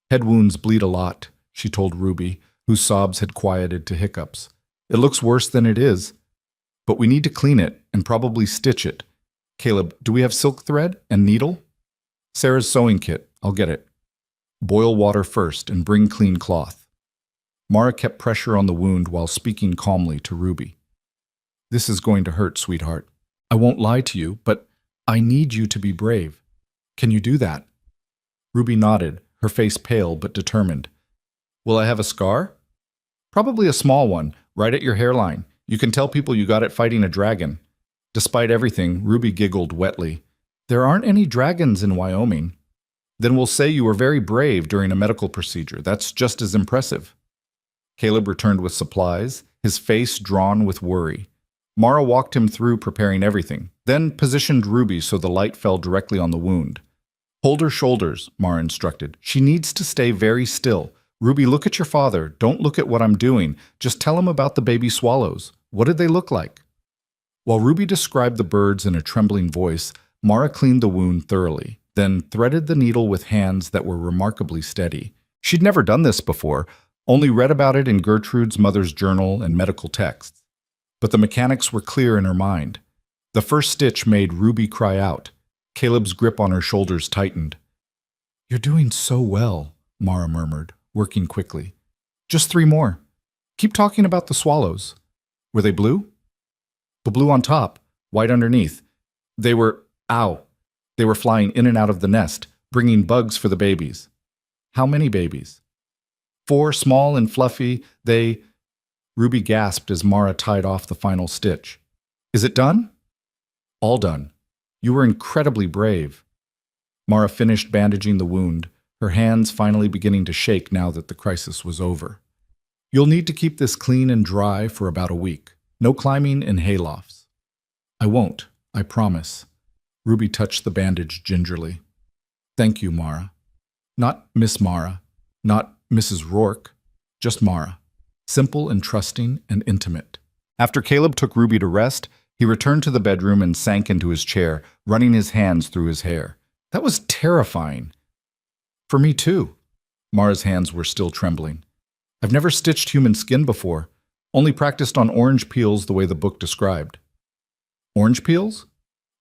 Head wounds bleed a lot, she told Ruby, whose sobs had quieted to hiccups. It looks worse than it is, but we need to clean it and probably stitch it. Caleb, do we have silk thread and needle? Sarah's sewing kit. I'll get it. Boil water first and bring clean cloth. Mara kept pressure on the wound while speaking calmly to Ruby. This is going to hurt, sweetheart. I won't lie to you, but I need you to be brave. Can you do that? Ruby nodded, her face pale but determined. Will I have a scar? Probably a small one, right at your hairline. You can tell people you got it fighting a dragon. Despite everything, Ruby giggled wetly. There aren't any dragons in Wyoming. Then we'll say you were very brave during a medical procedure. That's just as impressive. Caleb returned with supplies, his face drawn with worry. Mara walked him through preparing everything, then positioned Ruby so the light fell directly on the wound. Hold her shoulders, Mara instructed. She needs to stay very still. Ruby, look at your father. Don't look at what I'm doing. Just tell him about the baby swallows. What did they look like? While Ruby described the birds in a trembling voice, Mara cleaned the wound thoroughly, then threaded the needle with hands that were remarkably steady. She'd never done this before, only read about it in Gertrude's mother's journal and medical texts. But the mechanics were clear in her mind. The first stitch made Ruby cry out. Caleb's grip on her shoulders tightened. "You're doing so well," Mara murmured, working quickly. "Just 3 more. Keep talking about the swallows. Were they blue?" "The blue on top, white underneath. They were, ow, they were flying in and out of the nest, bringing bugs for the babies." "How many babies?" 4, small and fluffy. Ruby gasped as Mara tied off the final stitch. "Is it done?" "All done. You were incredibly brave." Mara finished bandaging the wound, her hands finally beginning to shake now that the crisis was over. "You'll need to keep this clean and dry for about a week. No climbing in haylofts." "I won't, I promise." Ruby touched the bandage gingerly. "Thank you, Mara." Not Miss Mara, not Mrs. Rourke, just Mara. Simple and trusting and intimate. After Caleb took Ruby to rest, he returned to the bedroom and sank into his chair, running his hands through his hair. That was terrifying. "For me too." Mara's hands were still trembling. "I've never stitched human skin before, only practiced on orange peels the way the book described." "Orange peels?"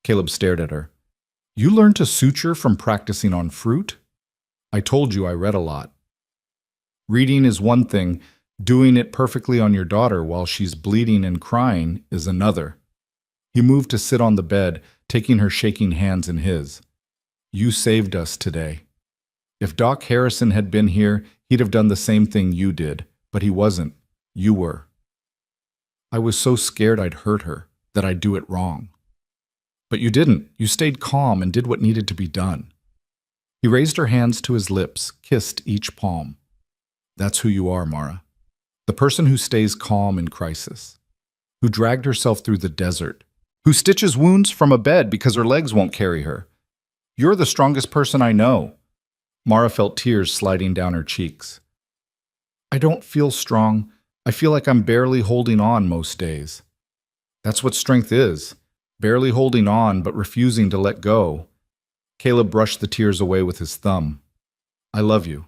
Caleb stared at her. "You learned to suture from practicing on fruit?" "I told you I read a lot." "Reading is one thing. Doing it perfectly on your daughter while she's bleeding and crying is another." He moved to sit on the bed, taking her shaking hands in his. "You saved us today. If Doc Harrison had been here, he'd have done the same thing you did, but he wasn't. You were." "I was so scared I'd hurt her, that I'd do it wrong." "But you didn't. You stayed calm and did what needed to be done." He raised her hands to his lips, kissed each palm. "That's who you are, Mara. The person who stays calm in crisis, who dragged herself through the desert, who stitches wounds from a bed because her legs won't carry her. You're the strongest person I know." Mara felt tears sliding down her cheeks. "I don't feel strong. I feel like I'm barely holding on most days." "That's what strength is. Barely holding on but refusing to let go." Caleb brushed the tears away with his thumb. "I love you.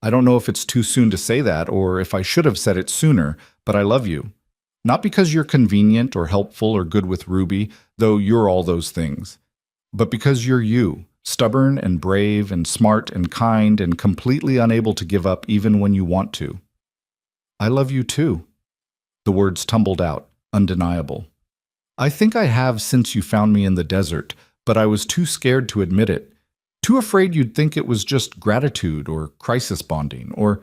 I don't know if it's too soon to say that or if I should have said it sooner, but I love you. Not because you're convenient or helpful or good with Ruby, though you're all those things, but because you're you, stubborn and brave and smart and kind and completely unable to give up even when you want to." "I love you too." The words tumbled out, undeniable. "I think I have since you found me in the desert, but I was too scared to admit it. Too afraid you'd think it was just gratitude or crisis bonding or—"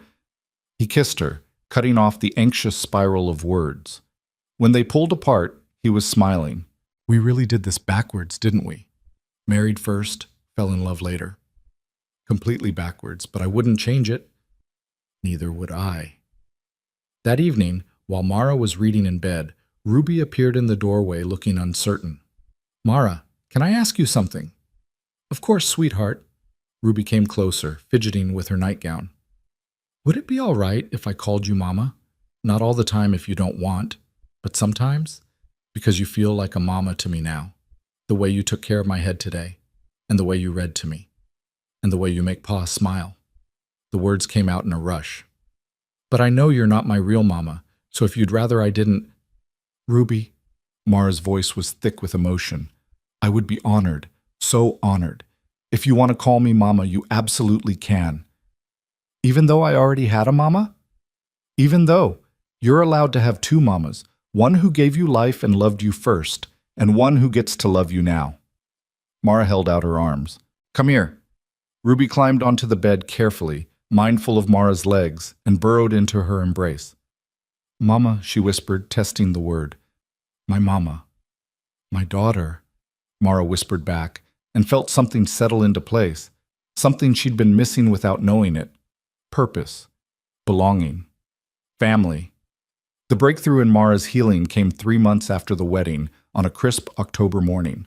He kissed her, cutting off the anxious spiral of words. When they pulled apart, he was smiling. "We really did this backwards, didn't we? Married first, fell in love later. Completely backwards, but I wouldn't change it." "Neither would I." That evening, while Mara was reading in bed, Ruby appeared in the doorway looking uncertain. "Mara, can I ask you something?" "Of course, sweetheart." Ruby came closer, fidgeting with her nightgown. "Would it be all right if I called you Mama? Not all the time if you don't want, but sometimes, because you feel like a mama to me now. The way you took care of my head today, and the way you read to me, and the way you make Pa smile." The words came out in a rush. "But I know you're not my real mama, so if you'd rather I didn't—" "Ruby," Mara's voice was thick with emotion, "I would be honored, so honored. If you want to call me Mama, you absolutely can." "Even though I already had a mama?" "Even though. You're allowed to have 2 mamas, one who gave you life and loved you first, and one who gets to love you now." Mara held out her arms. "Come here." Ruby climbed onto the bed carefully, mindful of Mara's legs, and burrowed into her embrace. "Mama," she whispered, testing the word. "My mama." "My daughter," Mara whispered back, and felt something settle into place, something she'd been missing without knowing it. Purpose, belonging, family. The breakthrough in Mara's healing came 3 months after the wedding, on a crisp October morning.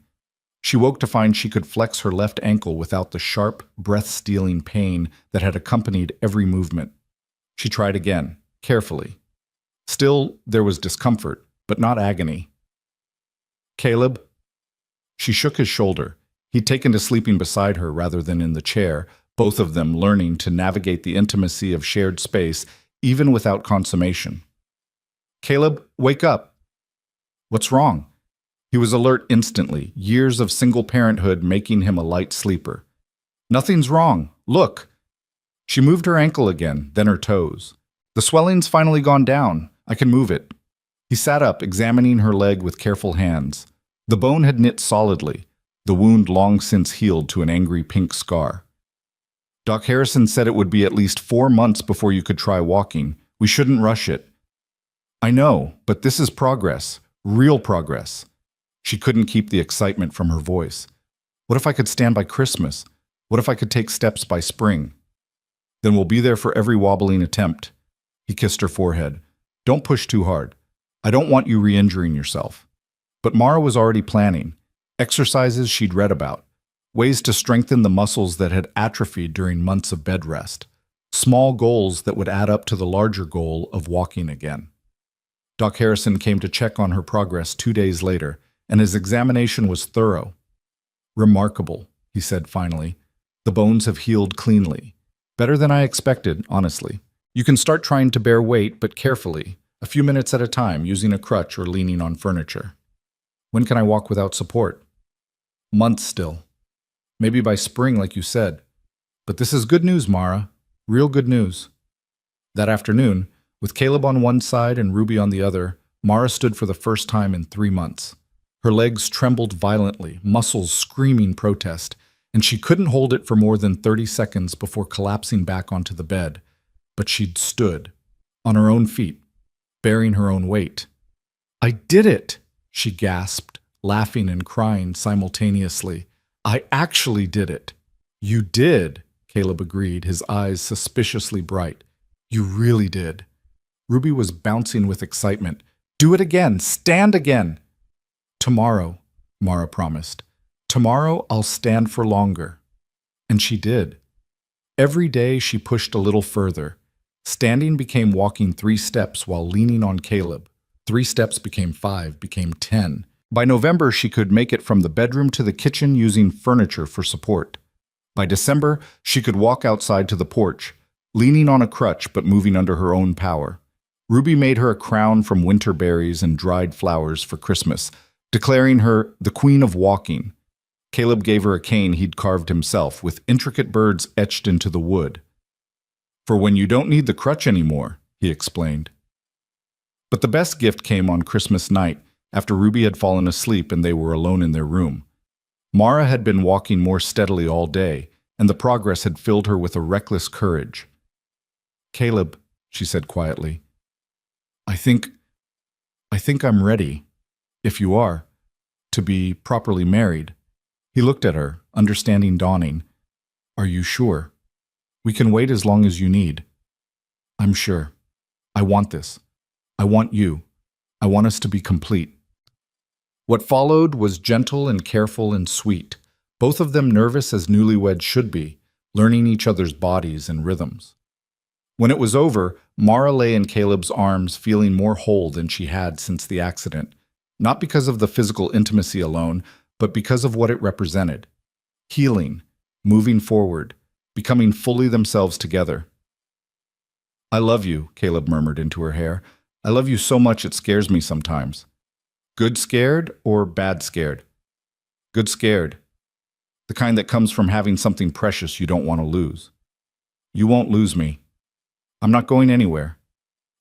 She woke to find she could flex her left ankle without the sharp, breath-stealing pain that had accompanied every movement. She tried again, carefully. Still, there was discomfort, but not agony. Caleb? She shook his shoulder. He'd taken to sleeping beside her rather than in the chair, both of them learning to navigate the intimacy of shared space even without consummation. Caleb, wake up! What's wrong? He was alert instantly, years of single parenthood making him a light sleeper. Nothing's wrong. Look! She moved her ankle again, then her toes. The swelling's finally gone down. I can move it. He sat up, examining her leg with careful hands. The bone had knit solidly, the wound long since healed to an angry pink scar. Doc Harrison said it would be at least 4 months before you could try walking. We shouldn't rush it. I know, but this is progress. Real progress. She couldn't keep the excitement from her voice. What if I could stand by Christmas? What if I could take steps by spring? Then we'll be there for every wobbling attempt. He kissed her forehead. Don't push too hard. I don't want you re-injuring yourself. But Mara was already planning. Exercises she'd read about. Ways to strengthen the muscles that had atrophied during months of bed rest. Small goals that would add up to the larger goal of walking again. Doc Harrison came to check on her progress 2 days later, and his examination was thorough. Remarkable, he said finally. The bones have healed cleanly. Better than I expected, honestly. You can start trying to bear weight, but carefully, a few minutes at a time, using a crutch or leaning on furniture. When can I walk without support? Months still. Maybe by spring, like you said. But this is good news, Mara. Real good news. That afternoon, with Caleb on one side and Ruby on the other, Mara stood for the first time in 3 months. Her legs trembled violently, muscles screaming protest, and she couldn't hold it for more than 30 seconds before collapsing back onto the bed. But she'd stood, on her own feet, bearing her own weight. I did it, she gasped, laughing and crying simultaneously. I actually did it. You did, Caleb agreed, his eyes suspiciously bright. You really did. Ruby was bouncing with excitement. Do it again. Stand again. Tomorrow, Mara promised. Tomorrow I'll stand for longer. And she did. Every day she pushed a little further. Standing became walking 3 steps while leaning on Caleb. 3 steps became 5, became 10. By November, she could make it from the bedroom to the kitchen using furniture for support. By December, she could walk outside to the porch, leaning on a crutch but moving under her own power. Ruby made her a crown from winter berries and dried flowers for Christmas, declaring her the Queen of Walking. Caleb gave her a cane he'd carved himself, with intricate birds etched into the wood. For when you don't need the crutch anymore, he explained. But the best gift came on Christmas night, after Ruby had fallen asleep and they were alone in their room. Mara had been walking more steadily all day, and the progress had filled her with a reckless courage. Caleb, she said quietly, I think I'm ready, if you are, to be properly married. He looked at her, understanding dawning. Are you sure? We can wait as long as you need. I'm sure. I want this. I want you. I want us to be complete. What followed was gentle and careful and sweet, both of them nervous as newlyweds should be, learning each other's bodies and rhythms. When it was over, Mara lay in Caleb's arms feeling more whole than she had since the accident, not because of the physical intimacy alone, but because of what it represented. Healing, moving forward, becoming fully themselves together. I love you, Caleb murmured into her hair. I love you so much it scares me sometimes. Good scared or bad scared? Good scared. The kind that comes from having something precious you don't want to lose. You won't lose me. I'm not going anywhere.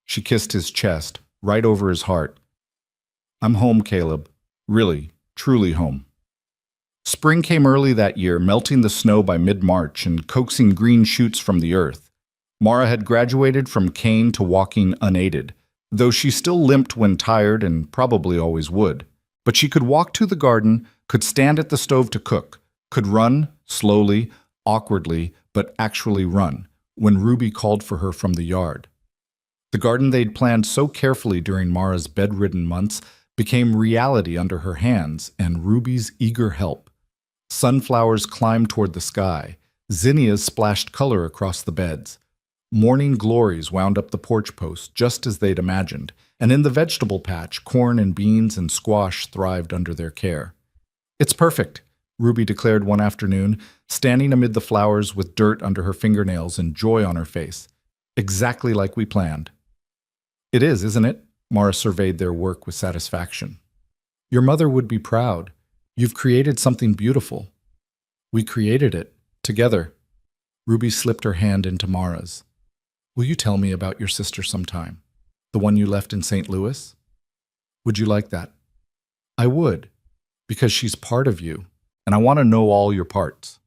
She kissed his chest, right over his heart. I'm home, Caleb. Really, truly home. Spring came early that year, melting the snow by mid-March and coaxing green shoots from the earth. Mara had graduated from cane to walking unaided, though she still limped when tired and probably always would. But she could walk to the garden, could stand at the stove to cook, could run, slowly, awkwardly, but actually run, when Ruby called for her from the yard. The garden they'd planned so carefully during Mara's bedridden months became reality under her hands and Ruby's eager help. Sunflowers climbed toward the sky. Zinnias splashed color across the beds. Morning glories wound up the porch post just as they'd imagined, and in the vegetable patch, corn and beans and squash thrived under their care. "It's perfect," Ruby declared one afternoon, standing amid the flowers with dirt under her fingernails and joy on her face. "Exactly like we planned." "It is, isn't it?" Mara surveyed their work with satisfaction. "Your mother would be proud. You've created something beautiful." "We created it, together." Ruby slipped her hand into Mara's. "Will you tell me about your sister sometime? The one you left in St. Louis?" "Would you like that?" "I would, because she's part of you, and I want to know all your parts."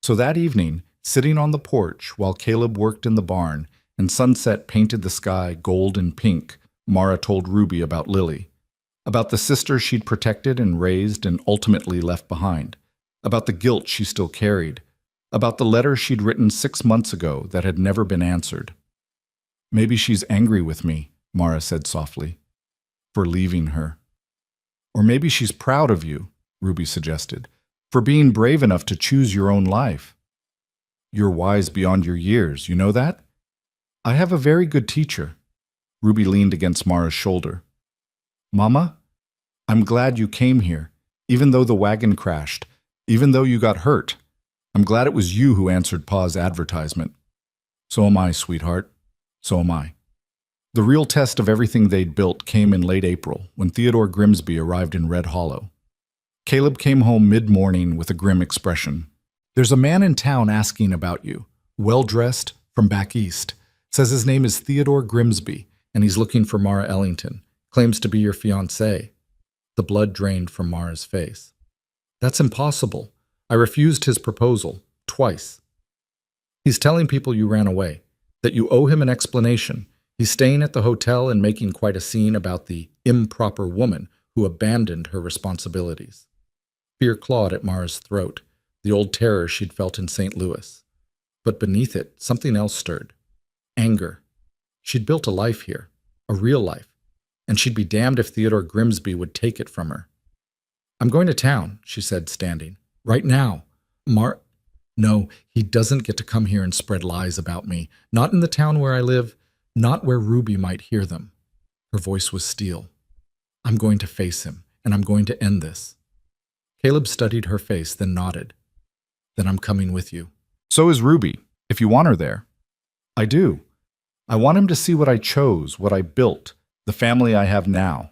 So that evening, sitting on the porch while Caleb worked in the barn and sunset painted the sky gold and pink, Mara told Ruby about Lily, about the sister she'd protected and raised and ultimately left behind, about the guilt she still carried, about the letter she'd written 6 months ago that had never been answered. "Maybe she's angry with me," Mara said softly, "for leaving her. Or maybe she's proud of you," Ruby suggested, "for being brave enough to choose your own life. You're wise beyond your years, you know that? I have a very good teacher." Ruby leaned against Mara's shoulder. "Mama, I'm glad you came here, even though the wagon crashed, even though you got hurt. I'm glad it was you who answered Pa's advertisement." "So am I, sweetheart. So am I." The real test of everything they'd built came in late April, when Theodore Grimsby arrived in Red Hollow. Caleb came home mid-morning with a grim expression. "There's a man in town asking about you, well-dressed, from back east. Says his name is Theodore Grimsby, and he's looking for Mara Ellington. Claims to be your fiancée." The blood drained from Mara's face. "That's impossible. I refused his proposal, twice." "He's telling people you ran away, that you owe him an explanation. He's staying at the hotel and making quite a scene about the improper woman who abandoned her responsibilities." Fear clawed at Mara's throat, the old terror she'd felt in St. Louis. But beneath it, something else stirred. Anger. She'd built a life here, a real life, and she'd be damned if Theodore Grimsby would take it from her. "I'm going to town," she said, standing. "Right now. No, he doesn't get to come here and spread lies about me. Not in the town where I live, not where Ruby might hear them." Her voice was steel. "I'm going to face him, and I'm going to end this." Caleb studied her face, then nodded. "Then I'm coming with you." "So is Ruby, if you want her there." "I do. I want him to see what I chose, what I built, the family I have now."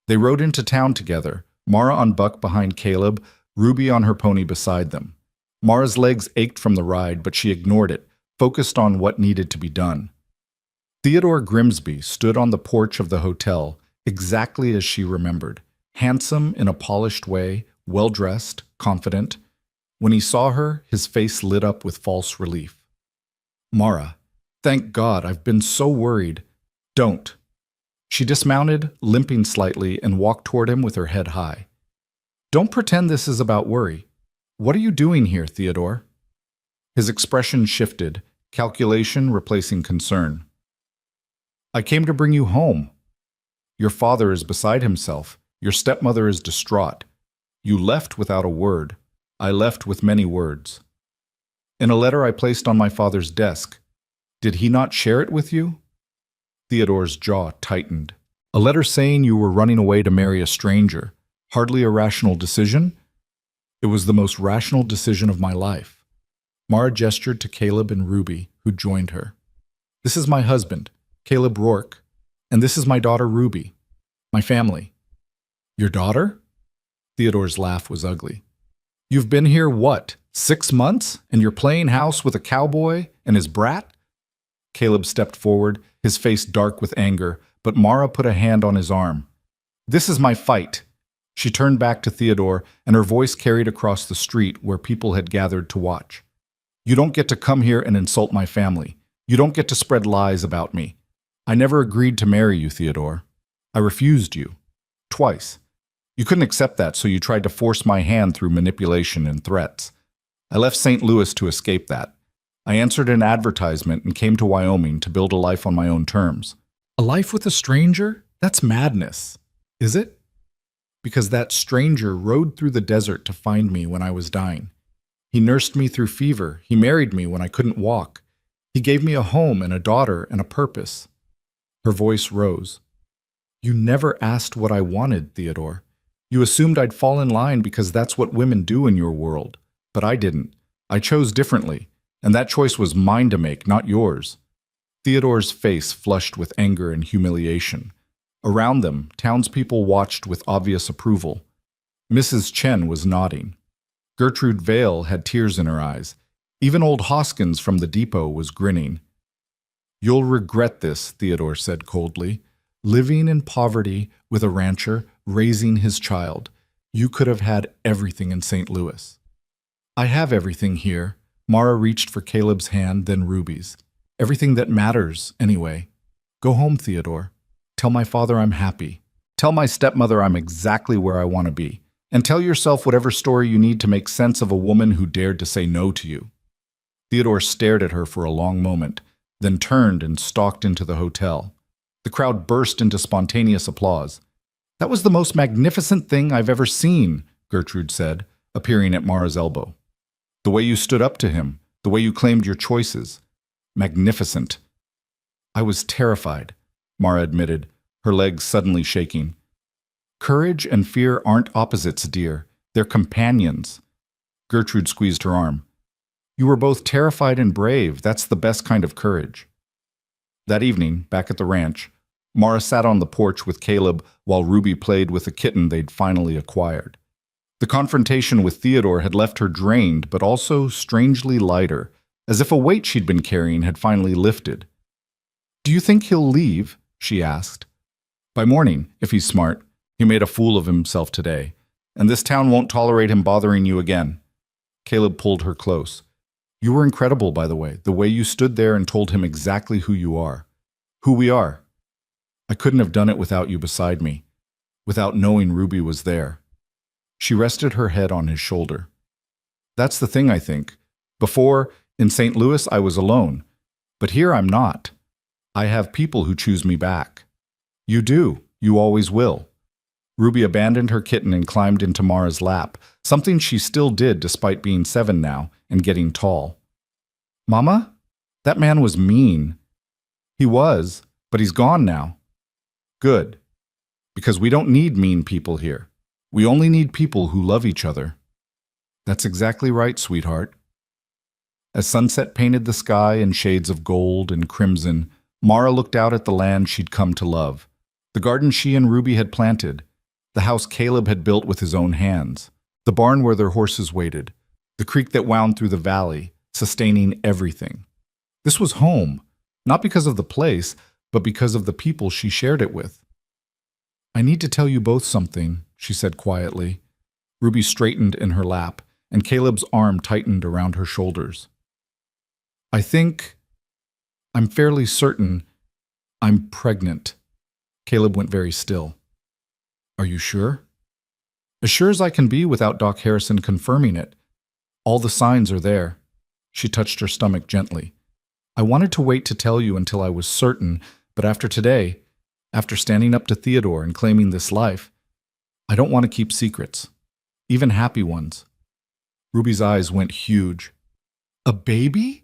They rode into town together, Mara on Buck behind Caleb, Ruby on her pony beside them. Mara's legs ached from the ride, but she ignored it, focused on what needed to be done. Theodore Grimsby stood on the porch of the hotel, exactly as she remembered, handsome in a polished way, well-dressed, confident. When he saw her, his face lit up with false relief. "Mara, thank God, I've been so worried." "Don't." She dismounted, limping slightly, and walked toward him with her head high. "Don't pretend this is about worry. What are you doing here, Theodore?" His expression shifted, calculation replacing concern. "I came to bring you home. Your father is beside himself. Your stepmother is distraught. You left without a word. I left with many words. In a letter I placed on my father's desk. Did he not share it with you?" Theodore's jaw tightened. "A letter saying you were running away to marry a stranger. Hardly a rational decision?" "It was the most rational decision of my life." Mara gestured to Caleb and Ruby, who joined her. "This is my husband, Caleb Rourke, and this is my daughter Ruby. My family." "Your daughter?" Theodore's laugh was ugly. "You've been here, what, 6 months, and you're playing house with a cowboy and his brat?" Caleb stepped forward, his face dark with anger, but Mara put a hand on his arm. "This is my fight." She turned back to Theodore, and her voice carried across the street where people had gathered to watch. "You don't get to come here and insult my family. You don't get to spread lies about me. I never agreed to marry you, Theodore. I refused you. Twice. You couldn't accept that, so you tried to force my hand through manipulation and threats. I left St. Louis to escape that. I answered an advertisement and came to Wyoming to build a life on my own terms." "A life with a stranger? That's madness. Is it?" "Because that stranger rode through the desert to find me when I was dying. He nursed me through fever. He married me when I couldn't walk. He gave me a home and a daughter and a purpose." Her voice rose. "You never asked what I wanted, Theodore. You assumed I'd fall in line because that's what women do in your world. But I didn't. I chose differently, and that choice was mine to make, not yours." Theodore's face flushed with anger and humiliation. Around them, townspeople watched with obvious approval. Mrs. Chen was nodding. Gertrude Vale had tears in her eyes. Even old Hoskins from the depot was grinning. "You'll regret this," Theodore said coldly. "Living in poverty with a rancher, raising his child. You could have had everything in St. Louis." "I have everything here." Mara reached for Caleb's hand, then Ruby's. "Everything that matters, anyway. Go home, Theodore. Tell my father I'm happy. Tell my stepmother I'm exactly where I want to be. And tell yourself whatever story you need to make sense of a woman who dared to say no to you." Theodore stared at her for a long moment, then turned and stalked into the hotel. The crowd burst into spontaneous applause. "That was the most magnificent thing I've ever seen," Gertrude said, appearing at Mara's elbow. "The way you stood up to him, the way you claimed your choices. Magnificent." "I was terrified," Mara admitted, her legs suddenly shaking. "Courage and fear aren't opposites, dear. They're companions." Gertrude squeezed her arm. "You were both terrified and brave. That's the best kind of courage." That evening, back at the ranch, Mara sat on the porch with Caleb while Ruby played with a kitten they'd finally acquired. The confrontation with Theodore had left her drained, but also strangely lighter, as if a weight she'd been carrying had finally lifted. "Do you think he'll leave?" she asked. "By morning, if he's smart. He made a fool of himself today, and this town won't tolerate him bothering you again." Caleb pulled her close. "You were incredible, by the way you stood there and told him exactly who you are. Who we are. I couldn't have done it without you beside me, without knowing Ruby was there." She rested her head on his shoulder. "That's the thing, I think. Before, in St. Louis, I was alone. But here I'm not. I have people who choose me back." "You do. You always will." Ruby abandoned her kitten and climbed into Mara's lap, something she still did despite being 7 now and getting tall. "Mama? That man was mean." "He was, but he's gone now." "Good. Because we don't need mean people here. We only need people who love each other." "That's exactly right, sweetheart." As sunset painted the sky in shades of gold and crimson, Mara looked out at the land she'd come to love, the garden she and Ruby had planted, the house Caleb had built with his own hands, the barn where their horses waited, the creek that wound through the valley, sustaining everything. This was home, not because of the place, but because of the people she shared it with. "I need to tell you both something," she said quietly. Ruby straightened in her lap, and Caleb's arm tightened around her shoulders. I'm fairly certain I'm pregnant." Caleb went very still. "Are you sure?" "As sure as I can be without Doc Harrison confirming it. All the signs are there." She touched her stomach gently. "I wanted to wait to tell you until I was certain, but after today, after standing up to Theodore and claiming this life, I don't want to keep secrets, even happy ones." Ruby's eyes went huge. "A baby?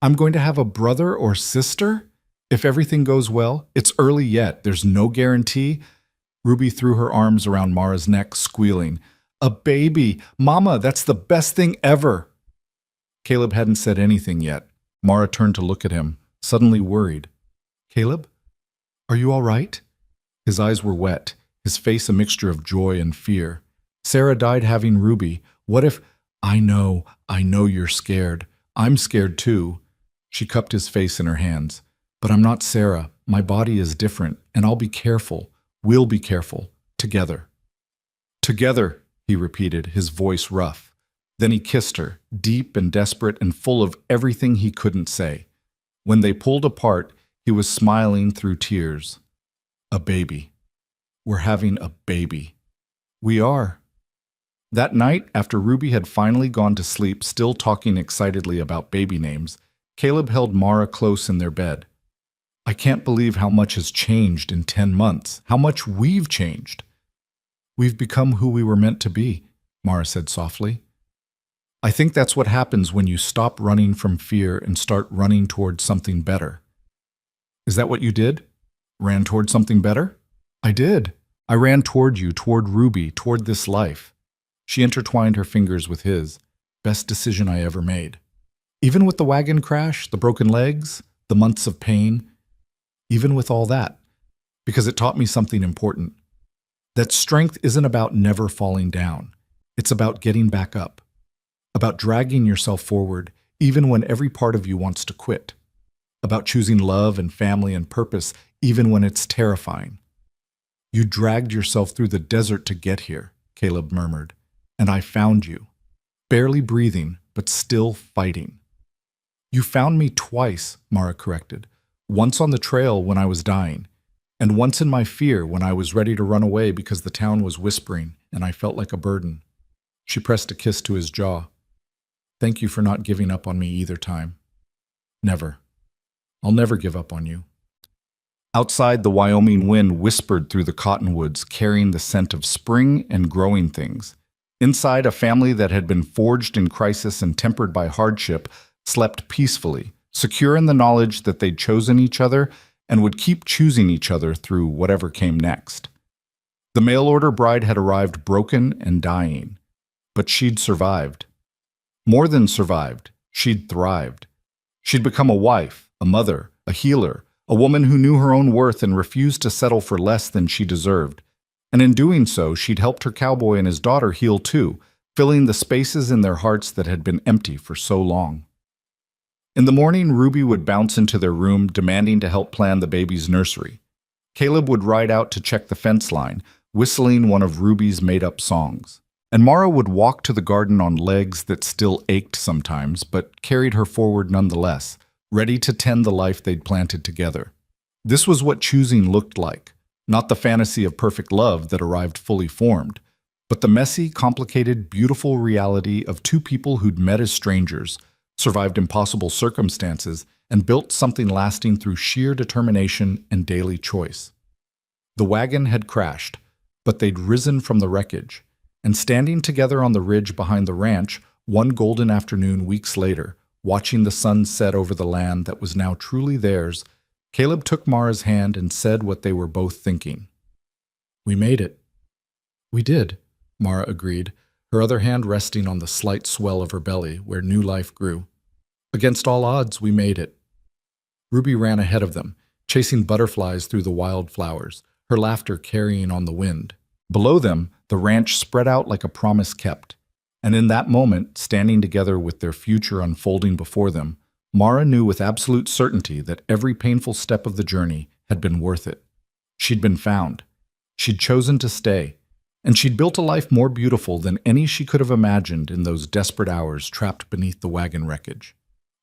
I'm going to have a brother or sister? If everything goes well, it's early yet, there's no guarantee." Ruby threw her arms around Mara's neck, squealing. "A baby! Mama, that's the best thing ever!" Caleb hadn't said anything yet. Mara turned to look at him, suddenly worried. "Caleb, are you all right?" His eyes were wet, his face a mixture of joy and fear. "Sarah died having Ruby. What if—" I know you're scared. I'm scared too." She cupped his face in her hands. "But I'm not Sarah. My body is different, and I'll be careful. We'll be careful. Together." "Together," he repeated, his voice rough. Then he kissed her, deep and desperate and full of everything he couldn't say. When they pulled apart, he was smiling through tears. "A baby. We're having a baby." "We are." That night, after Ruby had finally gone to sleep, still talking excitedly about baby names, Caleb held Mara close in their bed. "I can't believe how much has changed in 10 months, how much we've changed." "We've become who we were meant to be," Mara said softly. I think that's what happens when you stop running from fear and start running towards something better. Is that what you did? Ran toward something better? I did. I ran toward you, toward Ruby, toward this life. She intertwined her fingers with his. Best decision I ever made. Even with the wagon crash, the broken legs, the months of pain, even with all that, because it taught me something important. That strength isn't about never falling down. It's about getting back up, about dragging yourself forward even when every part of you wants to quit, about choosing love and family and purpose even when it's terrifying. You dragged yourself through the desert to get here, Caleb murmured, and I found you, barely breathing, but still fighting. You found me twice, Mara corrected, once on the trail when I was dying, and once in my fear when I was ready to run away because the town was whispering and I felt like a burden. She pressed a kiss to his jaw. Thank you for not giving up on me either time. Never. I'll never give up on you. Outside, the Wyoming wind whispered through the cottonwoods, carrying the scent of spring and growing things. Inside, a family that had been forged in crisis and tempered by hardship slept peacefully, secure in the knowledge that they'd chosen each other and would keep choosing each other through whatever came next. The mail-order bride had arrived broken and dying, but she'd survived. More than survived, she'd thrived. She'd become a wife, a mother, a healer, a woman who knew her own worth and refused to settle for less than she deserved. And in doing so, she'd helped her cowboy and his daughter heal too, filling the spaces in their hearts that had been empty for so long. In the morning, Ruby would bounce into their room, demanding to help plan the baby's nursery. Caleb would ride out to check the fence line, whistling one of Ruby's made-up songs. And Mara would walk to the garden on legs that still ached sometimes, but carried her forward nonetheless, ready to tend the life they'd planted together. This was what choosing looked like, not the fantasy of perfect love that arrived fully formed, but the messy, complicated, beautiful reality of two people who'd met as strangers, survived impossible circumstances, and built something lasting through sheer determination and daily choice. The wagon had crashed, but they'd risen from the wreckage, and standing together on the ridge behind the ranch, one golden afternoon weeks later, watching the sun set over the land that was now truly theirs, Caleb took Mara's hand and said what they were both thinking. We made it. We did, Mara agreed, her other hand resting on the slight swell of her belly where new life grew. Against all odds, we made it. Ruby ran ahead of them, chasing butterflies through the wildflowers, her laughter carrying on the wind. Below them, the ranch spread out like a promise kept. And in that moment, standing together with their future unfolding before them, Mara knew with absolute certainty that every painful step of the journey had been worth it. She'd been found. She'd chosen to stay. And she'd built a life more beautiful than any she could have imagined in those desperate hours trapped beneath the wagon wreckage.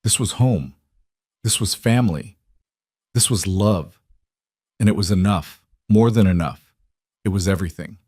This was home. This was family. This was love. And it was enough, more than enough. It was everything.